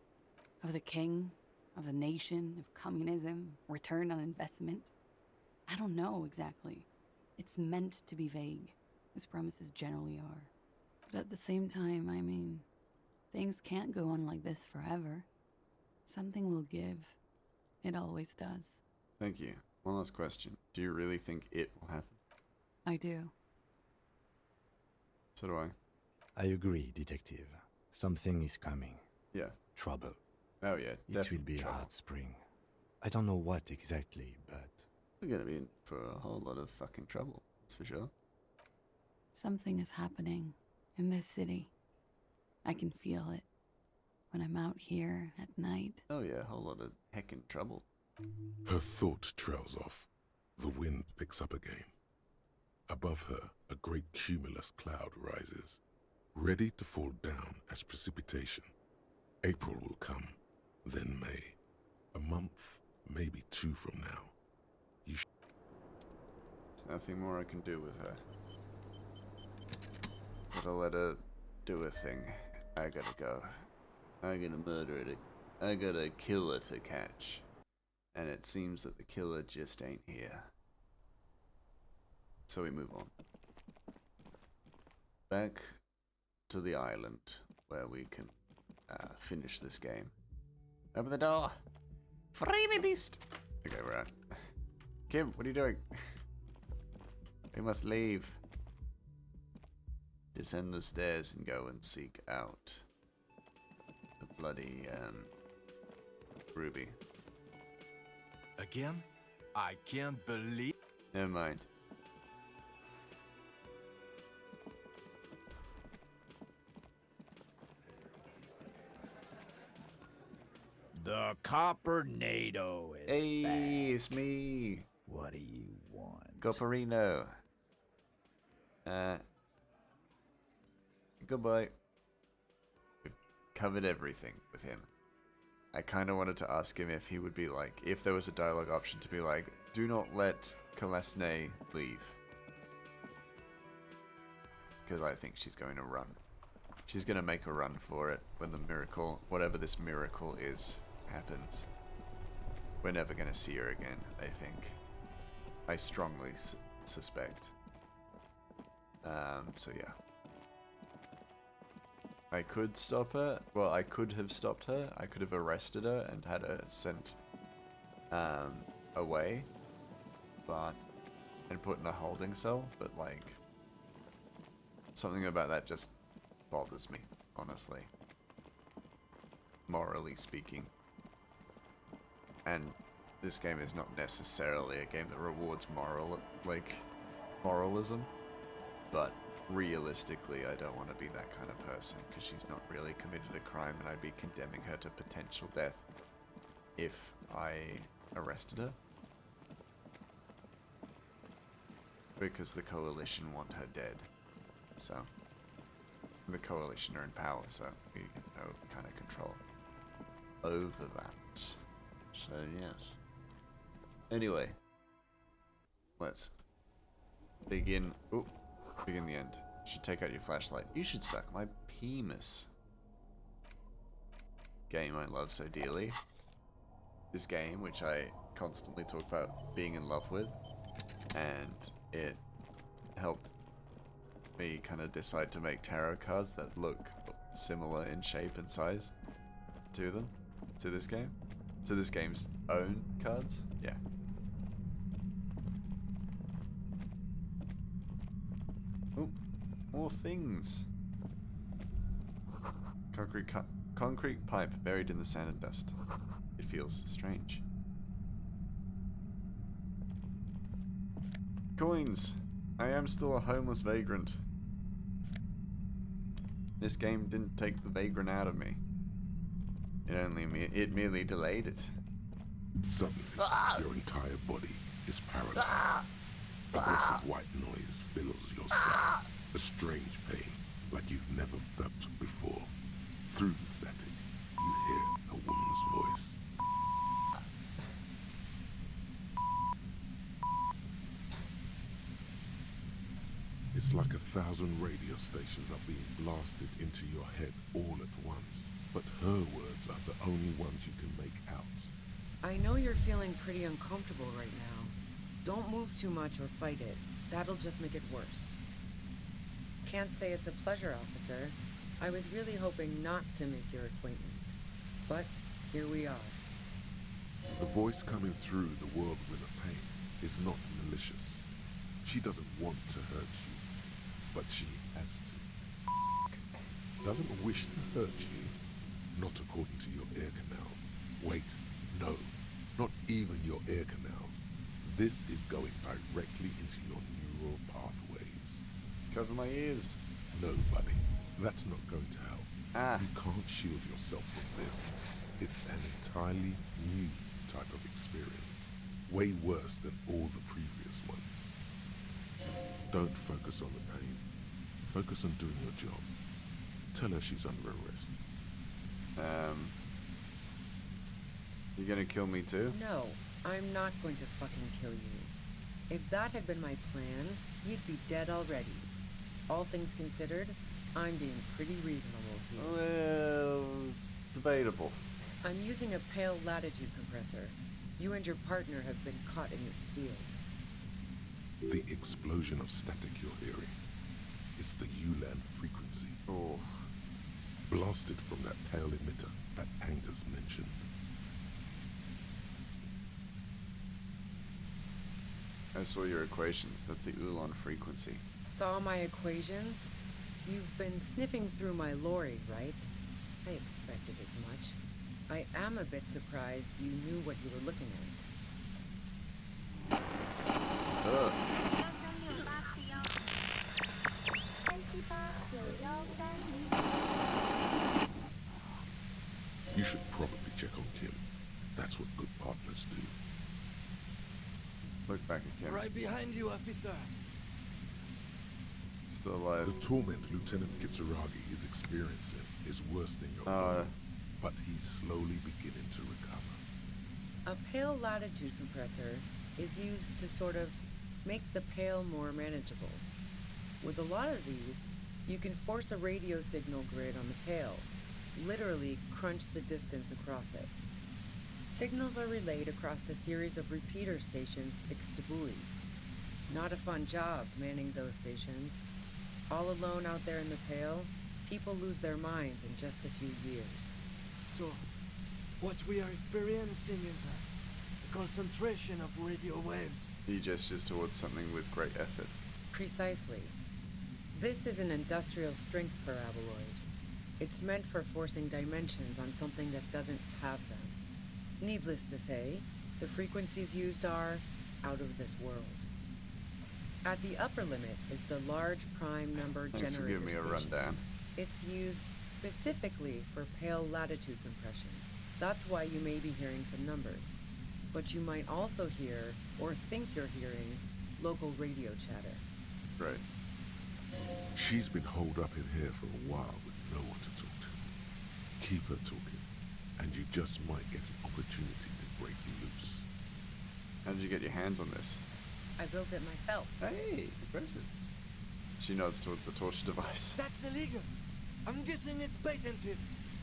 O: Of the king, of the nation, of communism, return on investment. I don't know exactly. It's meant to be vague, as promises generally are. But at the same time, I mean, things can't go on like this forever. Something will give. It always does.
A: Thank you. One last question. Do you really think it will happen?
O: I do.
A: So do I.
C: I agree, Detective. Something is coming.
A: Yeah.
C: Trouble.
A: Oh yeah, definitely.
C: It will be a hot spring. I don't know what exactly, but...
A: We're gonna be in for a whole lot of fucking trouble, that's for sure.
O: Something is happening in this city. I can feel it when I'm out here at night.
A: Oh yeah, a whole lot of heckin' trouble.
B: Her thought trails off. The wind picks up again. Above her, a great cumulus cloud rises, ready to fall down as precipitation. April will come, then May. A month, maybe 2 from now.
A: There's nothing more I can do with her. Gotta let her do a thing. I gotta go. I gotta murder it. I gotta kill her to catch. And it seems that the killer just ain't here. So we move on. Back to the island where we can finish this game. Open the door! Free me, beast! Okay, we're out. Kim, what are you doing? We must leave. Descend the stairs and go and seek out the bloody ruby.
P: Again? I can't believe...
A: Never mind.
P: The Coppernato is
A: Hey,
P: back.
A: it's me.
P: What do you want?
A: Copperino. Goodbye. We've covered everything with him. I kind of wanted to ask him if he would be like, if there was a dialogue option to be like, do not let Kalesne leave. Because I think she's going to run. She's going to make a run for it when the miracle, whatever this miracle is, happens. We're never going to see her again, I think. I strongly suspect. So yeah. I could stop her. Well, I could have stopped her. I could have arrested her and had her sent away, and put in a holding cell. But like, something about that just bothers me, honestly. Morally speaking. And this game is not necessarily a game that rewards moralism, but realistically, I don't want to be that kind of person, because she's not really committed a crime, and I'd be condemning her to potential death if I arrested her. Because the Coalition want her dead. So, the Coalition are in power, so we have no kind of control over that. So, yes. Anyway, let's begin. Begin the end. You should take out your flashlight. You should suck my penis. Game I love so dearly. This game, which I constantly talk about being in love with, and it helped me kind of decide to make tarot cards that look similar in shape and size to them, to this game, to this game's own cards. Yeah. Oh, more things. Concrete pipe buried in the sand and dust. It feels strange. Coins. I am still a homeless vagrant. This game didn't take the vagrant out of me. It merely delayed it.
B: Suddenly, your entire body is paralyzed. Aggressive white noise fills your skull. A strange pain, like you've never felt before. Through the static, you hear a woman's voice. It's like 1,000 radio stations are being blasted into your head all at once. But her words are the only ones you can make out.
Q: I know you're feeling pretty uncomfortable right now. Don't move too much or fight it. That'll just make it worse. Can't say it's a pleasure, officer. I was really hoping not to make your acquaintance. But here we are.
B: The voice coming through the whirlwind of pain is not malicious. She doesn't want to hurt you, but she has to. Doesn't wish to hurt you, not according to your ear canals. Wait, no, not even your ear canals. This is going directly into your neural pathways.
A: Cover my ears.
B: No, buddy, that's not going to help. You can't shield yourself from this. It's an entirely new type of experience, way worse than all the previous ones. Don't focus on the pain. Focus on doing your job. Tell her she's under arrest.
A: You gonna kill me too?
Q: No, I'm not going to fucking kill you. If that had been my plan, you'd be dead already. All things considered, I'm being pretty reasonable here.
A: Well, debatable.
Q: I'm using a pale latitude compressor. You and your partner have been caught in its field.
B: The explosion of static you're hearing is the ULAN frequency.
A: Oh.
B: Blasted from that pale emitter that Angus mentioned.
A: I saw your equations. That's the Ulan frequency.
Q: Saw my equations? You've been sniffing through my lorry, right? I expected as much. I am a bit surprised you knew what you were looking at.
A: Ugh.
B: You should probably check on Kim. That's what good partners do.
A: Look back at Kim.
L: Right behind you, officer.
A: Still alive.
B: The torment Lieutenant Kitsuragi is experiencing is worse than your own, but he's slowly beginning to recover.
Q: A pale latitude compressor is used to sort of make the pale more manageable. With a lot of these, you can force a radio signal grid on the pale, literally crunch the distance across it. Signals are relayed across a series of repeater stations fixed to buoys. Not a fun job manning those stations. All alone out there in the pale, people lose their minds in just a few years.
L: So, what we are experiencing is a concentration of radio waves.
A: He gestures towards something with great effort.
Q: Precisely. This is an industrial strength paraboloid. It's meant for forcing dimensions on something that doesn't have them. Needless to say, the frequencies used are out of this world. At the upper limit is the large prime number
A: Thanks
Q: generator
A: for giving me a
Q: station.
A: rundown.
Q: It's used specifically for pale latitude compression. That's why you may be hearing some numbers. But you might also hear, or think you're hearing, local radio chatter.
A: Right.
B: She's been holed up in here for a while with no one to talk to. Keep her talking, and you just might get an opportunity to break loose.
A: How did you get your hands on this?
Q: I built it myself.
A: Hey, impressive. She nods towards the torture device.
L: That's illegal. I'm guessing it's patented.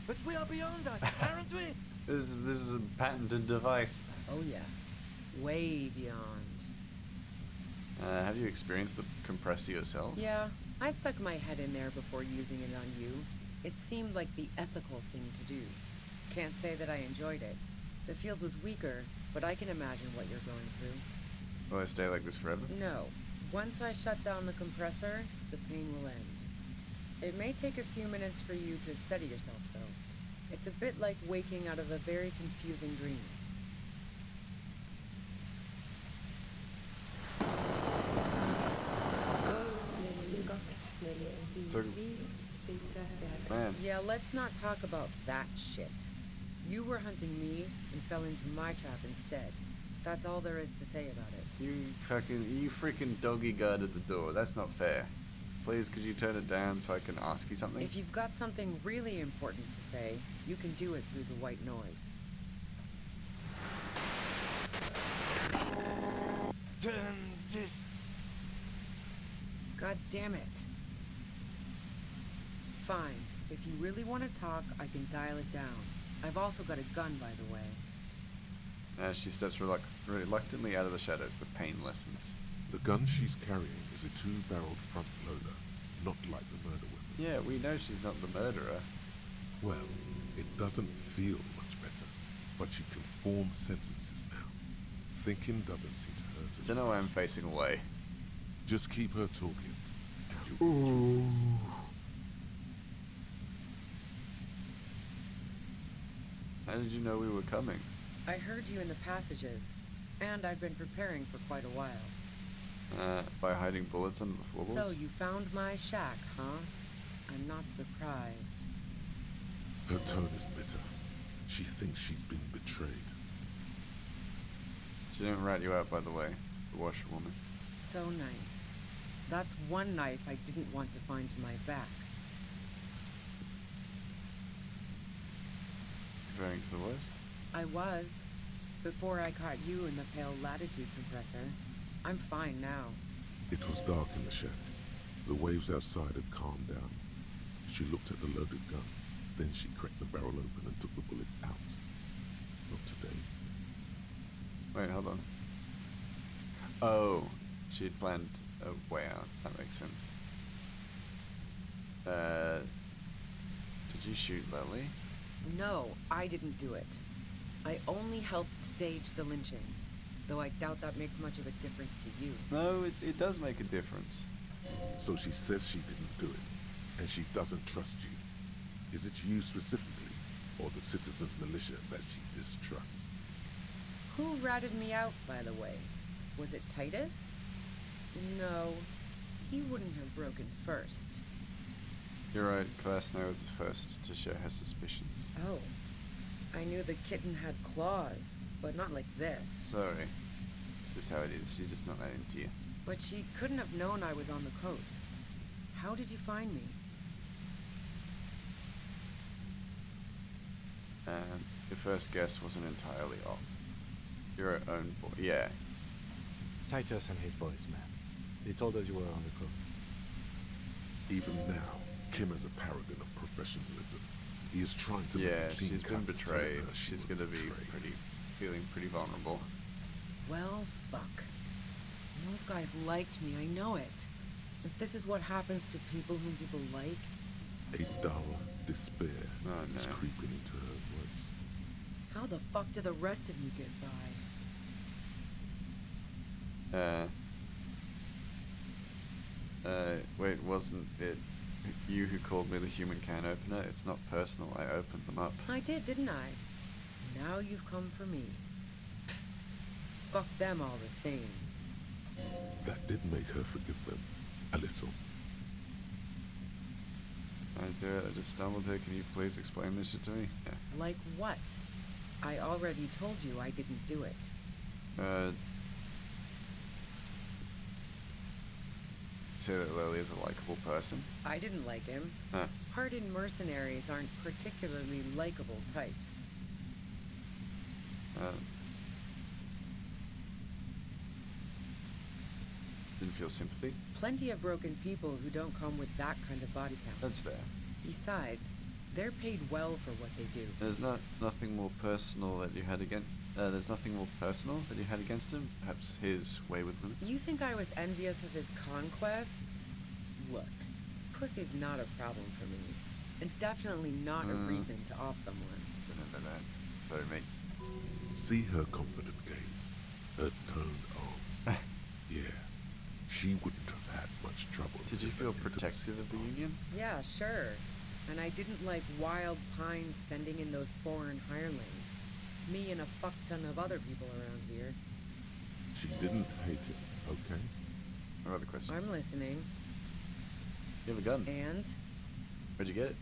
L: But we are beyond that, aren't we?
A: This is a patented device.
Q: Oh yeah. Way beyond.
A: Have you experienced the compressor yourself?
Q: Yeah, I stuck my head in there before using it on you. It seemed like the ethical thing to do. Can't say that I enjoyed it. The field was weaker, but I can imagine what you're going through.
A: Will I stay like this forever?
Q: No. Once I shut down the compressor, the pain will end. It may take a few minutes for you to steady yourself, though. It's a bit like waking out of a very confusing dream.
A: Man.
Q: Yeah, let's not talk about that shit. You were hunting me and fell into my trap instead. That's all there is to say about it.
A: You freaking doggy guarded the door. That's not fair. Please, could you turn it down so I can ask you something?
Q: If you've got something really important to say, you can do it through the white noise.
L: Turn this.
Q: God damn it. Fine. If you really want to talk, I can dial it down. I've also got a gun, by the way.
A: As she steps reluctantly out of the shadows, the pain lessens.
B: The gun she's carrying is a 2-barreled front loader, not like the murder weapon.
A: Yeah, we know she's not the murderer.
B: Well, it doesn't feel much better, but you can form sentences now. Thinking doesn't seem to hurt as
A: Don't know why I'm facing away.
B: Just keep her talking, and you'll get through this.
A: How did you know we were coming?
Q: I heard you in the passages, and I've been preparing for quite a while.
A: By hiding bullets under the floorboards?
Q: So you found my shack, huh? I'm not surprised.
B: Her tone is bitter. She thinks she's been betrayed.
A: She didn't rat you out, by the way, the washerwoman.
Q: So nice. That's one knife I didn't want to find in my back.
A: Preparing for the worst?
Q: I was. Before I caught you in the pale latitude compressor. I'm fine now.
B: It was dark in the shack. The waves outside had calmed down. She looked at the loaded gun. Then she cracked the barrel open and took the bullet out. Not today.
A: Wait, hold on. Oh, she'd planned a way out. That makes sense. Did you shoot Lily?
Q: No, I didn't do it. I only helped stage the lynching, though I doubt that makes much of a difference to you.
A: No, it does make a difference.
B: So she says she didn't do it, and she doesn't trust you. Is it you specifically, or the citizens' militia that she distrusts?
Q: Who ratted me out, by the way? Was it Titus? No, he wouldn't have broken first.
A: You're right, Klasno was the first to share her suspicions.
Q: Oh, I knew the kitten had claws, but not like this.
A: Sorry. It's just how it is. She's just not that into you.
Q: But she couldn't have known I was on the coast. How did you find me?
A: Your first guess wasn't entirely off. Your own boy. Yeah.
C: Titus and his boys, man. They told us you were on the coast.
B: Even now, Kim is a paragon of professionalism. He is trying to make a clean
A: she's been
B: cut of telling
A: betrayed.
B: her she
A: She's
B: was
A: gonna be
B: betrayed.
A: feeling pretty vulnerable.
Q: Well, fuck. Those guys liked me, I know it. If this is what happens to people whom people like...
B: A dull despair is
A: no.
B: creeping into her voice.
Q: How the fuck do the rest of you get by?
A: Wait, wasn't it you who called me the human can opener? It's not personal, I opened them up.
Q: I did, didn't I? Now you've come for me. Fuck them all the same.
B: That did make her forgive them. A little.
A: I do it, I just stumbled here. Can you please explain this shit to me? Yeah.
Q: Like what? I already told you I didn't do it.
A: Say that Lily is a likable person?
Q: I didn't like him.
A: Huh.
Q: Hardened mercenaries aren't particularly likable types.
A: Didn't feel sympathy?
Q: Plenty of broken people who don't come with that kind of body count.
A: That's fair.
Q: Besides, they're paid well for what they do.
A: There's nothing more personal that you had against... there's nothing more personal that you had against him? Perhaps his way with women?
Q: You think I was envious of his conquests? Look, pussy's not a problem for me. And definitely not a reason to off someone.
A: No. Sorry, mate.
B: See her confident gaze, her toned arms. Yeah, she wouldn't have had much trouble.
A: Did you feel protective of the Union?
Q: Yeah, sure. And I didn't like Wild Pines sending in those foreign hirelings. Me and a fuck ton of other people around here.
B: She didn't hate it, okay?
A: What other questions?
Q: I'm listening.
A: You have a gun?
Q: And?
A: Where'd you get it?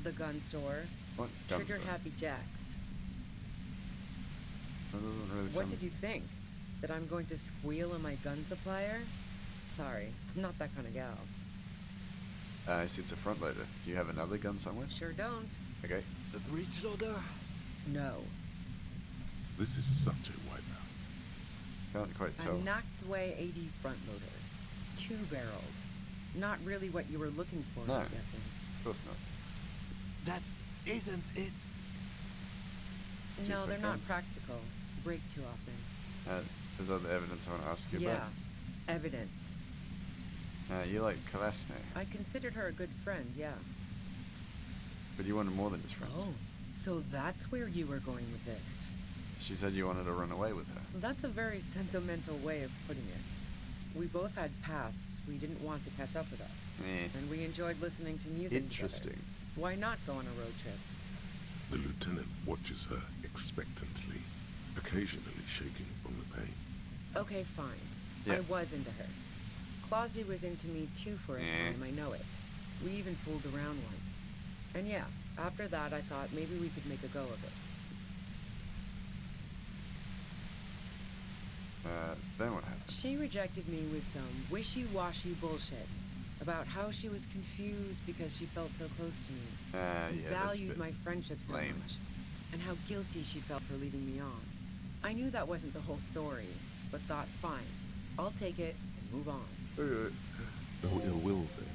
Q: The gun store.
A: What gun
Q: Trigger
A: store?
Q: Happy Jacks.
A: That doesn't really
Q: What
A: sound...
Q: did you think? That I'm going to squeal on my gun supplier? Sorry, I'm not that kind of gal.
A: I see it's a front loader. Do you have another gun somewhere?
Q: Sure don't.
A: Okay.
L: The breech loader?
Q: No.
B: This is such a wipeout.
A: Can't quite tell.
Q: A knocked-away 80 front loader. Two-barreled. Not really what you were looking for,
A: No.
Q: I'm guessing.
A: Of course not.
L: That isn't it.
Q: No,
A: Two
Q: they're
A: quick
Q: not
A: guns.
Q: practical. Break too often.
A: There's other evidence I want to ask you
Q: Yeah,
A: about.
Q: evidence.
A: You like Kalasne,
Q: I considered her a good friend, yeah.
A: but you wanted more than just friends.
Q: Oh, so that's where you were going with this.
A: She said you wanted to run away with her.
Q: That's a very sentimental way of putting it. We both had pasts we didn't want to catch up with us. And we enjoyed listening to music
A: Interesting.
Q: together. Why not go on a road trip?
B: The lieutenant watches her expectantly, occasionally shaking from the pain.
Q: Okay, fine.
A: Yeah.
Q: I was into her. Clausy was into me too for a time, I know it. We even fooled around once. And yeah, after that I thought maybe we could make a go of it.
A: Then what happened?
Q: She rejected me with some wishy-washy bullshit about how she was confused because she felt so close to me. And
A: Yeah, that's a
Q: valued
A: bit
Q: my friendship so
A: lame.
Q: much. And how guilty she felt for leading me on. I knew that wasn't the whole story, but thought, fine, I'll take it and move on.
B: No ill will there.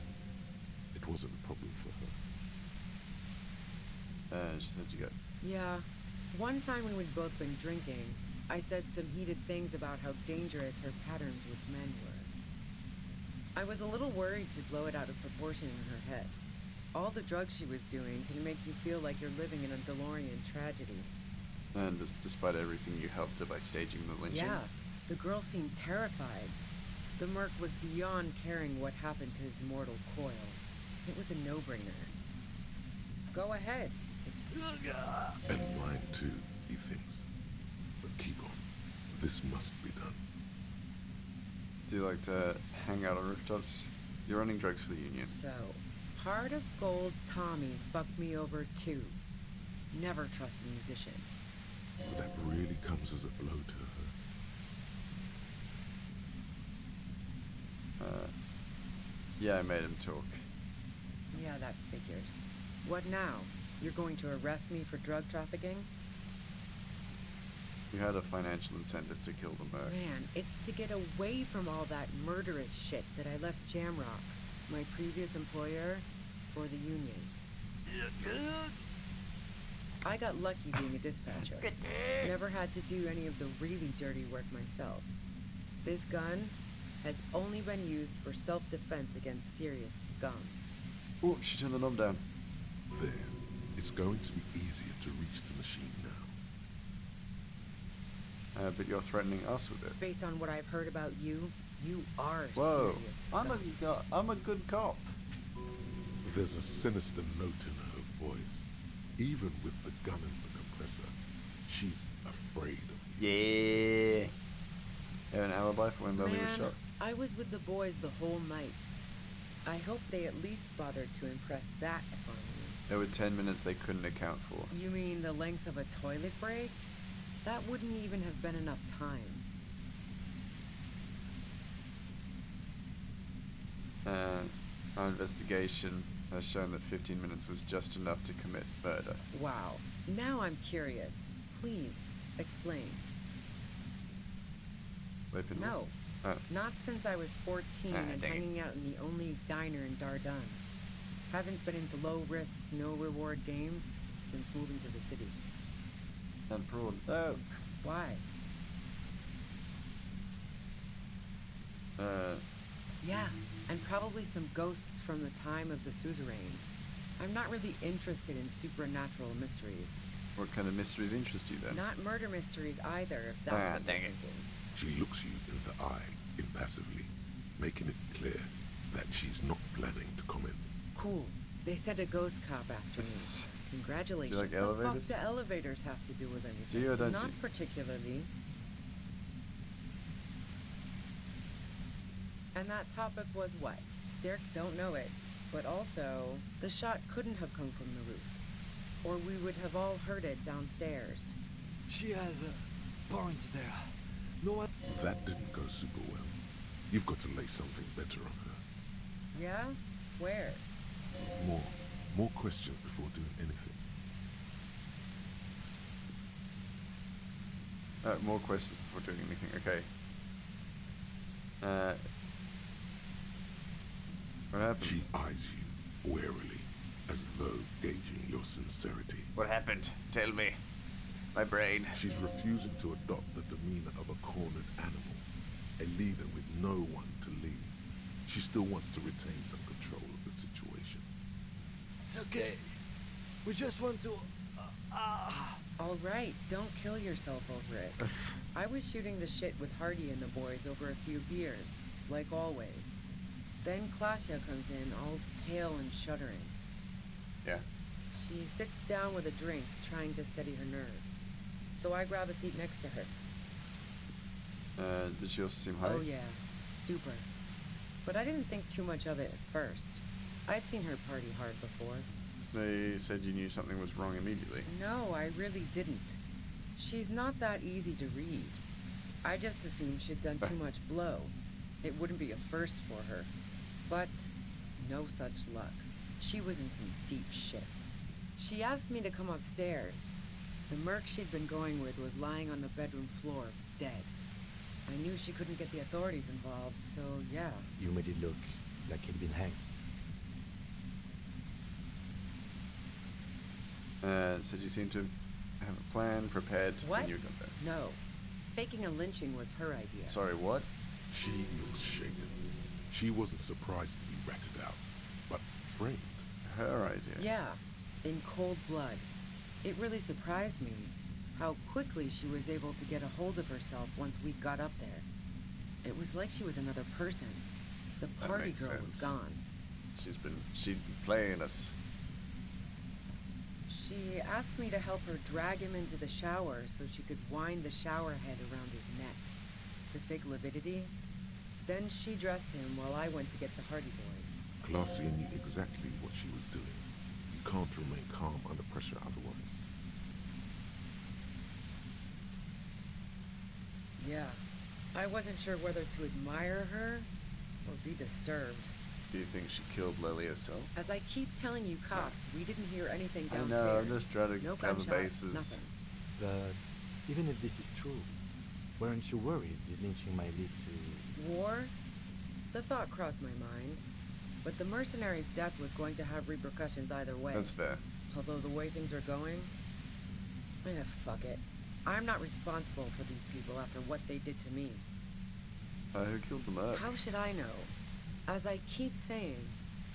B: It wasn't a problem for her.
A: She said you got...
Q: Yeah, one time when we'd both been drinking, I said some heated things about how dangerous her patterns with men were. I was a little worried she'd blow it out of proportion in her head. All the drugs she was doing can make you feel like you're living in a DeLorean tragedy.
A: And despite everything, you helped her by staging the lynching?
Q: Yeah, the girl seemed terrified. The merc was beyond caring what happened to his mortal coil. It was a no-brainer. Go ahead.
B: And mine too, he thinks. But keep on. This must be done.
A: Do you like to hang out on rooftops? You're running drugs for the Union.
Q: So, Heart of Gold Tommy fucked me over too. Never trust a musician.
B: That really comes as a blow to her.
A: Yeah, I made him talk.
Q: Yeah, that figures. What now? You're going to arrest me for drug trafficking?
A: You had a financial incentive to kill the merc.
Q: Man, it's to get away from all that murderous shit that I left Jamrock, my previous employer, for the Union. I got lucky being a dispatcher. Never had to do any of the really dirty work myself. This gun has only been used for self-defense against serious scum.
A: Oh, she turned the knob down.
B: There. It's going to be easier to reach the machine now.
A: But you're threatening us with it.
Q: Based on what I've heard about you, you are
A: Whoa,
Q: serious.
A: I'm a good cop.
B: There's a sinister note in her voice. Even with the gun and the compressor, she's afraid of you.
A: Yeah. You have an alibi for when Lily was
Q: Man,
A: shot?
Q: I was with the boys the whole night. I hope they at least bothered to impress that upon me.
A: There were 10 minutes they couldn't account for.
Q: You mean the length of a toilet break? That wouldn't even have been enough time.
A: Our investigation has shown that 15 minutes was just enough to commit murder.
Q: Wow. Now I'm curious. Please, explain.
A: Weapon?
Q: No. Not since I was 14 and
A: dang it.
Q: hanging out in the only diner in Dardun. Haven't been into low-risk, no-reward games since moving to the city.
A: And prawn. Oh.
Q: Why? Yeah, and probably some ghosts from the time of the suzerain. I'm not really interested in supernatural mysteries.
A: What kind of mysteries interest you then?
Q: Not murder mysteries either, if that's what
A: dang
Q: you're
A: it.
Q: thinking.
B: She looks you in the eye, impassively, making it clear that she's not planning to comment.
Q: Cool. They sent a ghost cop after me. Congratulations.
A: Do you like
Q: The
A: elevators?
Q: fuck do elevators have to do with anything?
A: Do you or don't
Q: Not
A: you?
Q: particularly. And that topic was what? Sterk don't know it. But also, the shot couldn't have come from the roof. Or we would have all heard it downstairs.
L: She has a point there. No one...
B: That didn't go super well. You've got to lay something better on her.
Q: Yeah? Where?
B: More questions before doing anything.
A: More questions before doing anything. Okay. What happened?
B: She eyes you warily, as though gauging your sincerity.
F: What happened? Tell me. My brain.
B: She's refusing to adopt the demeanor of a cornered animal, a leader with no one to lead. She still wants to retain some control of the situation.
L: It's okay. We just want to...
Q: All right, don't kill yourself over it. I was shooting the shit with Hardy and the boys over a few beers, like always. Then Klasha comes in, all pale and shuddering.
A: Yeah.
Q: She sits down with a drink, trying to steady her nerves. So I grab a seat next to her.
A: Did she also seem high?
Q: Oh yeah, super. But I didn't think too much of it at first. I'd seen her party hard before.
A: So you said you knew something was wrong immediately?
Q: No, I really didn't. She's not that easy to read. I just assumed she'd done too much blow. It wouldn't be a first for her. But no such luck. She was in some deep shit. She asked me to come upstairs. The merc she'd been going with was lying on the bedroom floor, dead. I knew she couldn't get the authorities involved, so yeah.
C: You made it look like he'd been hanged.
A: Said you seemed to have a plan prepared
Q: What?
A: when you got there.
Q: No. Faking a lynching was her idea.
A: Sorry, what?
B: She looks shaken. She wasn't surprised to be ratted out, but framed.
A: Her idea?
Q: Yeah, in cold blood. It really surprised me how quickly she was able to get a hold of herself once we got up there. It was like she was another person. The party girl was gone.
A: She'd been playing us.
Q: She asked me to help her drag him into the shower so she could wind the shower head around his neck to fake lividity. Then she dressed him while I went to get the Hardy Boys.
B: Glacia knew exactly what she was doing. You can't remain calm under pressure otherwise.
Q: Yeah. I wasn't sure whether to admire her or be disturbed.
A: Do you think she killed Lily herself?
Q: As I keep telling you cops, we didn't hear anything downstairs.
A: I know, I'm just trying to
Q: no
A: cover
Q: gunshots,
A: bases.
Q: Nothing.
C: But even if this is true, weren't you worried this lynching might lead to...
Q: War? The thought crossed my mind. But the mercenary's death was going to have repercussions either way.
A: That's fair.
Q: Although the way things are going... fuck it. I'm not responsible for these people after what they did to me.
A: Who killed the merc?
Q: How should I know? As I keep saying,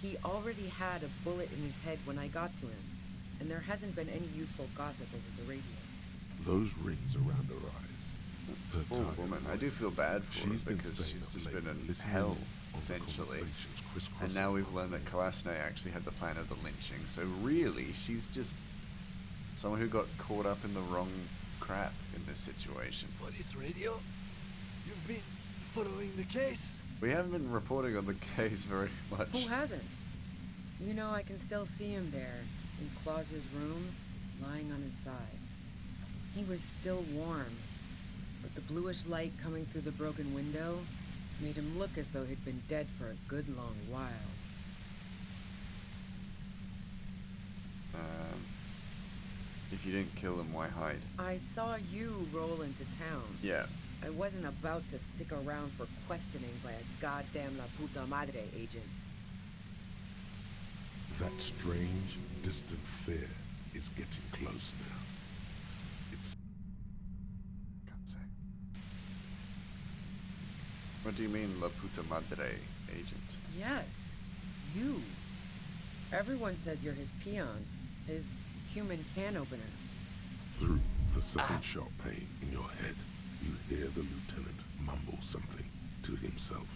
Q: he already had a bullet in his head when I got to him, and there hasn't been any useful gossip over the radio.
B: Those rings around her eyes.
A: Poor woman. I do feel bad for her because
B: staying
A: she's
B: up
A: just
B: late
A: been in
B: listening
A: hell,
B: on the
A: essentially.
B: conversations
A: And
B: crisscrossing
A: now we've
B: around
A: learned that Kalasne actually had the plan of the lynching. So really, she's just someone who got caught up in the wrong crap in this situation.
L: Police radio? You've been following the case?
A: We haven't been reporting on the case very much.
Q: Who hasn't? You know, I can still see him there, in Claus's room, lying on his side. He was still warm, but the bluish light coming through the broken window made him look as though he'd been dead for a good long while.
A: If you didn't kill him, why hide?
Q: I saw you roll into town.
A: Yeah.
Q: I wasn't about to stick around for questioning by a goddamn La Puta Madre agent.
B: That strange, distant fear is getting close now. It's...
A: God's sake. What do you mean, La Puta Madre agent?
Q: Yes, you. Everyone says you're his peon, his human can opener.
B: Through the second shot pain in your head, you hear the lieutenant mumble something to himself.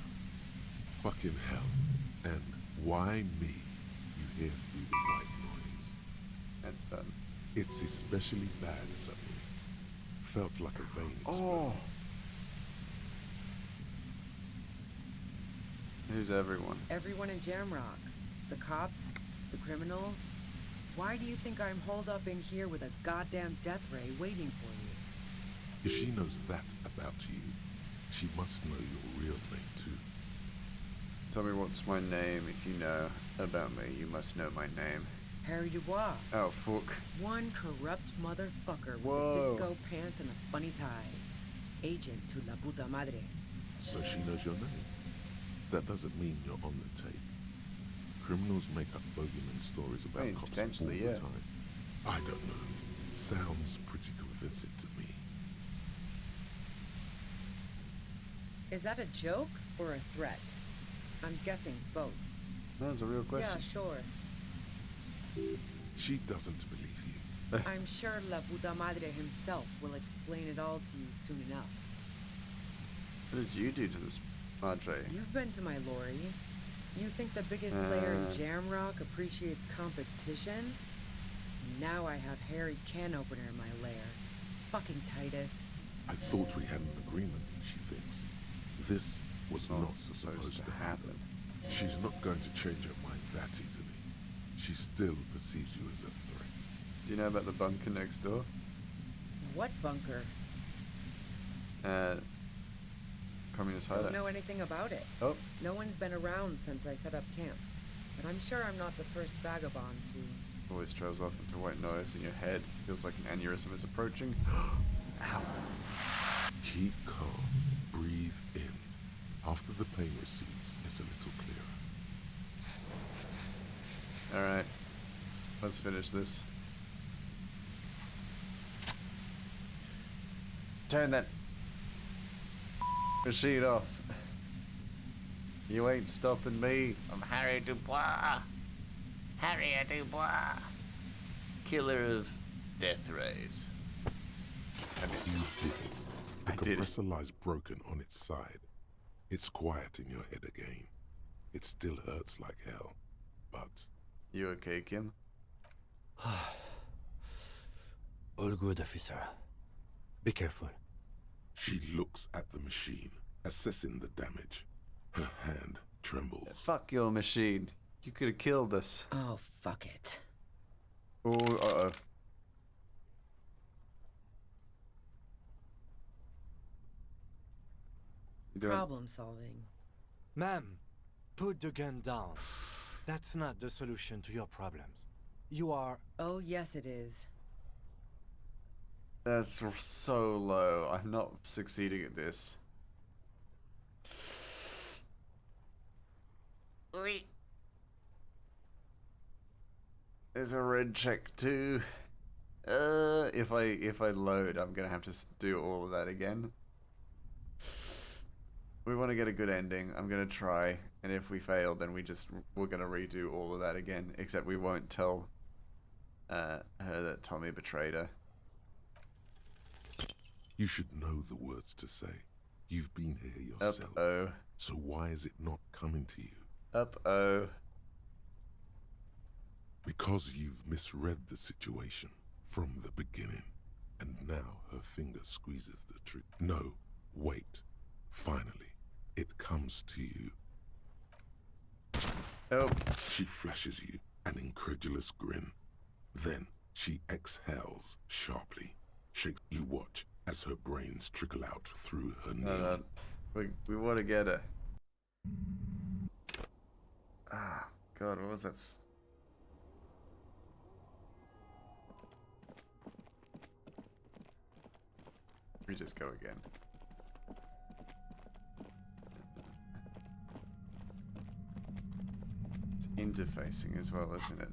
B: Fucking hell. And why me? You hear through the white noise.
A: That's that.
B: It's especially bad suddenly. Felt like a vein exploded.
A: Oh! Who's everyone?
Q: Everyone in Jamrock. The cops, the criminals. Why do you think I'm holed up in here with a goddamn death ray waiting for you?
B: If she knows that about you, She must know your real name too.
A: Tell me what's my name. If you know about me, you must know my name.
Q: Harry Dubois.
A: Oh, fuck.
Q: One corrupt motherfucker
A: Whoa.
Q: with disco pants and a funny tie. Agent to la puta madre.
B: So she knows your name. That doesn't mean you're on the tape. Criminals make up bogeyman stories about cops all the time. I don't know. Sounds pretty convincing to me.
Q: Is that a joke or a threat? I'm guessing both.
A: That was a real question.
Q: Yeah, sure.
B: She doesn't believe you.
Q: I'm sure La Puta Madre himself will explain it all to you soon enough.
A: What did you do to this Madre?
Q: You've been to my lorry. You think the biggest player in Jamrock appreciates competition? Now I have Harry Can Opener in my lair. Fucking Titus.
B: I thought we had an agreement, she thinks. This was not supposed to happen. She's not going to change her mind that easily. She still perceives you as a threat.
A: Do you know about the bunker next door?
Q: What bunker?
A: Communist
Q: I
A: hideout.
Q: don't know anything about it.
A: Oh.
Q: No one's been around since I set up camp. But I'm sure I'm not the first vagabond to...
A: Always trails off into white noise in your head. Feels like an aneurysm is approaching. Ow.
B: Keep calm. Breathe in. After the pain recedes, it's a little clearer.
A: Alright. Let's finish this. Turn that machine off. You ain't stopping me.
F: I'm Harry Dubois. Harry Dubois. Killer of death rays.
B: You did it. The compressor lies broken on its side. It's quiet in your head again. It still hurts like hell, but...
A: You okay, Kim?
C: All good, officer. Be careful.
B: She looks at the machine, assessing the damage. Her hand trembles.
A: Fuck your machine. You could have killed us.
Q: Oh, fuck it.
A: Oh, uh-oh.
Q: Problem solving.
C: Ma'am, put the gun down. That's not the solution to your problems. You are...
Q: Oh, yes it is.
A: That's so low. I'm not succeeding at this.
F: Oi.
A: There's a red check too. If I load, I'm gonna have to do all of that again. We want to get a good ending. I'm gonna try, and if we fail, then we're gonna redo all of that again. Except we won't tell her that Tommy betrayed her.
B: You should know the words to say. You've been here yourself.
A: Up-oh.
B: So why is it not coming to you?
A: Up-oh.
B: Because you've misread the situation from the beginning. And now her finger squeezes the trigger. No, wait. Finally, it comes to you.
A: Oh.
B: She flashes you an incredulous grin. Then she exhales sharply. You watch as her brains trickle out through her knee.
A: We want to get her. Ah, God, what was that? We just go again. It's interfacing as well, isn't it?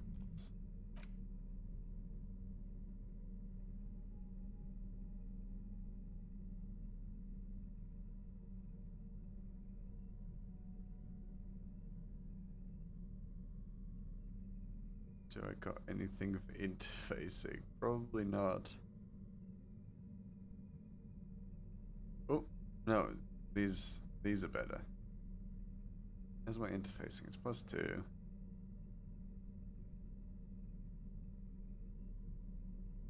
A: Do I got anything for interfacing? Probably not. Oh, no, these are better. There's my interfacing, it's +2.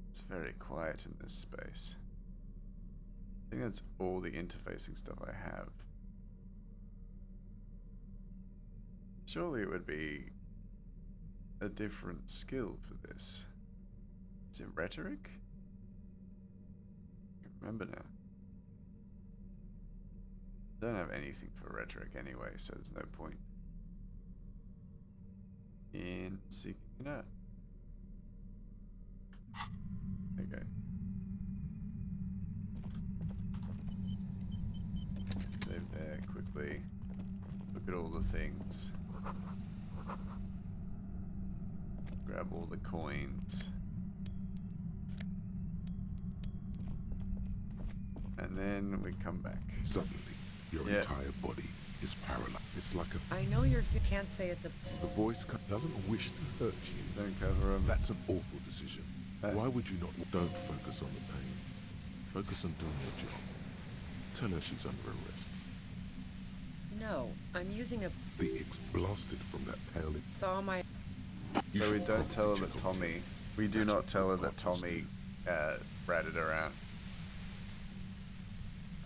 A: It's very quiet in this space. I think that's all the interfacing stuff I have. Surely it would be a different skill for this. Is it rhetoric? I can't remember now. don't have anything for rhetoric anyway, so there's no point in seeking it out. Okay. Save there quickly. Look at all the things. Grab all the coins. And then we come back.
B: Suddenly, your entire body is paralyzed. It's like a...
Q: I know you can't say it's a...
B: The voice doesn't wish to hurt you.
A: Don't cover him.
B: That's an awful decision. Why would you not? Don't focus on the pain. Focus on doing your job. Tell her she's under arrest.
Q: No, I'm using a...
B: The blasted from that pale...
Q: Saw my...
A: So we don't tell her that Tommy... We do not tell her that Tommy ratted her out.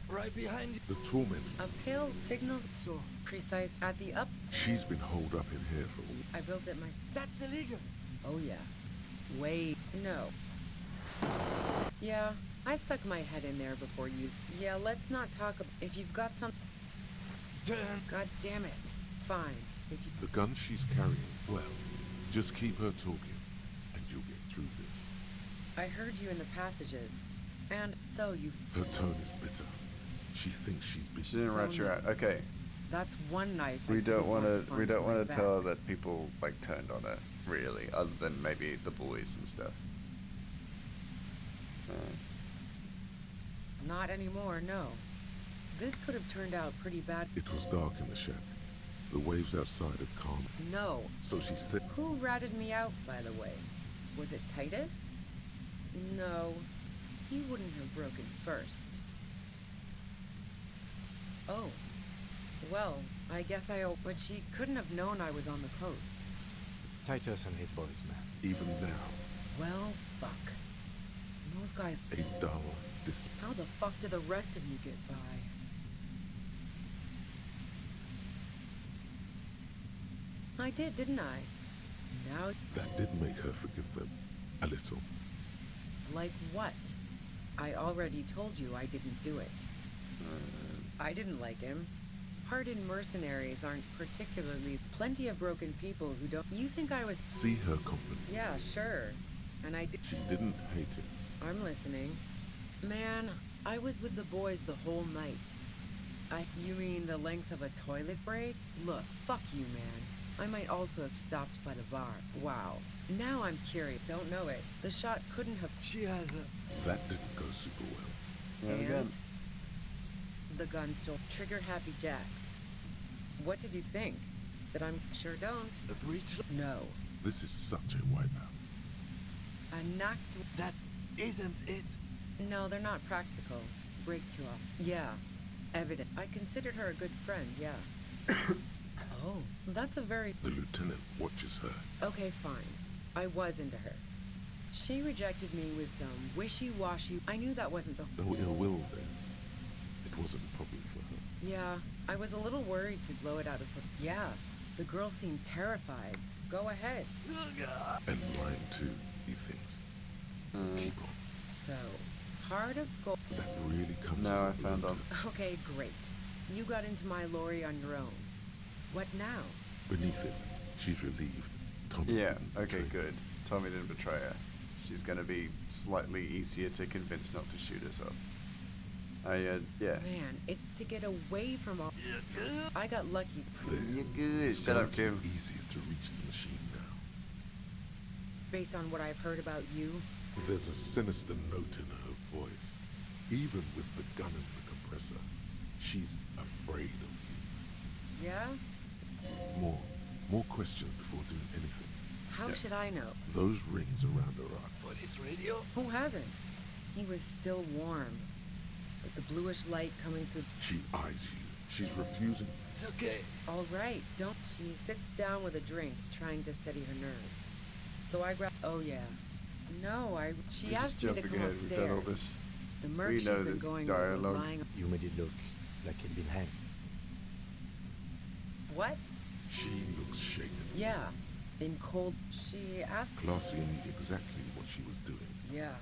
L: Right behind you.
B: The torment.
Q: A pale signal so precise at the up.
B: She's been holed up in here for...
Q: I built it myself.
L: That's illegal.
Q: Oh yeah. Wait, no. Yeah, I stuck my head in there before you. Yeah, let's not talk about... If you've got some... God damn it. Fine. If you...
B: The gun she's carrying, well, just keep her talking, and you'll get through this.
Q: I heard you in the passages, and so you...
B: Her tone is bitter. She thinks she's been...
A: She didn't rat you out. Okay.
Q: That's one knife.
A: We don't want to tell her that people like turned on her, really, other than maybe the boys and stuff.
Q: Not anymore, no. This could have turned out pretty bad.
B: It was dark in the shack. The waves outside had calmed.
Q: No.
B: So she said...
Q: Who ratted me out, by the way? Was it Titus? No. He wouldn't have broken first. Oh. Well, I guess I... But she couldn't have known I was on the coast.
C: Titus and his boys, man.
B: Even now.
Q: Well, fuck. Those guys...
B: A dull
Q: How the fuck did the rest of you get by? I did, didn't I? Now...
B: That did make her forgive them. A little.
Q: Like what? I already told you I didn't do it. I didn't like him. Hardened mercenaries aren't particularly... Plenty of broken people who don't... You think I was...
B: See her confident.
Q: Yeah, sure. And I did...
B: She didn't hate it.
Q: I'm listening. Man, I was with the boys the whole night. You mean the length of a toilet break? Look, fuck you, man. I might also have stopped by the bar. Wow. Now I'm curious. Don't know it. The shot couldn't have...
L: She has a...
B: That didn't go super well.
Q: And? The gun stole trigger-happy jacks. What did you think? That I'm... Sure don't.
L: A breach?
B: No. This is such a wipeout.
Q: I knocked...
L: That isn't it.
Q: No, they're not practical. Break too off. Yeah. Evident. I considered her a good friend, yeah. Oh, that's a very...
B: The lieutenant watches her.
Q: Okay, fine. I was into her. She rejected me with some wishy-washy... I knew that wasn't the...
B: No ill will there. It wasn't a problem for her.
Q: Yeah, I was a little worried she'd blow it out of her... Yeah, the girl seemed terrified. Go ahead.
B: And mine too, he thinks. Keep on.
Q: So, heart of gold...
B: That really comes
A: No,
B: as
A: I found on.
Q: Okay, great. You got into my lorry on your own. What now?
B: Beneath it, she's relieved. Tommy
A: Yeah,
B: didn't
A: okay,
B: betray her.
A: good. Tommy didn't betray her. She's gonna be slightly easier to convince not to shoot us up. Yeah.
Q: Man, it's to get away from all... I got lucky.
A: You're good. Shut up, Kim.
B: Easier to reach the machine now.
Q: Based on what I've heard about you...
B: There's a sinister note in her voice. Even with the gun and the compressor, she's afraid of you.
Q: Yeah?
B: More questions before doing anything.
Q: How should I know?
B: Those rings around her are...
L: Police radio?
Q: Who hasn't? He was still warm. With the bluish light coming through...
B: She eyes you. She's refusing...
L: It's okay.
Q: All right, don't... She sits down with a drink, trying to steady her nerves. So I grab... Oh, yeah. No, She asked me to come upstairs.
A: We've done all this.
Q: The merc
A: We know
Q: she'd been
A: this
Q: going over
A: dialogue.
Q: lying...
C: You made it look like he'd been hanged.
Q: What?
B: She looks shaken.
Q: Yeah. In cold... She asked...
B: Classy and knew exactly what she was doing.
Q: Yeah.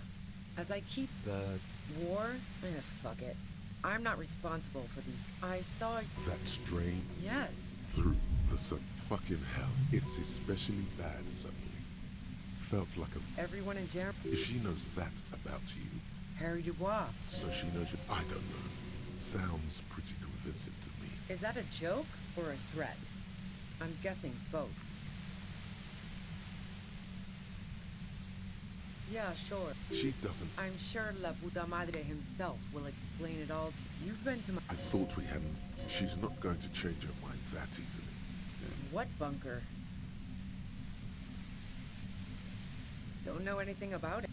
Q: As I keep...
C: But...
Q: War? Fuck it. I'm not responsible for these. I saw...
B: That strain?
Q: Yes.
B: Through the sun. Fucking hell. It's especially bad suddenly. Felt like a...
Q: Everyone in Jeremy...
B: If she knows that about you...
Q: Harry Dubois.
B: So she knows you... I don't know. Sounds pretty convincing to me.
Q: Is that a joke or a threat? I'm guessing both. Yeah, sure.
B: She doesn't...
Q: I'm sure La Puta Madre himself will explain it all to you. You've been to my...
B: I thought we hadn't... She's not going to change her mind that easily.
Q: What bunker? Don't know anything about it.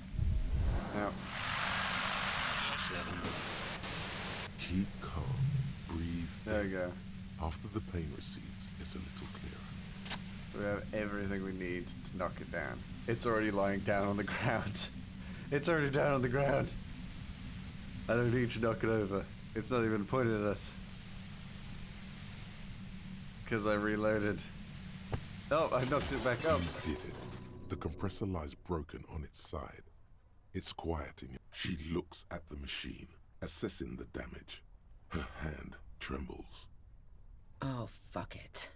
A: No.
B: Keep calm. Breathe.
A: There you go.
B: After the pain recedes, it's a little clearer.
A: So we have everything we need to knock it down. It's already lying down on the ground. It's already down on the ground. I don't need to knock it over. It's not even pointing at us. Because I reloaded. Oh, I knocked it back up.
B: You did it. The compressor lies broken on its side. It's quieting it. She looks at the machine, assessing the damage. Her hand trembles.
Q: Oh, fuck it.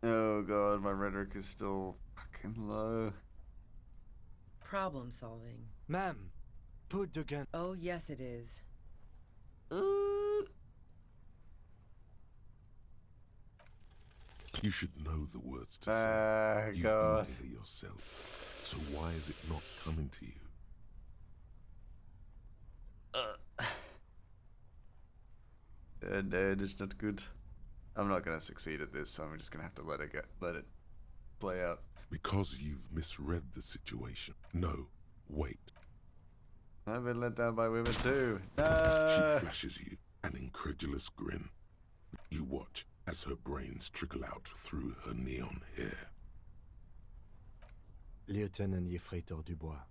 A: Oh god, my rhetoric is still fucking low.
Q: Problem solving.
L: Ma'am, put the gun...
Q: Oh, yes it is.
B: You should know the words to say. You've
A: God.
B: been there yourself. So why is it not coming to you?
A: No, it's not good. I'm not gonna succeed at this, so I'm just gonna have to let it play out.
B: Because you've misread the situation. No, wait.
A: I've been let down by women too. No!
B: She flashes you an incredulous grin. You watch as her brains trickle out through her neon hair.
C: Lieutenant Yefreitor Dubois,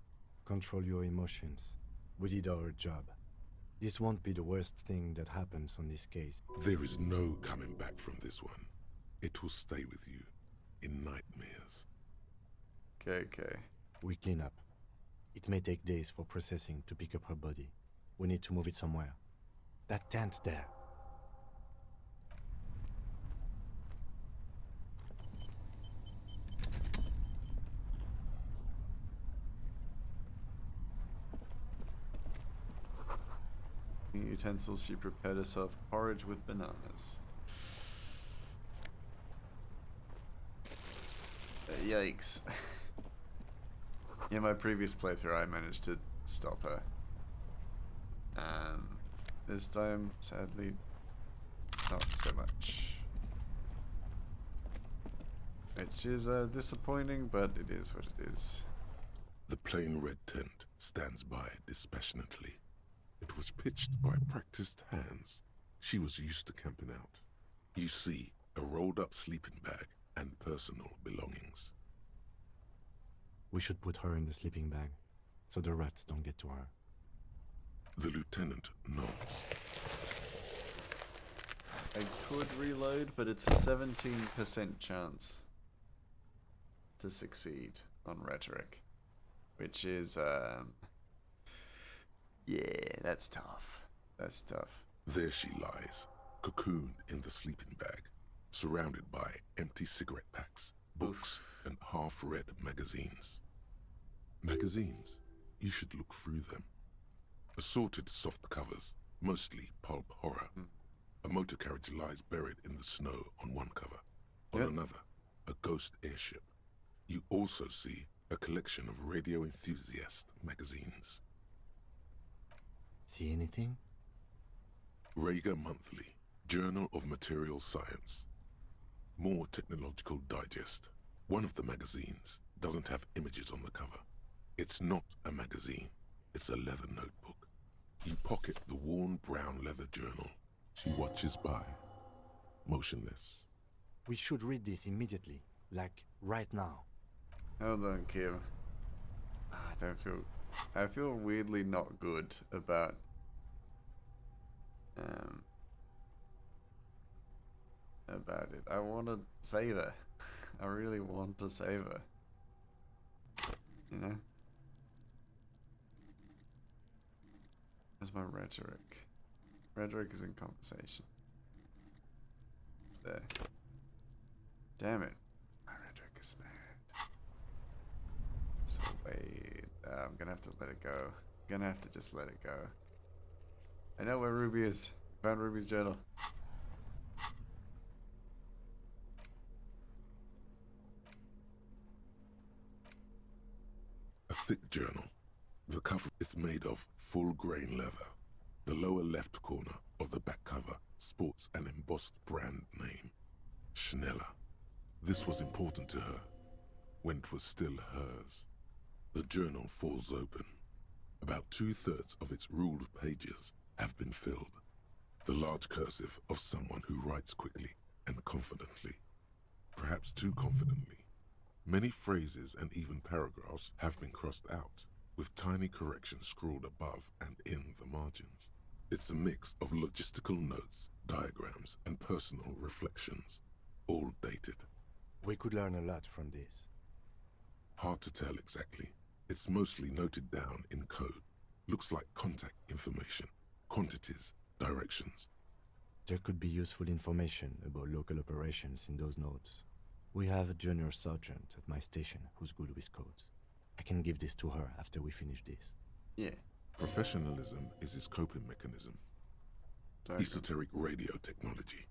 C: control your emotions. We did our job. This won't be the worst thing that happens on this case.
B: There is no coming back from this one. It will stay with you in nightmares.
A: Okay.
C: We clean up. It may take days for processing to pick up her body. We need to move it somewhere. That tent there.
A: Utensils, she prepared herself porridge with bananas. Yikes. In my previous playthrough I managed to stop her. This time, sadly, not so much. Which is disappointing, but it is what it is.
B: The plain red tent stands by dispassionately. It was pitched by practiced hands. She was used to camping out. You see a rolled-up sleeping bag and personal belongings.
C: We should put her in the sleeping bag, so the rats don't get to her.
B: The lieutenant nods.
A: I could reload, but it's a 17% chance to succeed on rhetoric, which is, yeah, that's tough. That's tough.
B: There she lies, cocooned in the sleeping bag, surrounded by empty cigarette packs, books, and half-read magazines. Magazines? You should look through them. Assorted soft covers, mostly pulp horror. A motor carriage lies buried in the snow on one cover. On another, a ghost airship. You also see a collection of radio enthusiast magazines.
C: See anything?
B: Rager Monthly, Journal of Material Science. More Technological Digest. One of the magazines doesn't have images on the cover. It's not a magazine, it's a leather notebook. You pocket the worn brown leather journal. She watches by, motionless.
C: We should read this immediately, like right now.
A: Hold on, Kim. I feel weirdly not good about it. I want to save her. I really want to save her. You know? Where's my rhetoric? Rhetoric is in conversation. It's there. Damn it. My rhetoric is bad. So wait. I'm gonna have to let it go. I'm gonna have to just let it go. I know where Ruby is. Found Ruby's journal.
B: A thick journal. The cover is made of full-grain leather. The lower left corner of the back cover sports an embossed brand name, Schneller. This was important to her, when it was still hers. The journal falls open. About 2/3 of its ruled pages have been filled. The large cursive of someone who writes quickly and confidently. Perhaps too confidently. Many phrases and even paragraphs have been crossed out, with tiny corrections scrawled above and in the margins. It's a mix of logistical notes, diagrams, and personal reflections, all dated.
C: We could learn a lot from this.
B: Hard to tell exactly. It's mostly noted down in code. Looks like contact information, quantities, directions.
C: There could be useful information about local operations in those notes. We have a junior sergeant at my station who's good with codes. I can give this to her after we finish this.
A: Yeah.
B: Professionalism is his coping mechanism. Esoteric radio technology.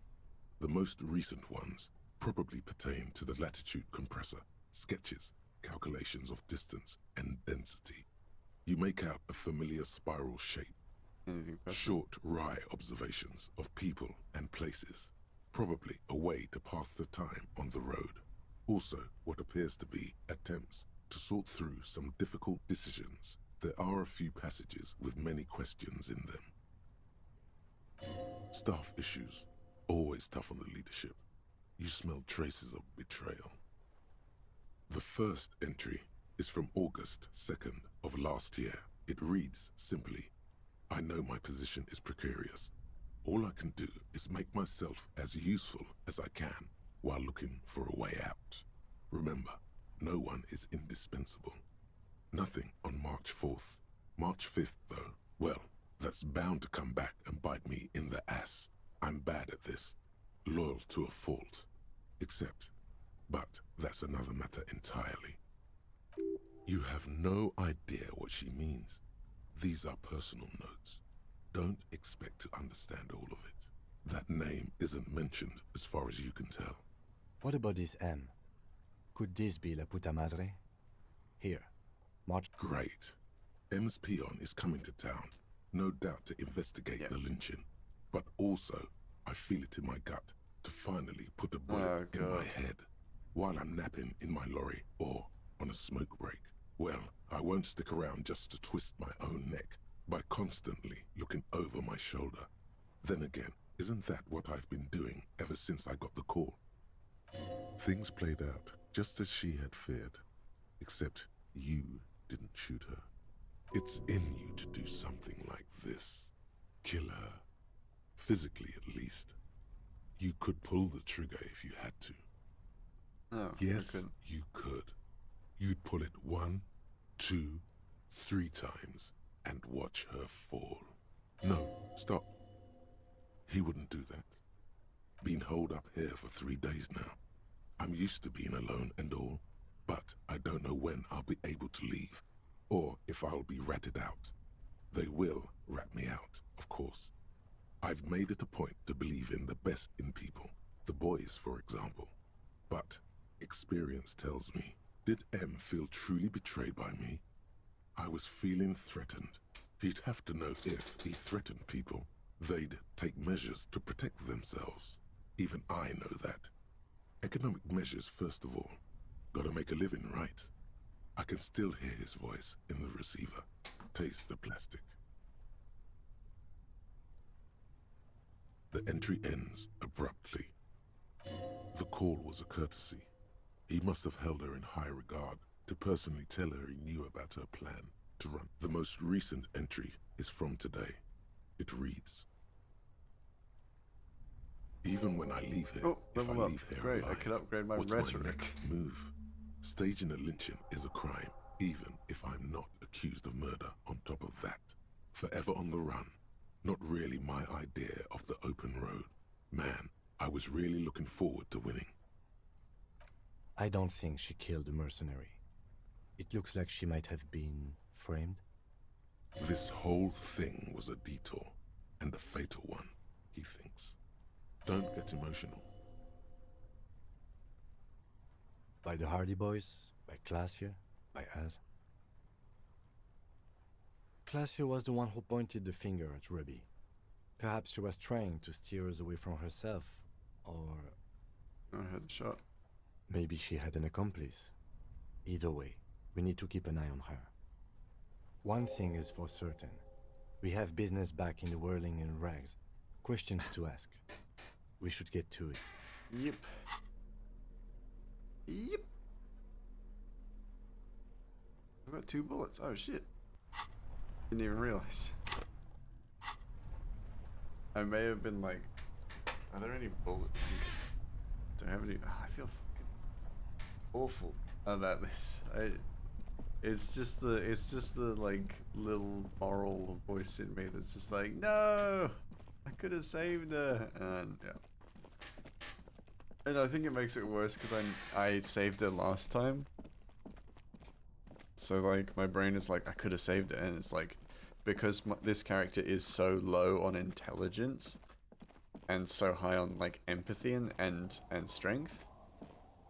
B: The most recent ones probably pertain to the latitude compressor, sketches, calculations of distance and density. You make out a familiar spiral shape. Short, wry observations of people and places. Probably a way to pass the time on the road. Also, what appears to be attempts to sort through some difficult decisions. There are a few passages with many questions in them. Staff issues. Always tough on the leadership. You smell traces of betrayal. The first entry is from August 2nd of last year. It reads simply, I know my position is precarious. All I can do is make myself as useful as I can while looking for a way out. Remember, no one is indispensable. Nothing on March 4th. March 5th, though, well, that's bound to come back and bite me in the ass. I'm bad at this. Loyal to a fault. But that's another matter entirely. You have no idea what she means. These are personal notes. Don't expect to understand all of it. That name isn't mentioned as far as you can tell.
C: What about this M? Could this be La Puta Madre? Here. March.
B: Great. M's peon is coming to town. No doubt to investigate the lynching. But also, I feel it in my gut to finally put a bullet in my head while I'm napping in my lorry or on a smoke break. Well, I won't stick around just to twist my own neck by constantly looking over my shoulder. Then again, isn't that what I've been doing ever since I got the call? Things played out just as she had feared, except you didn't shoot her. It's in you to do something like this. Kill her. Physically, at least. You could pull the trigger if you had to.
A: Oh,
B: yes, you could. You'd pull it 1, 2, 3 times and watch her fall. No, stop. He wouldn't do that. Been holed up here for 3 days now. I'm used to being alone and all, but I don't know when I'll be able to leave, or if I'll be ratted out. They will rat me out, of course. I've made it a point to believe in the best in people, the boys, for example. But experience tells me, did M feel truly betrayed by me? I was feeling threatened. He'd have to know if he threatened people, they'd take measures to protect themselves. Even I know that. Economic measures, first of all. Gotta make a living, right? I can still hear his voice in the receiver. Taste the plastic. The entry ends abruptly. The call was a courtesy. He must have held her in high regard to personally tell her he knew about her plan to run. The most recent entry is from today. It reads, even when I leave here, if I leave here
A: Great,
B: alive,
A: I can upgrade my
B: what's
A: rhetoric.
B: my next move? Staging a lynching is a crime, even if I'm not accused of murder on top of that. Forever on the run. Not really my idea of the open road. Man, I was really looking forward to winning.
C: I don't think she killed the mercenary. It looks like she might have been framed.
B: This whole thing was a detour, and a fatal one, he thinks. Don't get emotional.
C: By the Hardy Boys? By Classier? By us? Classier was the one who pointed the finger at Ruby. Perhaps she was trying to steer us away from herself, or...
A: I had the shot.
C: Maybe she had an accomplice. Either way, we need to keep an eye on her. One thing is for certain. We have business back in the whirling and rags. Questions to ask. We should get to it.
A: Yep. Yep. I've got 2 bullets. Oh shit. Didn't even realize. I may have been like, are there any bullets? Do I have any? I feel fucking awful about this. It's just the like little moral voice in me that's just like, no, I could have saved her, and yeah. And I think it makes it worse because I saved her last time. So like my brain is like, I could have saved it, and it's like, because this character is so low on intelligence and so high on like empathy and strength,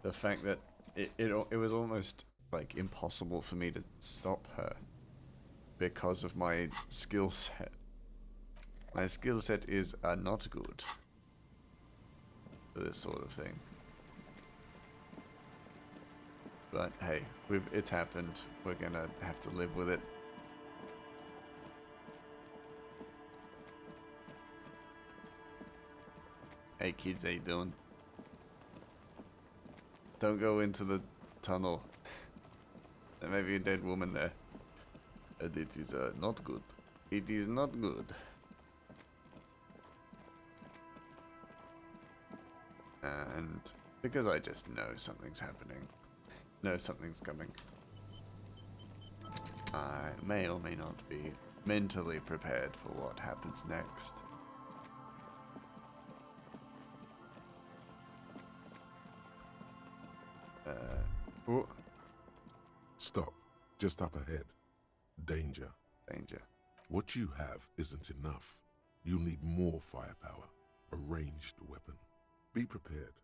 A: the fact that it was almost like impossible for me to stop her because of my skill set. My skill set is not good for this sort of thing. But hey, it's happened. We're gonna have to live with it. Hey kids, how you doing? Don't go into the tunnel. There may be a dead woman there. And it is not good. It is not good. And because I just know something's happening. Know something's coming. I may or may not be mentally prepared for what happens next.
B: Oh. Stop. Just up ahead. Danger.
A: Danger.
B: What you have isn't enough. You'll need more firepower. A ranged weapon. Be prepared.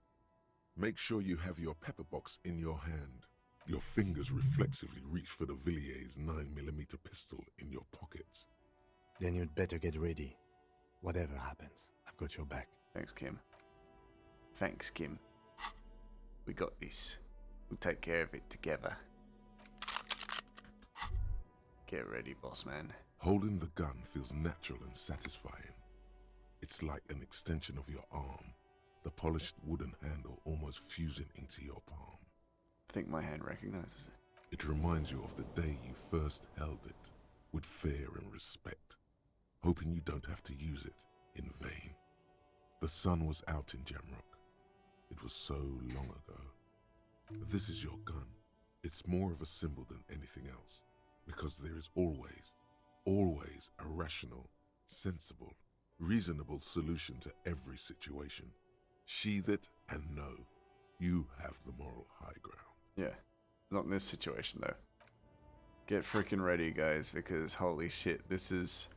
B: Make sure you have your pepper box in your hand. Your fingers reflexively reach for the Villiers 9mm pistol in your pockets.
C: Then you'd better get ready. Whatever happens, I've got your back.
A: Thanks, Kim. Thanks, Kim. We got this. We'll take care of it together. Get ready, boss man.
B: Holding the gun feels natural and satisfying. It's like an extension of your arm, the polished wooden handle almost fusing into your palm.
A: I think my hand recognizes it.
B: It reminds you of the day you first held it, with fear and respect, hoping you don't have to use it in vain. The sun was out in Jamrock. It was so long ago. This is your gun. It's more of a symbol than anything else, because there is always a rational, sensible, reasonable solution to every situation. Sheathe it and know you have the moral high ground.
A: Yeah, not in this situation though. Get freaking ready, guys, because holy shit, this is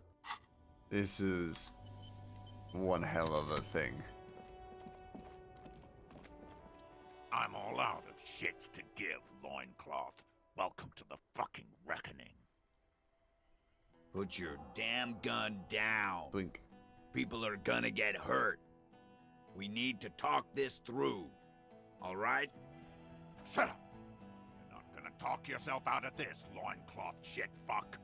A: one hell of a thing.
R: I'm all out of shits to give, loincloth. Welcome to the fucking reckoning. Put your damn gun down.
A: Blink.
R: People are gonna get hurt. We need to talk this through. All right? Shut up. You're not gonna talk yourself out of this, loincloth shit fuck.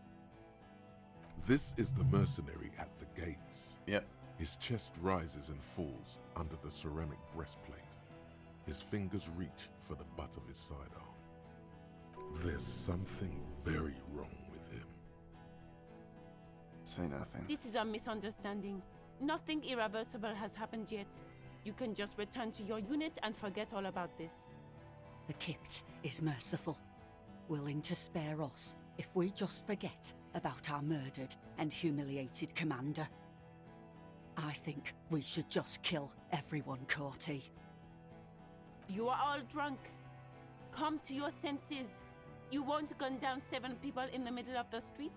B: This is the mercenary at the gates.
A: Yep.
B: His chest rises and falls under the ceramic breastplate. His fingers reach for the butt of his sidearm. There's something very wrong with him.
A: Say nothing.
S: This is a misunderstanding. Nothing irreversible has happened yet. You can just return to your unit and forget all about this.
N: The Kipt is merciful, willing to spare us
T: if we just forget about our murdered and humiliated commander. I think we should just kill everyone, Courty.
S: You are all drunk. Come to your senses. You won't gun down 7 people in the middle of the street?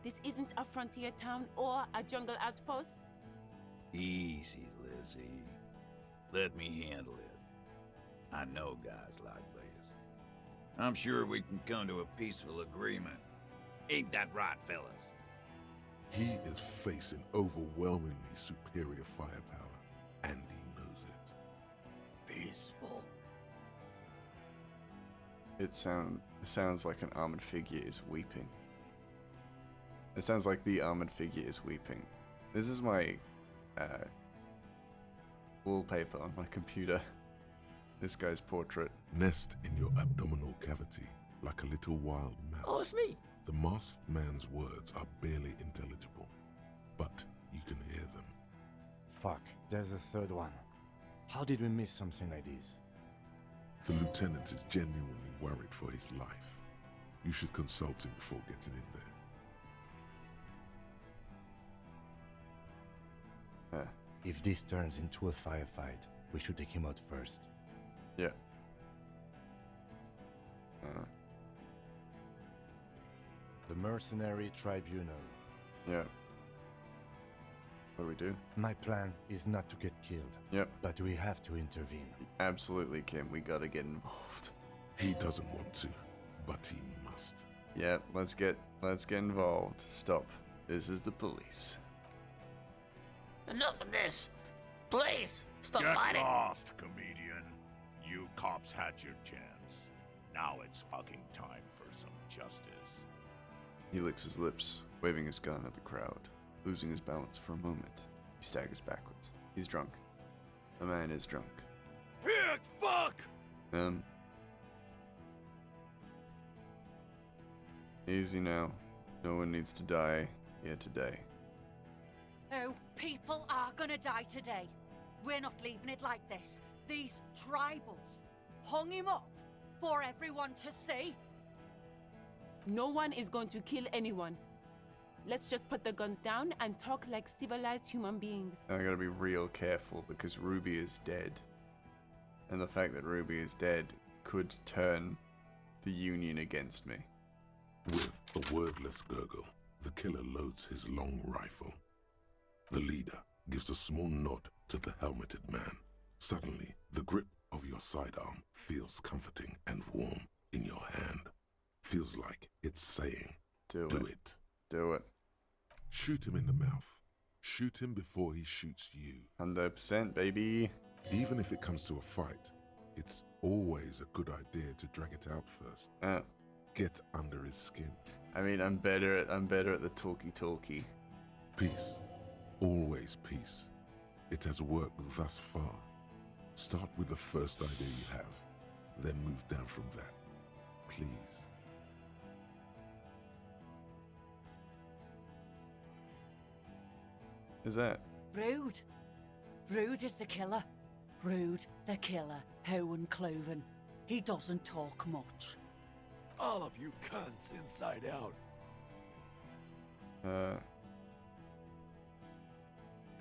S: This isn't a frontier town or a jungle outpost.
P: Easy, Lizzie. Let me handle it. I know guys like this. I'm sure we can come to a peaceful agreement. Ain't that right, fellas?
B: He is facing overwhelmingly superior firepower, and he knows it.
U: Peaceful.
A: It sounds like an armored figure is weeping. It sounds like the armored figure is weeping. This is my wallpaper on my computer. This guy's portrait.
B: Nest in your abdominal cavity like a little wild mouse.
F: Oh, it's me.
B: The masked man's words are barely intelligible, but you can hear them.
C: Fuck, there's a third one. How did we miss something like this?
B: The lieutenant is genuinely worried for his life. You should consult him before getting in there.
C: If this turns into a firefight, we should take him out first.
A: Yeah.
C: The Mercenary Tribunal.
A: Yeah. What do we do?
C: My plan is not to get killed.
A: Yep.
C: But we have to intervene.
A: Absolutely, Kim. We gotta get involved.
B: He doesn't want to, but he must.
A: Yep. Let's get involved. Stop. This is the police.
F: Enough of this. Please, stop
R: Get
F: fighting.
R: lost, comedian. You cops had your chance. Now it's fucking time for some justice.
A: He licks his lips, waving his gun at the crowd, losing his balance for a moment. He staggers backwards. He's drunk. The man is drunk.
U: Pig fuck!
A: Easy now. No one needs to die here today.
T: Oh, people are gonna die today. We're not leaving it like this. These tribals hung him up for everyone to see.
S: No one is going to kill anyone. Let's just put the guns down and talk like civilized human beings.
A: I gotta be real careful because Ruby is dead. And the fact that Ruby is dead could turn the Union against me.
B: With a wordless gurgle, the killer loads his long rifle. The leader gives a small nod to the helmeted man. Suddenly, the grip of your sidearm feels comforting and warm in your hand. Feels like it's saying, do it.
A: Do it.
B: Shoot him in the mouth. Shoot him before he shoots you.
A: 100%, baby.
B: Even if it comes to a fight, it's always a good idea to drag it out first. Get under his skin.
A: I mean, I'm better at the talkie.
B: Peace. Always peace. It has worked thus far. Start with the first idea you have, then move down from that. Please.
A: Who's that?
T: Rude. Rude is the killer. Rude, the killer. Owen Cloven. He doesn't talk much.
U: All of you cunts inside out.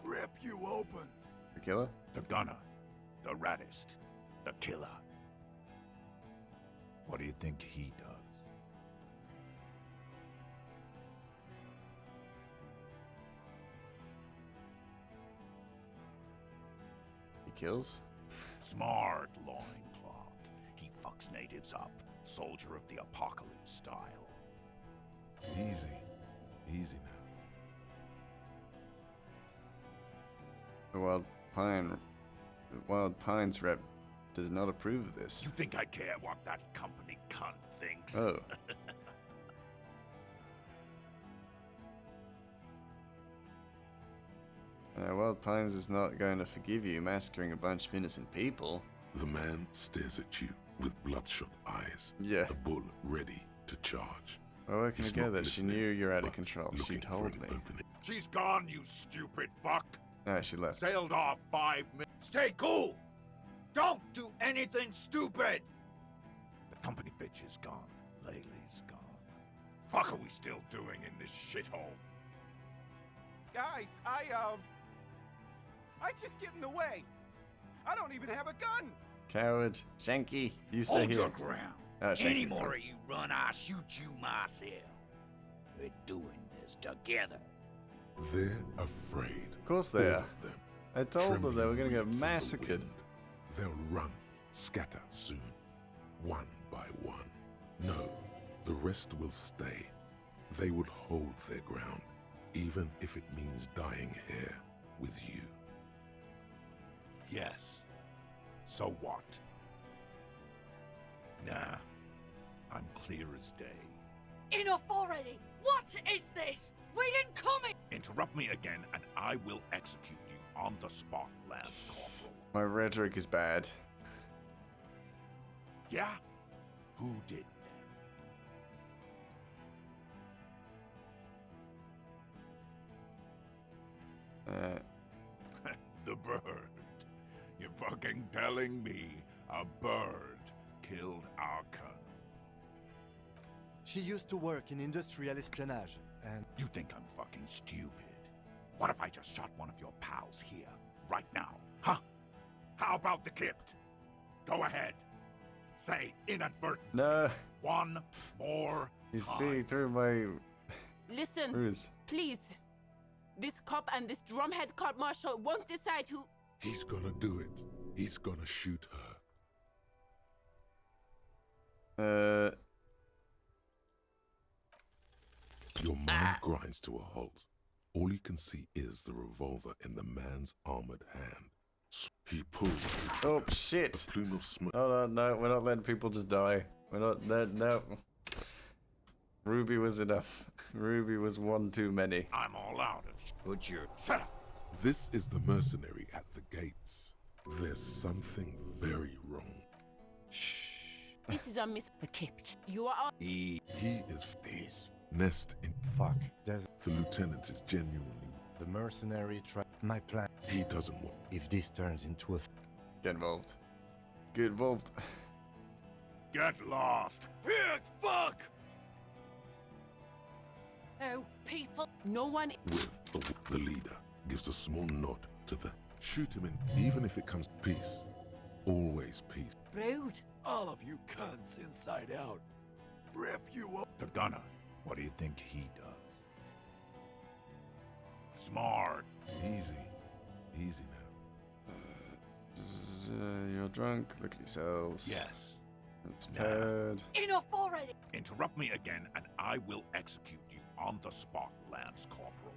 U: Rip you open.
A: The killer?
R: The gunner. The raddest. The killer. What do you think he does?
A: He kills?
R: Smart loincloth. He fucks natives up. Soldier of the apocalypse style.
B: Easy. Easy now.
A: The Wild Pines rep does not approve of this.
R: You think I care what that company cunt thinks?
A: Oh. Wild Pines is not going to forgive you massacring a bunch of innocent people.
B: The man stares at you with bloodshot eyes.
A: Yeah.
B: A bull ready to charge.
A: We're working
B: He's
A: together.
B: not
A: She
B: listening,
A: knew you're out of
B: but
A: control. She
B: looking for
A: told
B: an
A: me.
B: opening.
R: She's gone, you stupid fuck.
A: No, she left.
R: Sailed off 5 minutes. Stay cool. Don't do anything stupid. The company bitch is gone. Laylee's gone. fuck are we still doing in this shithole?
E: Guys, I just get in the way. I don't even have a gun.
A: Coward. Shanky, you stay
P: Hold
A: here.
P: your ground.
A: Oh,
P: Any
A: Shanky's
P: more
A: gone.
P: of you run, I'll shoot you myself. We're doing this together.
B: They're afraid.
A: Of course they
B: All
A: are.
B: of them.
A: I told them they were going to
B: Trembling
A: get
B: reeds in the
A: massacred.
B: wind. They'll run, scatter soon, one by one. No, the rest will stay. They would hold their ground, even if it means dying here with you.
R: Yes. So what? Nah. I'm clear as day.
T: Enough already! What is this? We didn't come in!
R: Interrupt me again and I will execute you on the spot, Lance Corporal.
A: My rhetoric is bad.
R: Yeah? Who did
A: Uh,
R: The bird. You're fucking telling me a bird killed our colonel?
L: She used to work in industrial espionage, and...
R: You think I'm fucking stupid? What if I just shot one of your pals here, right now? Huh? How about the clipped? Go ahead. Say inadvertent.
A: no.
R: One more
A: You
R: time.
A: see through my
S: Listen,
A: ruse.
S: please. This cop and this drumhead court marshal won't decide who.
B: He's gonna do it. He's gonna shoot her. Your mind grinds to a halt. All you can see is the revolver in the man's armored hand. He pulls.
A: Oh shit!
B: A plume of smoke.
A: Oh no, we're not letting people just die. We're not. No. Ruby was enough. Ruby was one too many.
R: I'm all out of
P: Put your...
R: Shut up!
B: This is the mercenary at the gates. There's something very wrong.
S: This is a miss.
T: The Kipt.
S: You are all.
B: He is peace. Nest in.
C: Fuck. There's
B: The lieutenant is genuinely.
C: the mercenary my plan.
B: He doesn't want.
C: If this turns into a...
A: Get involved. Get involved.
R: Get lost!
U: Pig fuck!
T: Oh, people.
S: No one.
B: With the leader gives a small nod to the. Shoot him in, even if it comes to peace. Always peace.
T: Rude.
U: All of you cunts inside out. Rip you up.
R: The gunner. What do you think he does? Smart.
B: Easy. Easy now.
A: You're drunk. Look at yourselves.
R: Yes.
A: It's paired.
T: Enough already!
R: Interrupt me again and I will execute you on the spot, Lance Corporal.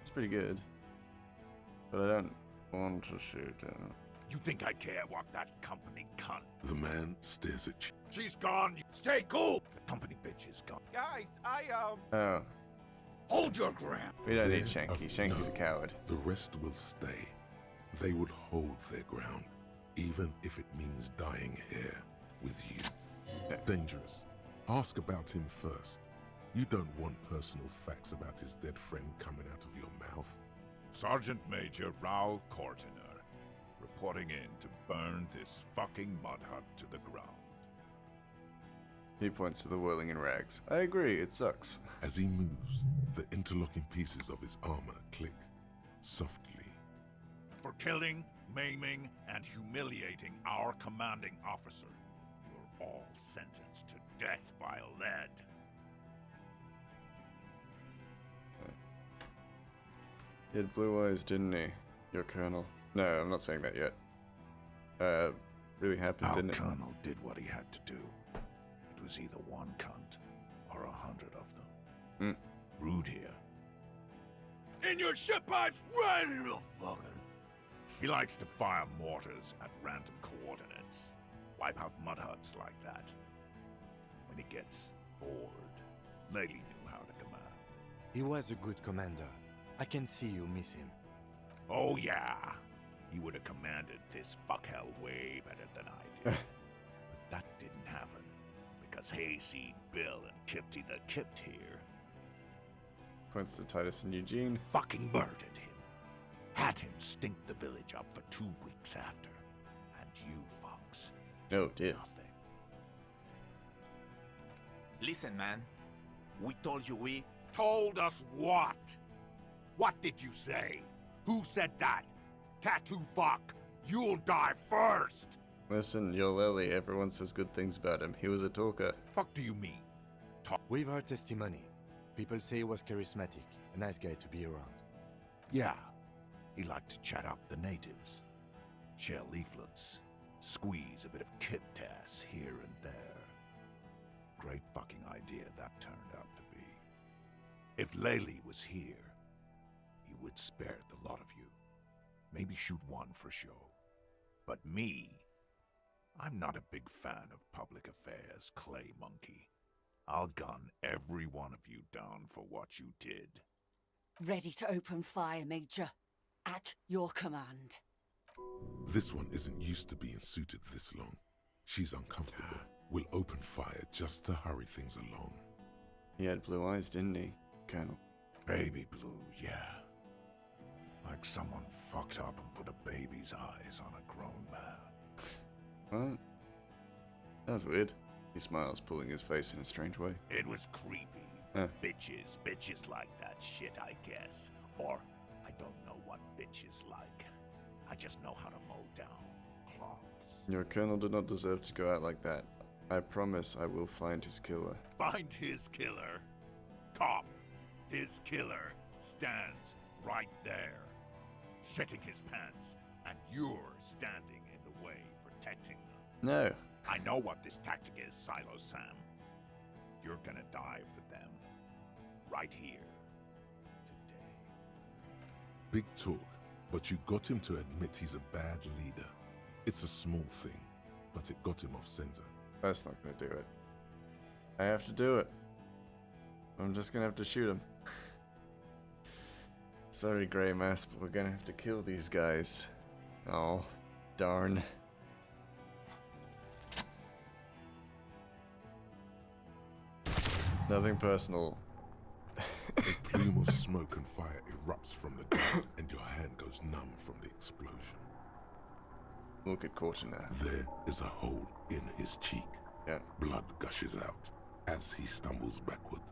A: It's pretty good. But I don't want to shoot her.
R: You think I care what that company cunt?
B: The man stares at you.
R: She's gone. Stay cool. The company bitch is gone.
E: Guys, I
A: Oh.
P: Hold your ground.
A: We don't need
B: They're
A: Shanky.
B: of-
A: Shanky's
B: no.
A: a coward.
B: The rest will stay. They would hold their ground, even if it means dying here with you.
A: Yeah.
B: Dangerous. Ask about him first. You don't want personal facts about his dead friend coming out of your mouth.
R: Sergeant Major Rao Cortiner, reporting in to burn this fucking mud hut to the ground.
A: He points to the whirling in rags. I agree, it sucks.
B: As he moves, the interlocking pieces of his armor click softly.
R: For killing, maiming, and humiliating our commanding officer, you're all sentenced to death by lead.
A: He had blue eyes, didn't he? Your colonel. No, I'm not saying that yet. Really happened,
R: Our
A: didn't it?
R: colonel did what he had to do. It was either one cunt or 100 of them. Rude here.
U: In your shit pipes, right in the fucking.
R: He likes to fire mortars at random coordinates. Wipe out mud huts like that. When he gets bored, Laley knew how to command.
C: He was a good commander. I can see you miss him.
R: Oh yeah, he would have commanded this fuckhell way better than I did. But that didn't happen, because Hayseed Bill and Kipty the Kipt here
A: Points to Titus and Eugene.
R: fucking murdered him. Had him stink the village up for 2 weeks after. And you fucks.
A: No, did.
R: Nothing.
D: Listen, man. We told you we...
R: Told us what? What did you say? Who said that? Tattoo fuck! You'll die first!
A: Listen, you're Lily. Everyone says good things about him. He was a talker.
R: Fuck do you mean?
C: We've heard testimony. People say he was charismatic, a nice guy to be around.
R: Yeah. He liked to chat up the natives. Share leaflets. Squeeze a bit of kit tass here and there. Great fucking idea that turned out to be. If Lely was here, he would spare the lot of you. Maybe shoot one for show. But me, I'm not a big fan of public affairs, Clay Monkey. I'll gun every one of you down for what you did.
T: Ready to open fire, Major. At your command.
B: This one isn't used to being suited this long. She's uncomfortable. We'll open fire just to hurry things along.
A: He had blue eyes, didn't he, Colonel?
R: Baby blue, yeah. Like someone fucked up and put a baby's eyes on a grown man.
A: What? That's weird. He smiles, pulling his face in a strange way.
R: It was creepy. Bitches like that shit, I guess. Or, I don't know what bitches like. I just know how to mow down cloths.
A: Your colonel did not deserve to go out like that. I promise I will find his killer.
R: Find his killer? Cop, his killer stands right there, shitting his pants, and you're standing in the way, protecting them.
A: No.
R: I know what this tactic is, Silo Sam. You're gonna die for them. Right here. Today.
B: Big talk, but you got him to admit he's a bad leader. It's a small thing, but it got him off center.
A: That's not gonna do it. I have to do it. I'm just gonna have to shoot him. Sorry, Grey Mass, but we're gonna have to kill these guys. Oh, darn. Nothing personal.
B: A plume of smoke and fire erupts from the gun, and your hand goes numb from the explosion.
A: Look at Corton now.
B: There is a hole in his cheek.
A: Yeah.
B: Blood gushes out as he stumbles backward,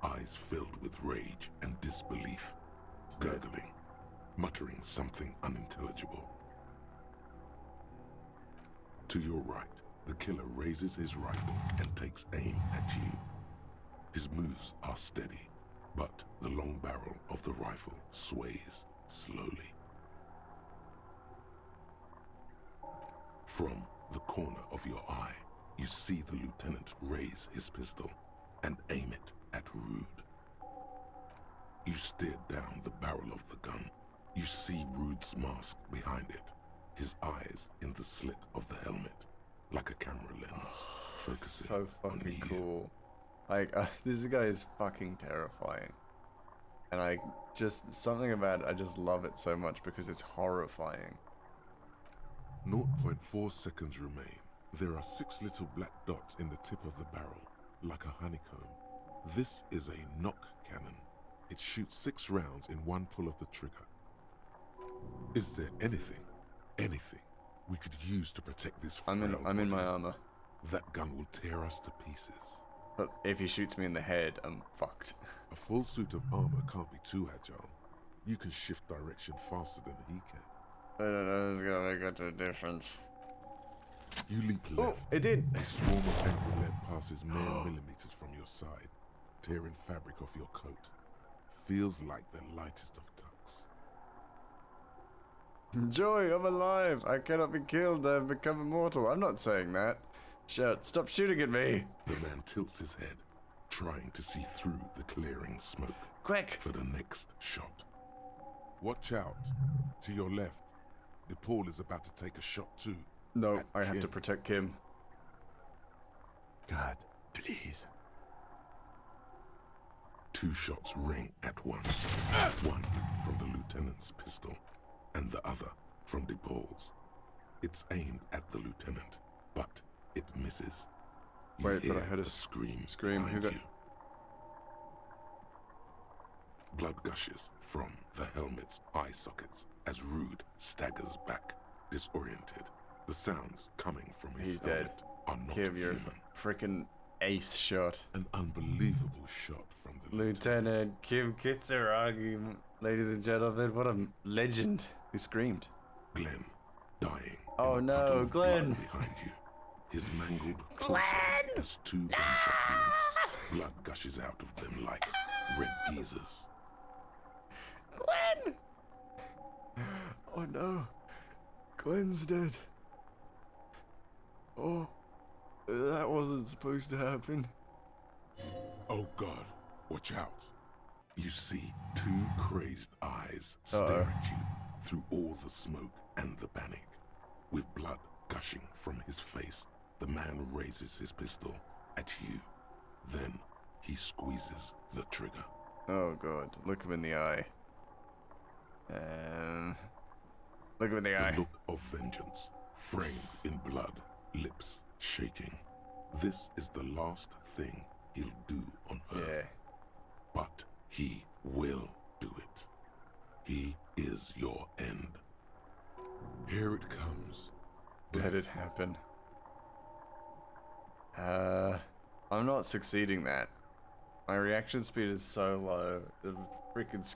B: eyes filled with rage and disbelief, gurgling, muttering something unintelligible. To your right, the killer raises his rifle and takes aim at you. His moves are steady, but the long barrel of the rifle sways slowly. From the corner of your eye, you see the lieutenant raise his pistol and aim it at Rude. You stare down the barrel of the gun. You see Rude's mask behind it, his eyes in the slit of the helmet, like a camera lens, focusing
A: so fucking cool. Like, this guy is fucking terrifying. And something about it, I just love it so much because it's horrifying.
B: 0.4 seconds remain. There are 6 little black dots in the tip of the barrel, like a honeycomb. This is a knock cannon. It shoots 6 rounds in one pull of the trigger. Is there anything we could use to protect this frail body?
A: I'm in my armor.
B: That gun will tear us to pieces.
A: But if he shoots me in the head, I'm fucked.
B: A full suit of armor can't be too agile. You can shift direction faster than he can.
A: I don't know if it's gonna make much of a difference.
B: You leap left.
A: Oh, it did!
B: A swarm of angry lead passes mere millimeters from your side, tearing fabric off your coat. Feels like the lightest of tucks.
A: Joy, I'm alive! I cannot be killed, I've become immortal. I'm not saying that. Shout, stop shooting at me!
B: The man tilts his head, trying to see through the clearing smoke.
A: Quick!
B: For the next shot. Watch out. To your left. DePaul is about to take a shot too.
A: No, I have to protect Kim.
C: God, please.
B: 2 shots ring at once. One from the lieutenant's pistol, and the other from DePaul's. It's aimed at the lieutenant, but it misses.
A: Wait, but I heard a scream. Who got...
B: Blood gushes from the helmet's eye sockets as Rude staggers back, disoriented. The sounds coming from his helmet are not
A: Kim, you're
B: human.
A: freaking ace shot.
B: An unbelievable shot from the
A: Lieutenant Kim Kitsuragi, ladies and gentlemen. What a legend who screamed.
B: Glenn, dying.
A: Oh no, Glenn!
B: Behind you. His mangled torso has 2 gunshot wounds. Blood gushes out of them like red geysers.
A: Glenn! Oh no. Glenn's dead. Oh, that wasn't supposed to happen.
B: Oh God, watch out. You see 2 crazed eyes stare at you through all the smoke and the panic. With blood gushing from his face, the man raises his pistol at you. Then he squeezes the trigger.
A: Oh God, look him in the eye. Look him in the eye.
B: The look of vengeance, framed in blood, lips shaking. This is the last thing he'll do on Earth.
A: Yeah.
B: But he will do it. He is your end. Here it comes.
A: Let it happen. I'm not succeeding that. My reaction speed is so low. The freaking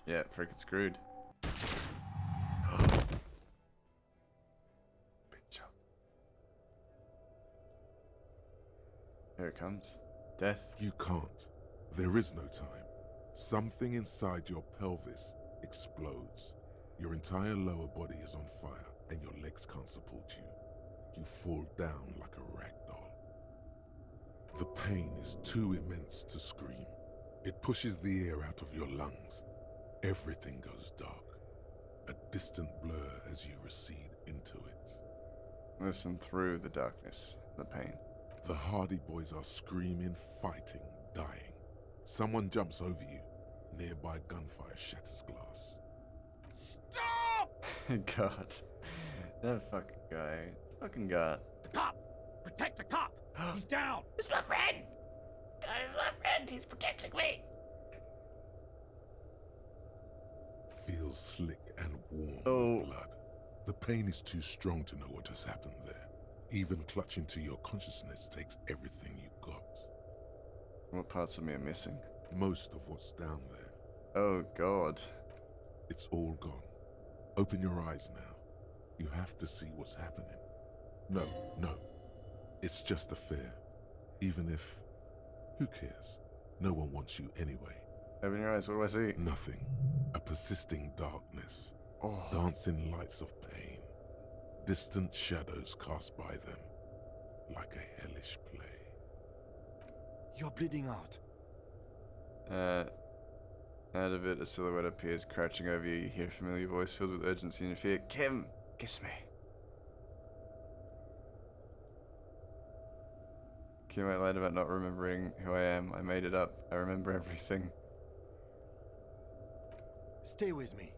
A: yeah, freaking screwed. Here it comes. Death.
B: You can't. There is no time. Something inside your pelvis explodes. Your entire lower body is on fire, and your legs can't support you. You fall down like a rag doll. The pain is too immense to scream. It pushes the air out of your lungs. Everything goes dark. A distant blur as you recede into it.
A: Listen through the darkness, the pain.
B: The Hardy Boys are screaming, fighting, dying. Someone jumps over you. Nearby gunfire shatters glass.
E: Stop!
A: God. That fucking guy. Fucking God.
R: The cop! Protect the cop! He's down!
F: It's my friend! God is my friend, he's protecting me!
B: Feels slick and warm with blood. The pain is too strong to know what has happened there. Even clutching to your consciousness takes everything you got.
A: What parts of me are missing?
B: Most of what's down there.
A: Oh God.
B: It's all gone. Open your eyes now. You have to see what's happening. No. It's just a fear. Even if... Who cares? No one wants you anyway.
A: Open your eyes, what do I see?
B: Nothing. A persisting darkness.
A: Oh.
B: Dancing lights of pain. Distant shadows cast by them. Like a hellish play.
L: You're bleeding out.
A: Out of it, a silhouette appears crouching over you. You hear a familiar voice filled with urgency and fear. Kim, kiss me. Kim, I lied about not remembering who I am. I made it up. I remember everything.
L: Stay with me.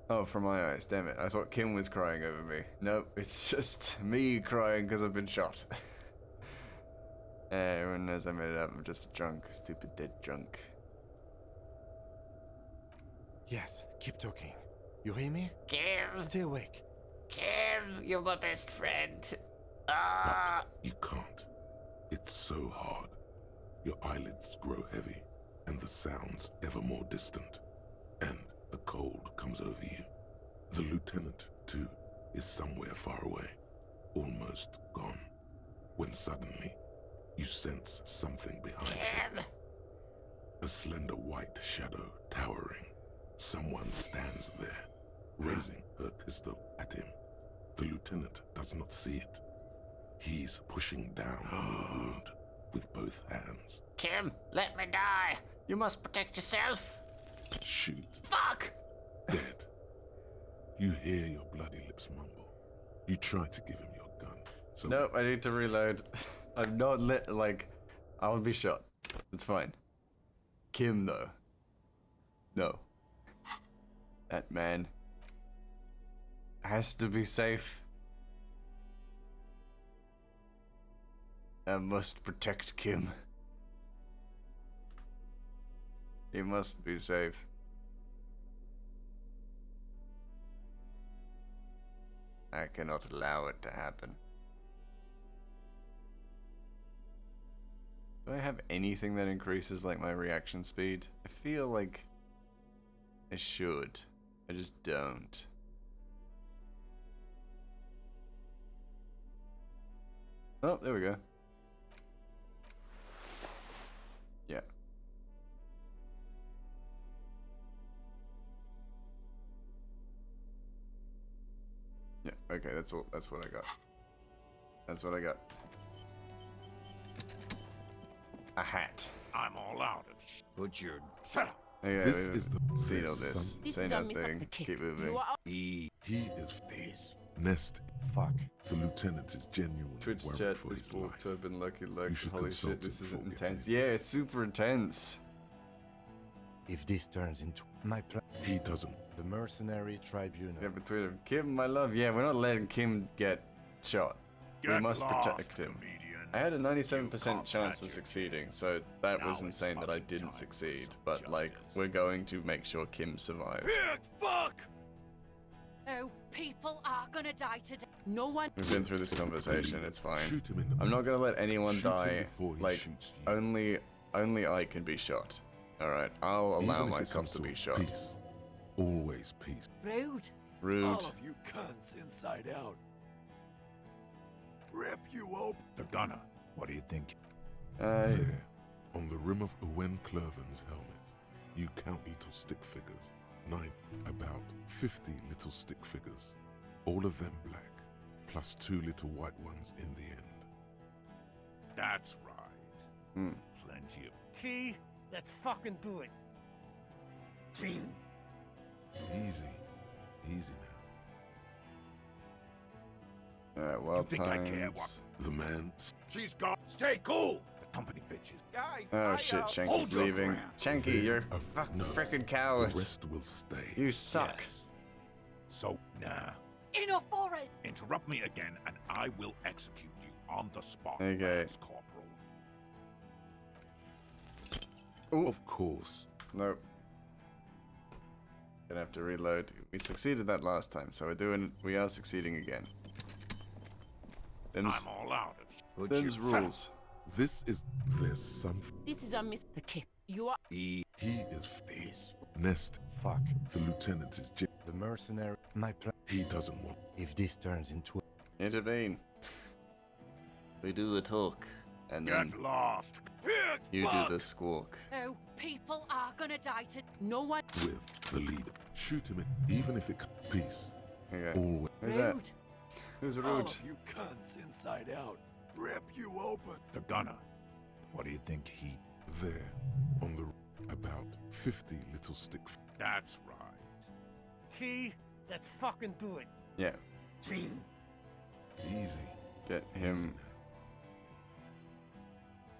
A: Oh, from my eyes, damn it. I thought Kim was crying over me. Nope, it's just me crying because I've been shot. Everyone knows I made it up. I'm just a drunk, stupid dead drunk.
L: Yes, keep talking. You hear me?
F: Kim!
L: Stay awake.
F: Kim, you're my best friend.
B: But you can't. It's so hard. Your eyelids grow heavy, and the sounds ever more distant. And a cold comes over you. The lieutenant, too, is somewhere far away, almost gone. When suddenly, you sense something behind him. A slender white shadow towering. Someone stands there, raising her pistol at him. The lieutenant does not see it. He's pushing down on your wound with both hands.
F: Kim, let me die! You must protect yourself!
B: Shoot.
F: Fuck!
B: Dead. You hear your bloody lips mumble. You try to give him your gun. So
A: nope, I need to reload. I'm not lit, like, I'll be shot. It's fine. Kim, though. No. That man has to be safe. I must protect Kim. He must be safe. I cannot allow it to happen. Do I have anything that increases like my reaction speed? I feel like I should. I just don't. Oh, there we go. Yeah. Yeah, okay, that's all. That's what I got. That's what I got. A hat.
R: I'm all out of
P: Put your...
R: Shut up!
A: Okay,
B: This is the
A: seen all this. Say nothing. Keep moving.
B: He is peace. Nest.
C: Fuck.
B: The lieutenant is genuinely
A: Twitch
B: worried
A: chat
B: for
A: is
B: his
A: bought
B: life.
A: to have been lucky.
B: You should
A: Holy
B: consult
A: shit, this
B: him
A: is
B: before
A: intense.
B: getting-
A: Yeah, it's super intense.
C: If this turns into my plan,
B: He doesn't.
C: the mercenary tribunal.
A: Yeah, between him. Kim, my love. Yeah, we're not letting Kim get shot. We
R: Get
A: must
R: lost,
A: protect him.
R: comedian.
A: I had a 97%
R: can't
A: chance
R: catch
A: of
R: it.
A: succeeding, so that
R: Now
A: was
R: it's
A: insane that I
R: fucking
A: didn't
R: time
A: succeed.
R: for
A: But,
R: some
A: like, we're going to make sure Kim survives.
U: Pig, fuck!
T: Oh, people are gonna die today.
S: No one.
A: We've been through this conversation, it's fine.
B: Shoot him in the
A: I'm not gonna let anyone
B: Shoot him
A: die.
B: before he
A: Like,
B: shoots you.
A: only I can be shot. Alright, I'll
B: Even
A: allow
B: if it
A: myself
B: comes
A: to be
B: a
A: shot.
B: Peace. Always peace.
T: Rude.
A: Rude.
U: All of you cunts inside out. Rip you open.
R: The gunner. What do you think?
B: There, on the rim of Owen Clerven's helmet, you count little stick figures. About 50 little stick figures. All of them black, plus 2 little white ones in the end.
R: That's right.
A: Hmm.
R: Plenty of...
K: T, let's fucking do it.
R: T.
B: Easy. Easy now.
A: Alright, wild
R: think I care
A: pines.
B: The man...
R: She's gone. Stay cool. The company bitches.
D: Guys,
A: Oh shit, Shanky's
R: Hold your
A: leaving.
R: ground.
A: Shanky, you're a
B: No.
A: frickin' coward.
B: The rest will stay.
A: You suck.
R: Yes. So, nah.
T: Enough already.
R: Interrupt me again and I will execute you on the spot,
A: Okay.
R: Lance Corporal.
A: Ooh.
B: Of course.
A: Nope. Gonna have to reload. We succeeded that last time, so we are succeeding again. Them's,
R: I'm all out of...
A: them's rules.
B: This is something.
S: This is a miss.
T: The kip.
S: You are.
B: He is peace. Nest.
C: Fuck.
B: The lieutenant is
C: The mercenary. My plan.
B: He doesn't want.
C: If this turns into
A: Intervene. We do the talk, and then
R: Get lost.
U: Pig,
A: you
U: fuck!
A: do the squawk.
T: Oh, people are gonna die today.
S: No one.
B: with the leader. Shoot him in, even if it peace.
A: Okay.
B: Always.
A: Who's that? Who's
U: All
A: rude?
U: of you cunts inside out. Rip you open.
R: The gunner. What do you think he...
B: There, on the about 50 little stick.
R: That's right.
K: T, let's fucking do it.
A: Yeah.
R: T.
B: Easy.
A: Get him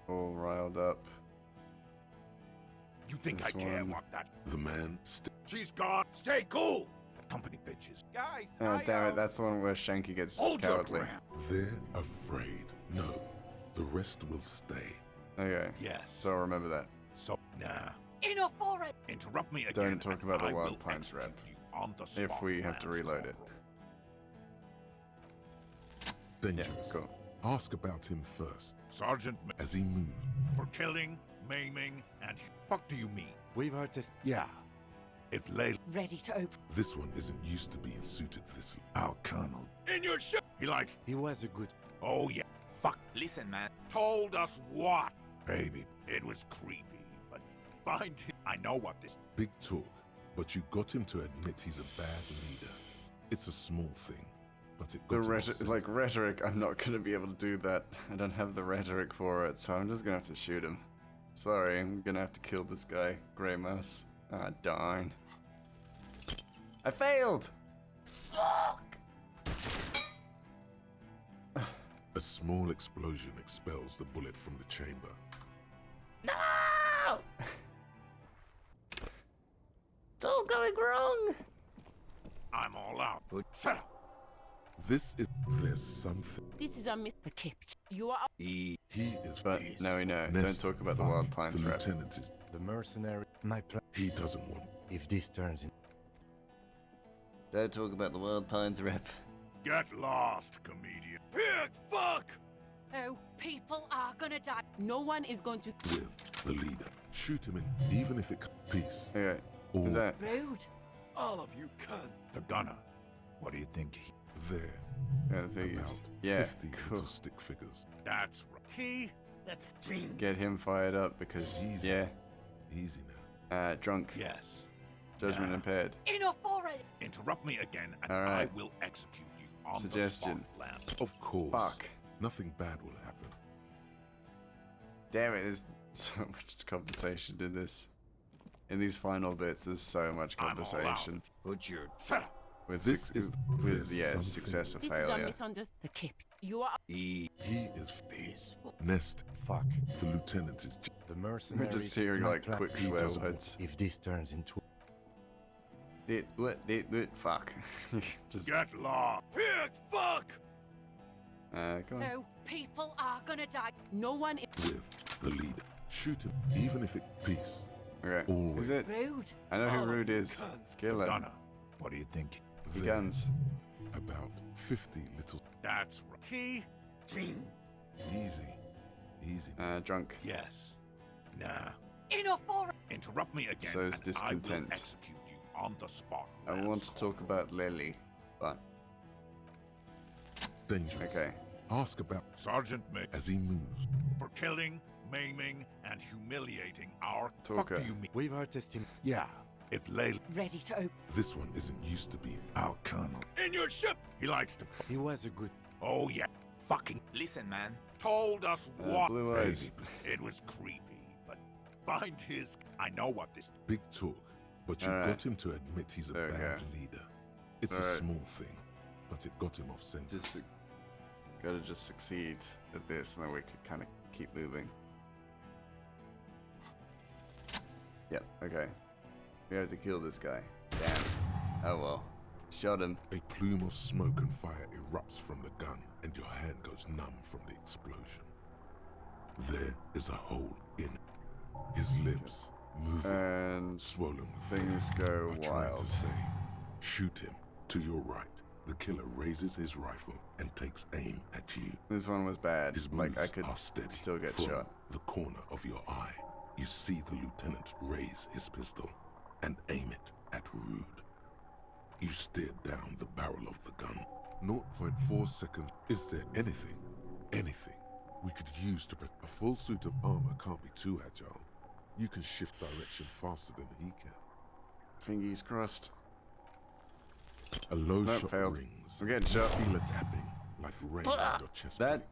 A: all riled up.
R: You think
A: This
R: I care
A: one.
R: what that...
B: The man.
R: She's gone. Stay cool. The company bitches.
D: Guys,
A: Oh damn it! That's the one where Shanky gets
R: Hold your
A: cowardly.
R: ground.
B: They're afraid. No, the rest will stay.
A: Okay.
R: Yes.
A: So I'll remember that.
R: So, nah.
T: Enough already.
R: Interrupt me again.
A: Don't talk about the
R: and I
A: Wild
R: will
A: Pines
R: execute
A: rep.
R: you on the
A: If
R: spot,
A: we have to
R: Lance
A: reload it.
R: Corporal.
B: Dangerous.
A: Yeah, cool.
B: Ask about him first.
R: Sergeant
B: As he moved.
R: for killing, maiming, and... Fuck do you mean?
C: We've heard this.
R: Yeah. If Layla...
T: Ready to open.
B: This one isn't used to being suited this.
R: Our colonel.
U: In your ship.
R: He likes...
C: He was a good.
R: Oh, yeah. Fuck.
D: listen, man.
R: Told us what? Baby, it was creepy, but find him. I know what this...
B: Big talk, but you got him to admit he's a bad leader. It's a small thing, but it
A: The
B: got him upset.
A: like rhetoric, I'm not gonna be able to do that. I don't have the rhetoric for it, so I'm just gonna have to shoot him. Sorry, I'm gonna have to kill this guy, Grey Mouse. Ah, darn. I failed! Fuck!
B: A small explosion expels the bullet from the chamber.
A: No! It's all going wrong!
R: I'm all out. Shut up.
B: There's something.
S: This is a miss.
T: The kip.
S: You are.
B: He is
A: But
B: peace.
A: now we know.
B: Nest,
A: Don't talk about the
B: fuck,
A: Wild Pines
B: The
A: rep.
B: lieutenant is.
C: The mercenary. My plan.
B: He doesn't want.
C: If this turns in.
A: Don't talk about the Wild Pines rep.
R: Get lost, comedian.
U: Pig, fuck!
T: Oh, people are gonna die.
S: No one is going to...
B: With the leader. Shoot him in, even if it... Peace.
A: Okay.
B: Or
A: Is that...
T: Rude.
U: All of you cunt.
R: The gunner. What do you think?
B: There.
A: Yeah, the figures.
B: About
A: Yeah,
B: 50
A: cool.
B: little stick figures.
R: That's right.
K: T, that's clean.
A: Get him fired up because,
B: Easy.
A: yeah.
B: Easy now.
A: Drunk.
R: Yes.
A: Judgment impaired.
T: Enough already.
R: Interrupt me again, and
A: All right.
R: I will execute you on
A: Suggestion.
R: the spot, Lamb.
B: Of course.
A: Fuck.
B: Nothing bad will happen.
A: Damn it, there's so much conversation in this. In these final bits, there's so much conversation.
R: Put your... Shut up.
A: With,
B: This is something.
A: success or
S: This is a
A: failure.
S: misunderstanding.
T: The kip.
S: You are...
B: He is peaceful. Nest.
C: Fuck.
B: The lieutenant is...
C: The mercenaries...
A: We're just hearing
C: not
A: like
C: trapped
A: quick
C: people.
A: swear words.
C: If this turns into...
A: Fuck. Just,
R: Get lost.
U: Pig, fuck!
A: go on.
T: Oh, people are gonna die.
S: No one is...
B: With the leader. Shoot him, even if it... Peace.
A: Okay.
B: Always.
A: Is it?
T: Rude.
A: I know who
U: All of
A: Rude
U: you
A: is.
U: cunts.
A: Kill him.
R: Gunner. What do you think?
A: The
B: There.
A: guns.
B: About 50 little...
R: That's right.
K: T, clean.
B: Easy. Easy now.
A: Drunk.
R: Yes. Nah.
T: Enough already.
R: Interrupt me again,
A: So is
R: and
A: discontent.
R: I will execute you on the spot.
A: I want to talk about Lily, but
B: Dangerous.
A: okay.
B: Ask about...
R: Sergeant Mick,
B: As he moves.
R: for killing, maiming, and humiliating our...
A: Talker.
R: What do you mean?
C: We've our testing...
R: Yeah. If Layla...
T: Ready to open.
B: This one isn't used to being...
R: Our colonel.
U: In your ship!
R: He likes to...
C: He was a good...
R: Oh, yeah. Fucking...
D: Listen, man.
R: Told us what...
A: Blue eyes.
R: It was creepy, but find his... I know what this...
B: Big talk. But you
A: Alright.
B: got him to admit he's a
A: There we
B: bad
A: go.
B: leader. It's a
A: Alright.
B: small thing, but it got him off center.
A: Just gotta just succeed at this, and then we could kind of keep moving. Yep. Okay. We have to kill this guy. Damn. Oh well. Shot him.
B: A plume of smoke and fire erupts from the gun, and your hand goes numb from the explosion. There is a hole in it. His lips moving,
A: And
B: swollen with
A: things
B: fear,
A: go
B: are trying
A: wild.
B: to say, shoot him. To your right, the killer raises his rifle and takes aim at you.
A: This one was bad.
B: His
A: Like I
B: moves
A: could
B: are steady.
A: still get
B: From
A: shot.
B: the corner of your eye, you see the lieutenant raise his pistol and aim it at Rude. You stare down the barrel of the gun. 0.4 seconds. Is there anything we could use to protect? A full suit of armor can't be too agile. You can shift direction faster than he can.
A: Fingers crossed.
B: A low
A: Nope,
B: shot
A: failed.
B: rings.
A: I'm getting shot.
B: Feel a tapping, like rain on your chest.
A: That-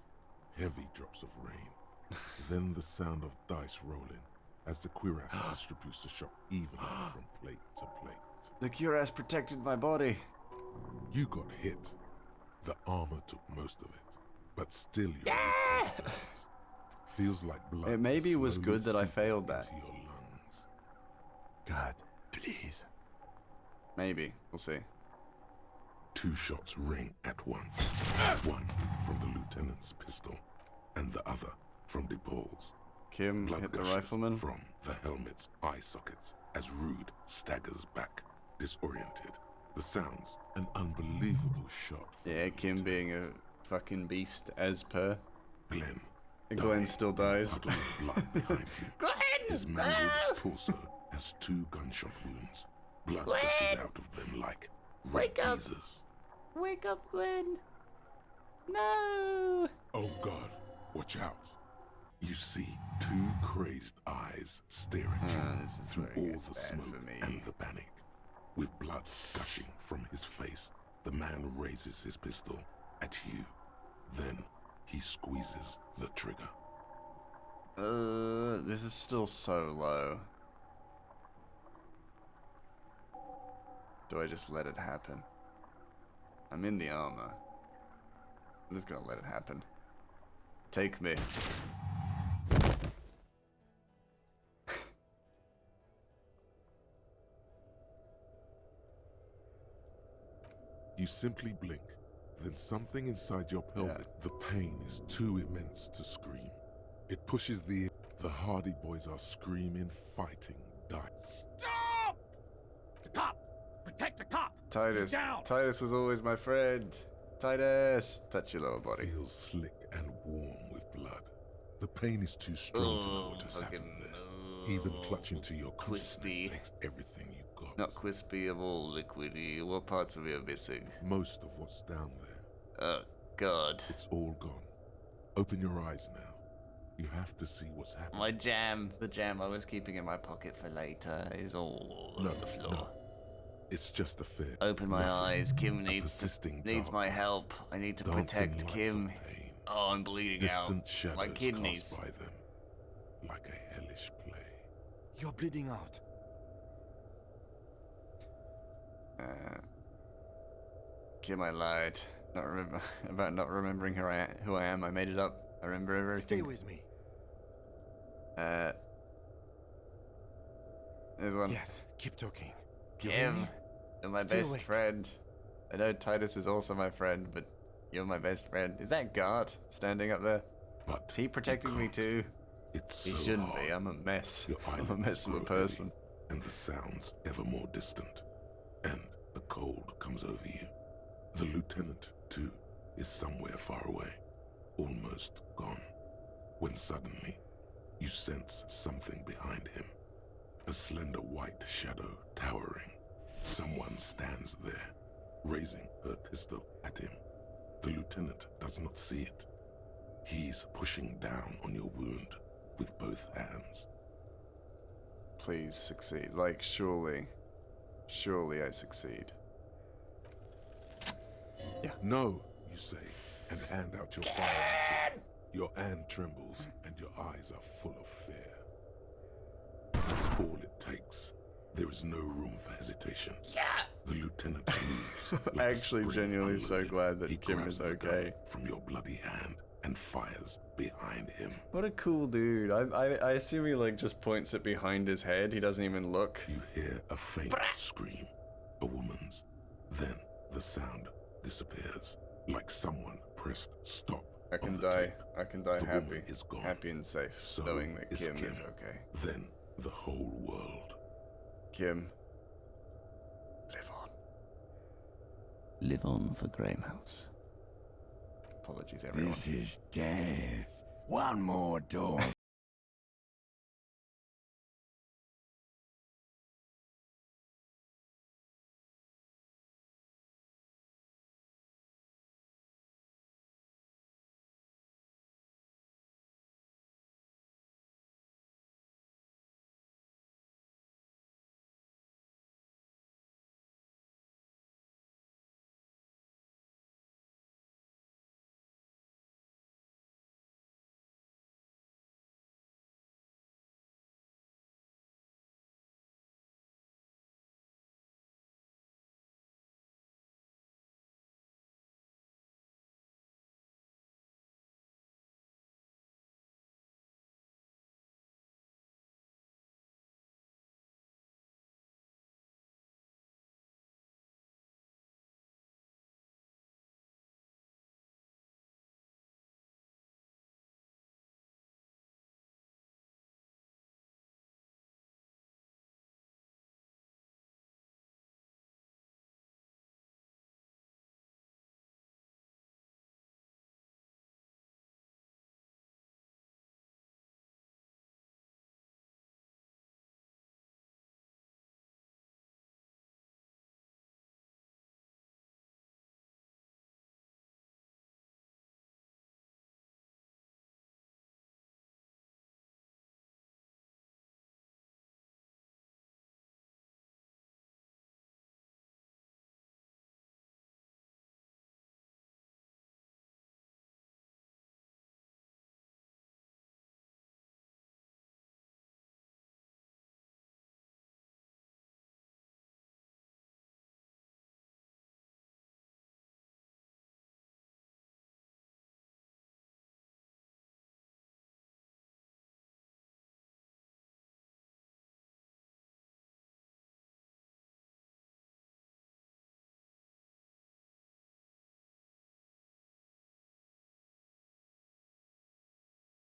B: plate. Heavy drops of rain. Then the sound of dice rolling as the cuirass distributes the shot evenly from plate to plate.
A: The cuirass protected my body.
B: You got hit. The armor took most of it, but still your confidence feels like blood.
A: It maybe was
B: slowly
A: good that I
B: seeping
A: failed that.
B: into your lungs.
C: God, please.
A: Maybe. We'll see.
B: 2 shots ring at once. One from the lieutenant's pistol, and the other from DePaul's.
A: Kim
B: Blood
A: hit the
B: gushes
A: rifleman.
B: from the helmet's eye sockets as Rude staggers back, disoriented. The sounds, an unbelievable shot.
A: Yeah, Kim being a fucking beast as per.
B: Glenn.
A: And Glenn
B: died
A: still
B: in a
A: dies.
B: puddle of blood behind you. His mangled torso has 2 gunshot wounds. Blood gushes out of them like red geezers.
S: Wake up, Glenn. No.
B: Oh God, watch out. You see 2 crazed eyes stare at you
A: This is
B: through
A: where it
B: all
A: gets
B: the
A: bad
B: smoke
A: for me.
B: and the panic. With blood gushing from his face, the man raises his pistol at you. Then he squeezes the trigger.
A: This is still so low. Do I just let it happen? I'm in the armor. I'm just gonna let it happen. Take me.
B: You simply blink, then something inside your pelvis. The pain is too immense to scream. It pushes the Hardy Boys are screaming, fighting, dying.
U: Stop! The cop! Protect the cop!
A: Titus.
U: He's down!
A: Titus was always my friend. Titus! Touch your lower body.
B: Feels slick and warm The pain is too strong to know what has happened there. Even clutching to your consciousness takes everything you got.
F: Not crispy of all liquidy. What parts of it are missing?
B: Most of what's down there.
F: Oh, God.
B: It's all gone. Open your eyes now. You have to see what's happening.
F: My jam, the jam I was keeping in my pocket for later, is all over the floor.
B: No. It's just a fear.
F: Open my eyes. Kim needs my help. I need to protect Kim. Oh, I'm bleeding out. My kidneys.
B: By them, like a hellish play.
L: You're bleeding out.
A: Kim, I lied. About not remembering who I am. I made it up. I remember everything.
L: Stay with me.
A: There's one.
L: Yes, keep talking.
A: Kim, you're my best friend. I know Titus is also my friend, but you're my best friend. Is that Gart standing up there?
B: But
A: is he protecting me too?
B: He
A: shouldn't be. I'm a mess. I'm a mess of a person.
B: And the sounds ever more distant. And the cold comes over you. The lieutenant, too, is somewhere far away. Almost gone. When suddenly, you sense something behind him. A slender white shadow towering. Someone stands there, raising her pistol at him. The lieutenant does not see it. He's pushing down on your wound with both hands.
A: Please succeed. Like, surely I succeed.
B: Yeah. No, you say, and hand out your firearm to him. Your hand trembles, and your eyes are full of fear. That's all it takes. There is no room for hesitation.
F: Yeah.
B: The lieutenant moves.
A: I'm actually genuinely so glad that Kim is okay.
B: From your bloody hand and fires behind him.
A: What a cool dude. I assume he like just points it behind his head. He doesn't even look.
B: You hear a faint scream, a woman's. Then the sound disappears, like someone pressed stop.
A: I can die happy. Happy and safe, knowing that Kim is okay.
B: Then the whole world.
A: Kim, live on.
F: Live on for Grahamhouse.
A: Apologies, everyone.
K: This is death. One more door.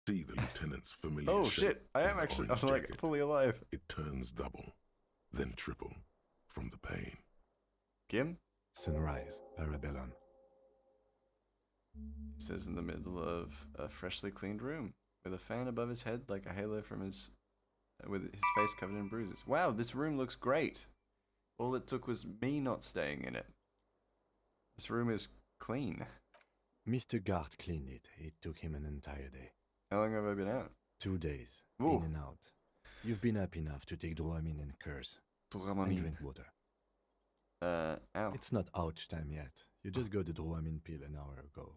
B: See the lieutenant's familiar
A: Oh
B: shape
A: shit, I am actually, I'm like fully alive.
B: It turns double, then triple, from the pain.
A: Kim?
C: Sunrise, Parabellum.
A: It says in the middle of a freshly cleaned room. with a fan above his head like a halo from his... with his face covered in bruises. Wow, this room looks great. All it took was me not staying in it. This room is clean.
C: Mr. Gart cleaned it. It took him an entire day.
A: How long have I been out?
C: 2 days.
A: Ooh.
C: In and out. You've been up enough to take Dramamine and curse.
A: Dramamine.
C: And drink water.
A: Ow.
C: It's not ouch time yet. You just got the Dramamine pill an hour ago.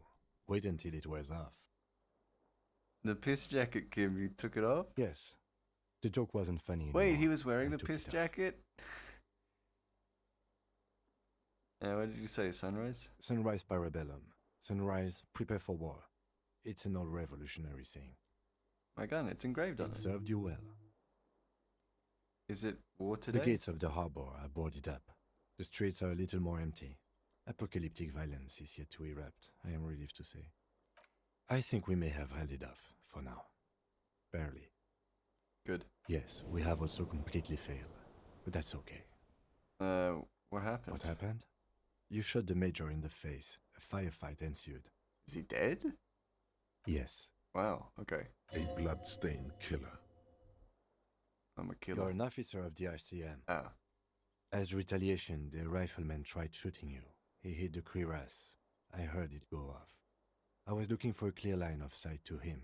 C: Wait until it wears off.
A: The piss jacket, Kim, you took it off?
C: Yes. The joke wasn't funny anymore.
A: Wait, he was wearing the piss jacket? What did you say, sunrise?
C: Sunrise parabellum. Sunrise, prepare for war. It's an old revolutionary saying.
A: My gun, it's engraved on it.
C: It served you well.
A: Is it war today?
C: The gates of the harbor are boarded up. The streets are a little more empty. Apocalyptic violence is yet to erupt, I am relieved to say. I think we may have held it off, for now. Barely.
A: Good.
C: Yes, we have also completely failed. But that's okay.
A: What happened?
C: What happened? You shot the major in the face. A firefight ensued.
A: Is he dead?
C: Yes.
A: Wow, okay.
B: A blood-stained killer.
A: I'm a killer.
C: You're an officer of the RCM.
A: Ah.
C: As retaliation, the rifleman tried shooting you. He hit the cuirass. I heard it go off. I was looking for a clear line of sight to him.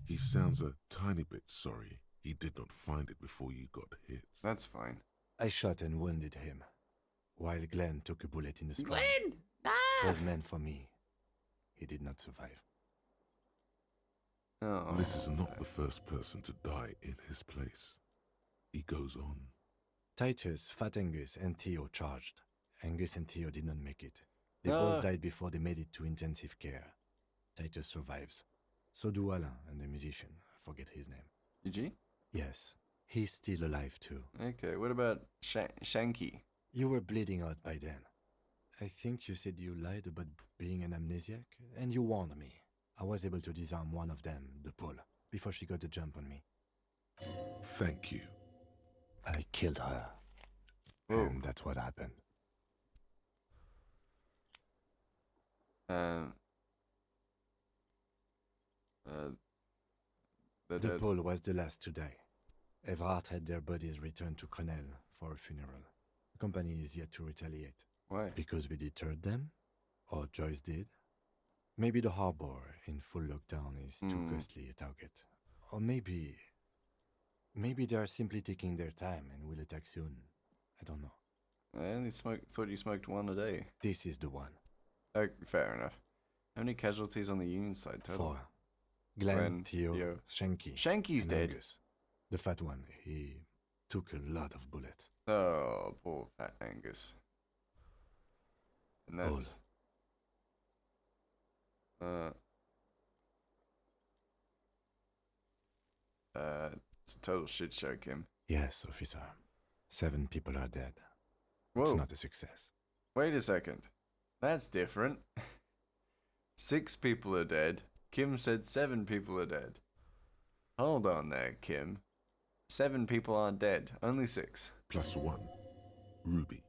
B: He sounds a tiny bit sorry he did not find it before you got hit.
A: That's fine.
C: I shot and wounded him, while Glenn took a bullet in the spine.
T: Glenn! Ah!
C: It was meant for me. He did not survive.
A: Oh.
B: This is not the first person to die in his place. He goes on.
C: Titus, Fat Angus, and Theo charged. Angus and Theo did not make it. They both died before they made it to intensive care. Titus survives. So do Alain and the musician. I forget his name.
A: Eugene?
C: Yes. He's still alive too.
A: Okay, what about Shanky?
C: You were bleeding out by then. I think you said you lied about being an amnesiac, and you warned me. I was able to disarm one of them, the Pole, before she got the jump on me.
B: Thank you.
C: I killed her.
A: Whoa.
C: And that's what happened. The Pole was the last to die. Evrard had their bodies returned to Crenel for a funeral. The company is yet to retaliate.
A: Why?
C: Because we deterred them? Or Joyce did? Maybe the harbor in full lockdown is too costly a target. Or maybe they are simply taking their time and will attack soon. I don't know.
A: I only thought you smoked one a day.
C: This is the one.
A: Fair enough. How many casualties on the Union side total?
C: 4. Glenn, Theo, Shanky.
A: Shanky's dead.
C: Angus. The fat one, he took a lot of bullets.
A: Oh, poor Fat Angus. And that's... it's a total shit show, Kim.
C: Yes, officer. 7 people are dead.
A: Whoa.
C: It's not a success.
A: Wait a second. That's different. 6 people are dead. Kim said 7 people are dead. Hold on there, Kim. 7 people aren't dead. Only 6.
B: +1. Ruby.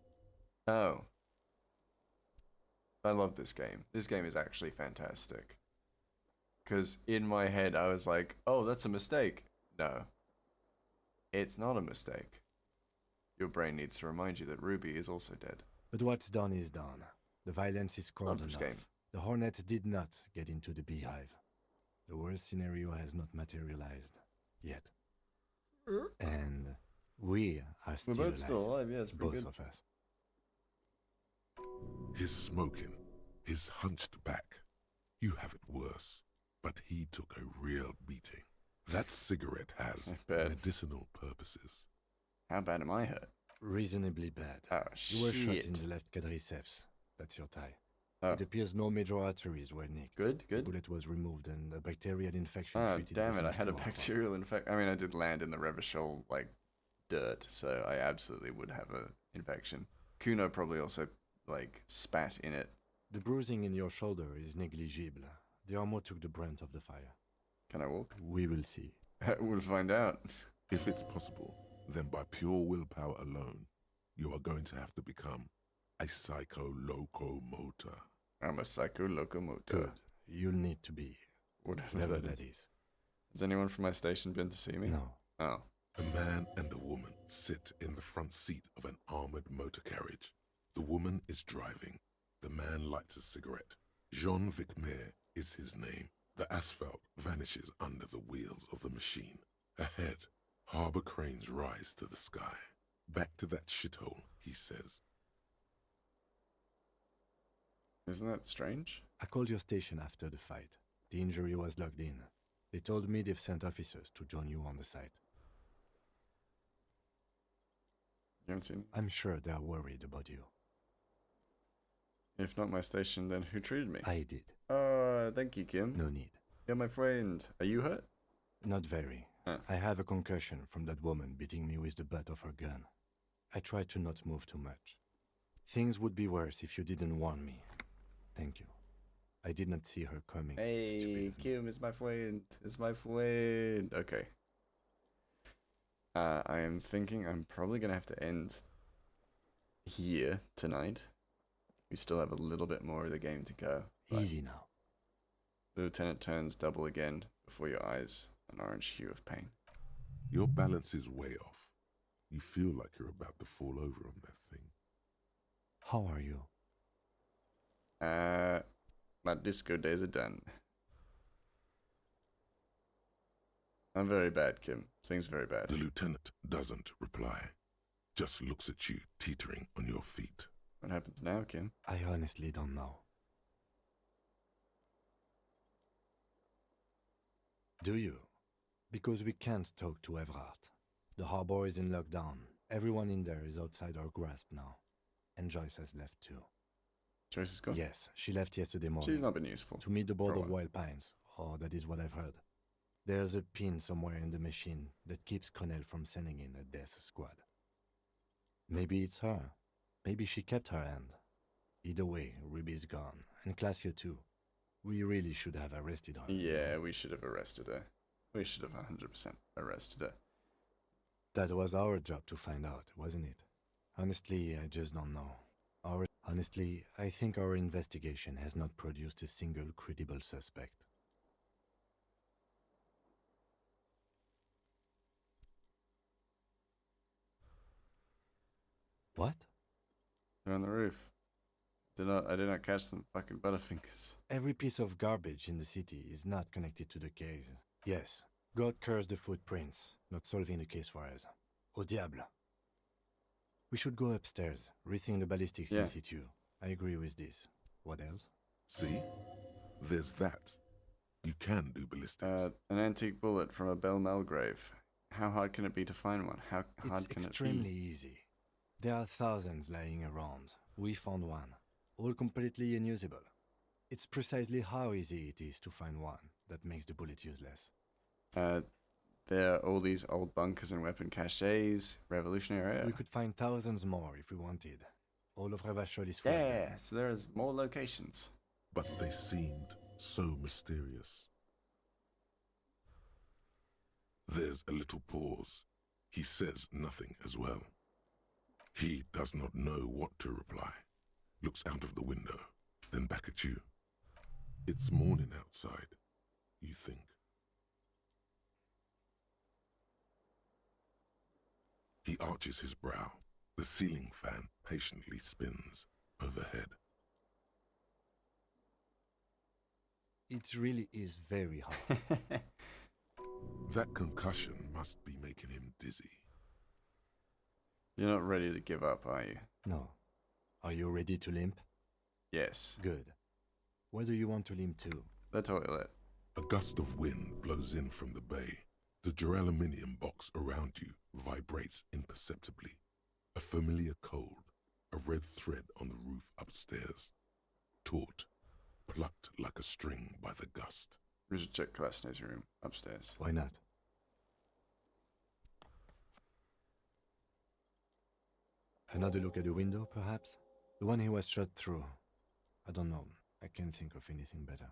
A: Oh. I love this game. This game is actually fantastic. Because in my head I was like, oh, that's a mistake. No. It's not a mistake. Your brain needs to remind you that Ruby is also dead.
C: But what's done is done. The violence is cold enough.
A: Game.
C: The Hornets did not get into the beehive. The worst scenario has not materialized. Yet. And we are still alive.
A: We're both still alive, yeah, it's pretty
C: both
A: good.
C: of us.
B: His smoking, his hunched back. You have it worse, but he took a real beating. That cigarette has medicinal purposes.
A: How bad am I hurt?
C: Reasonably bad.
A: Oh,
C: You were shot in
A: shit.
C: the left quadriceps. That's your thigh.
A: Oh.
C: It appears no major arteries were nicked.
A: Good.
C: The bullet was removed and a bacterial infection
A: Oh,
C: treated
A: damn
C: with
A: it, I had a
C: antiviral.
A: bacterial infection. I mean, I did land in the Revachol, dirt, so I absolutely would have an infection. Kuno probably also, spat in it.
C: The bruising in your shoulder is negligible. The armor took the brunt of the fire.
A: Can I walk?
C: We will see.
A: We'll find out.
B: If it's possible, then by pure willpower alone, you are going to have to become a psycho-locomotor.
A: I'm a psycho-locomotor.
C: Good. You'll need to be.
A: Whatever
C: Whatever
A: that
C: that is.
A: Has anyone from my station been to see me?
C: No.
A: Oh.
B: A man and a woman sit in the front seat of an armored motor carriage. The woman is driving. The man lights a cigarette. Jean Vicmer is his name. The asphalt vanishes under the wheels of the machine. Ahead, harbor cranes rise to the sky. Back to that shithole, he says.
A: Isn't that strange?
C: I called your station after the fight. The injury was logged in. They told me they've sent officers to join you on the site.
A: You haven't seen?
C: I'm sure they're worried about you.
A: If not my station, then who treated me?
C: I did.
A: Thank you, Kim.
C: No need.
A: You're my friend. Are you hurt?
C: Not very. I have a concussion from that woman beating me with the butt of her gun. I tried to not move too much. Things would be worse if you didn't warn me. Thank you. I did not see her coming.
A: Hey, Kim is my friend. It's my friend. Okay. I am thinking I'm probably going to have to end here tonight. We still have a little bit more of the game to go.
C: Easy now.
A: The lieutenant turns double again before your eyes, an orange hue of pain.
B: Your balance is way off. You feel like you're about to fall over on that thing.
C: How are you?
A: My disco days are done. I'm very bad, Kim. Things very bad.
B: The lieutenant doesn't reply. Just looks at you, teetering on your feet.
A: What happens now, Kim?
C: I honestly don't know. Do you? Because we can't talk to Everard. The harbor is in lockdown. Everyone in there is outside our grasp now. And Joyce has left too.
A: Joyce is gone?
C: Yes, she left yesterday morning.
A: She's not been useful.
C: To meet the board of Wild Pines, or that is what I've heard. There's a pin somewhere in the machine that keeps Connell from sending in a death squad. Maybe it's her. Maybe she kept her hand. Either way, Ruby's gone. And Classio too. We really should have arrested her.
A: Yeah, we should have arrested her. We should have 100% arrested her.
C: That was our job to find out, wasn't it? Honestly, I just don't know. Honestly, I think our investigation has not produced a single credible suspect. What?
A: They're on the roof. I did not catch them fucking butterfingers.
C: Every piece of garbage in the city is not connected to the case. Yes, God cursed the footprints, not solving the case for us. Au diable. We should go upstairs, rethink the ballistics in situ. I agree with this. What else?
B: See? There's that. You can do ballistics.
A: An antique bullet from a Belle Malgrave. How hard can it be to find one? How hard can it be?
C: It's extremely easy. There are thousands lying around. We found one. All completely unusable. It's precisely how easy it is to find one that makes the bullet useless.
A: There are all these old bunkers and weapon caches, revolutionary era.
C: We could find thousands more if we wanted. All of Revachol is full.
A: Yeah, so there's more locations.
B: But they seemed so mysterious. There's a little pause. He says nothing as well. He does not know what to reply. Looks out of the window, then back at you. It's morning outside, you think. He arches his brow. The ceiling fan patiently spins overhead.
C: It really is very hot.
B: That concussion must be making him dizzy.
A: You're not ready to give up, are you?
C: No. Are you ready to limp?
A: Yes.
C: Good. Where do you want to limp to?
A: The toilet.
B: A gust of wind blows in from the bay. The duraluminium box around you vibrates imperceptibly. A familiar cold, a red thread on the roof upstairs. Taut, plucked like a string by the gust.
A: We should check Klasner's room upstairs.
C: Why not? Another look at the window, perhaps? The one he was shot through. I don't know. I can't think of anything better.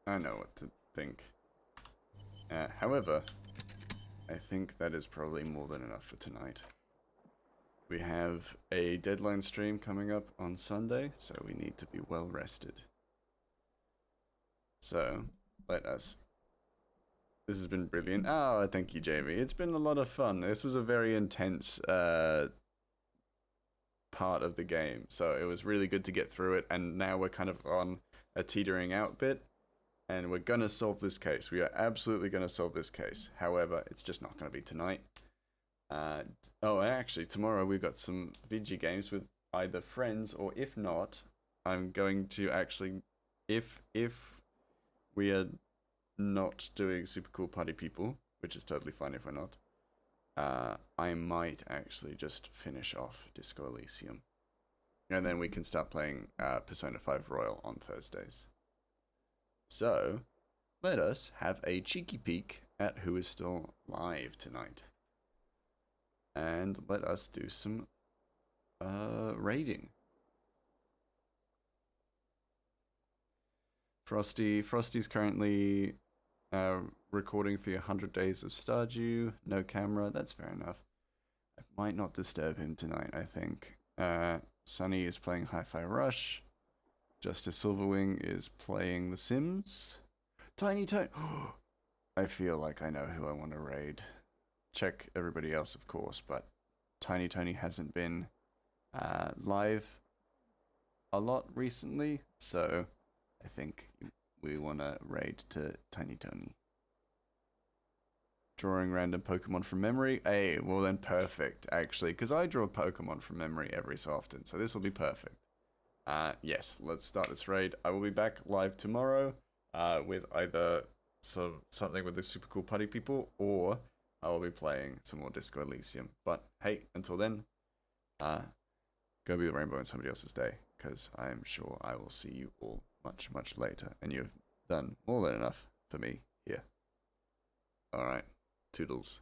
A: I know what to think. However, I think that is probably more than enough for tonight. We have a deadline stream coming up on Sunday, so we need to be well rested. So, let us This has been brilliant. Oh, thank you, Jamie. It's been a lot of fun. This was a very intense part of the game, so it was really good to get through it, and now we're kind of on a teetering out bit, and we're gonna solve this case. We are absolutely gonna solve this case. However, it's just not gonna be tonight. Oh, and actually, tomorrow we've got some VG games with either friends, or if not, I'm going to actually, if we are not doing Super Cool Party People, which is totally fine if we're not, I might actually just finish off Disco Elysium. And then we can start playing Persona 5 Royal on Thursdays. So, let us have a cheeky peek at who is still live tonight. And let us do some raiding. Frosty's currently recording for your 100 Days of Stardew. No camera, that's fair enough. I might not disturb him tonight, I think. Sunny is playing Hi-Fi Rush. Justice Silverwing is playing The Sims. Tiny Tony. I feel like I know who I want to raid. Check everybody else, of course, but Tiny Tony hasn't been live a lot recently, so I think we want to raid to Tiny Tony. Drawing random Pokemon from memory. Hey, well then perfect, actually, because I draw Pokemon from memory every so often, so this will be perfect. Yes, let's start this raid. I will be back live tomorrow with either something with the Super Cool Party People, or I will be playing some more Disco Elysium. But hey, until then, go be the rainbow in somebody else's day, because I am sure I will see you all much, much later, and you've done more than enough for me here. Alright, toodles.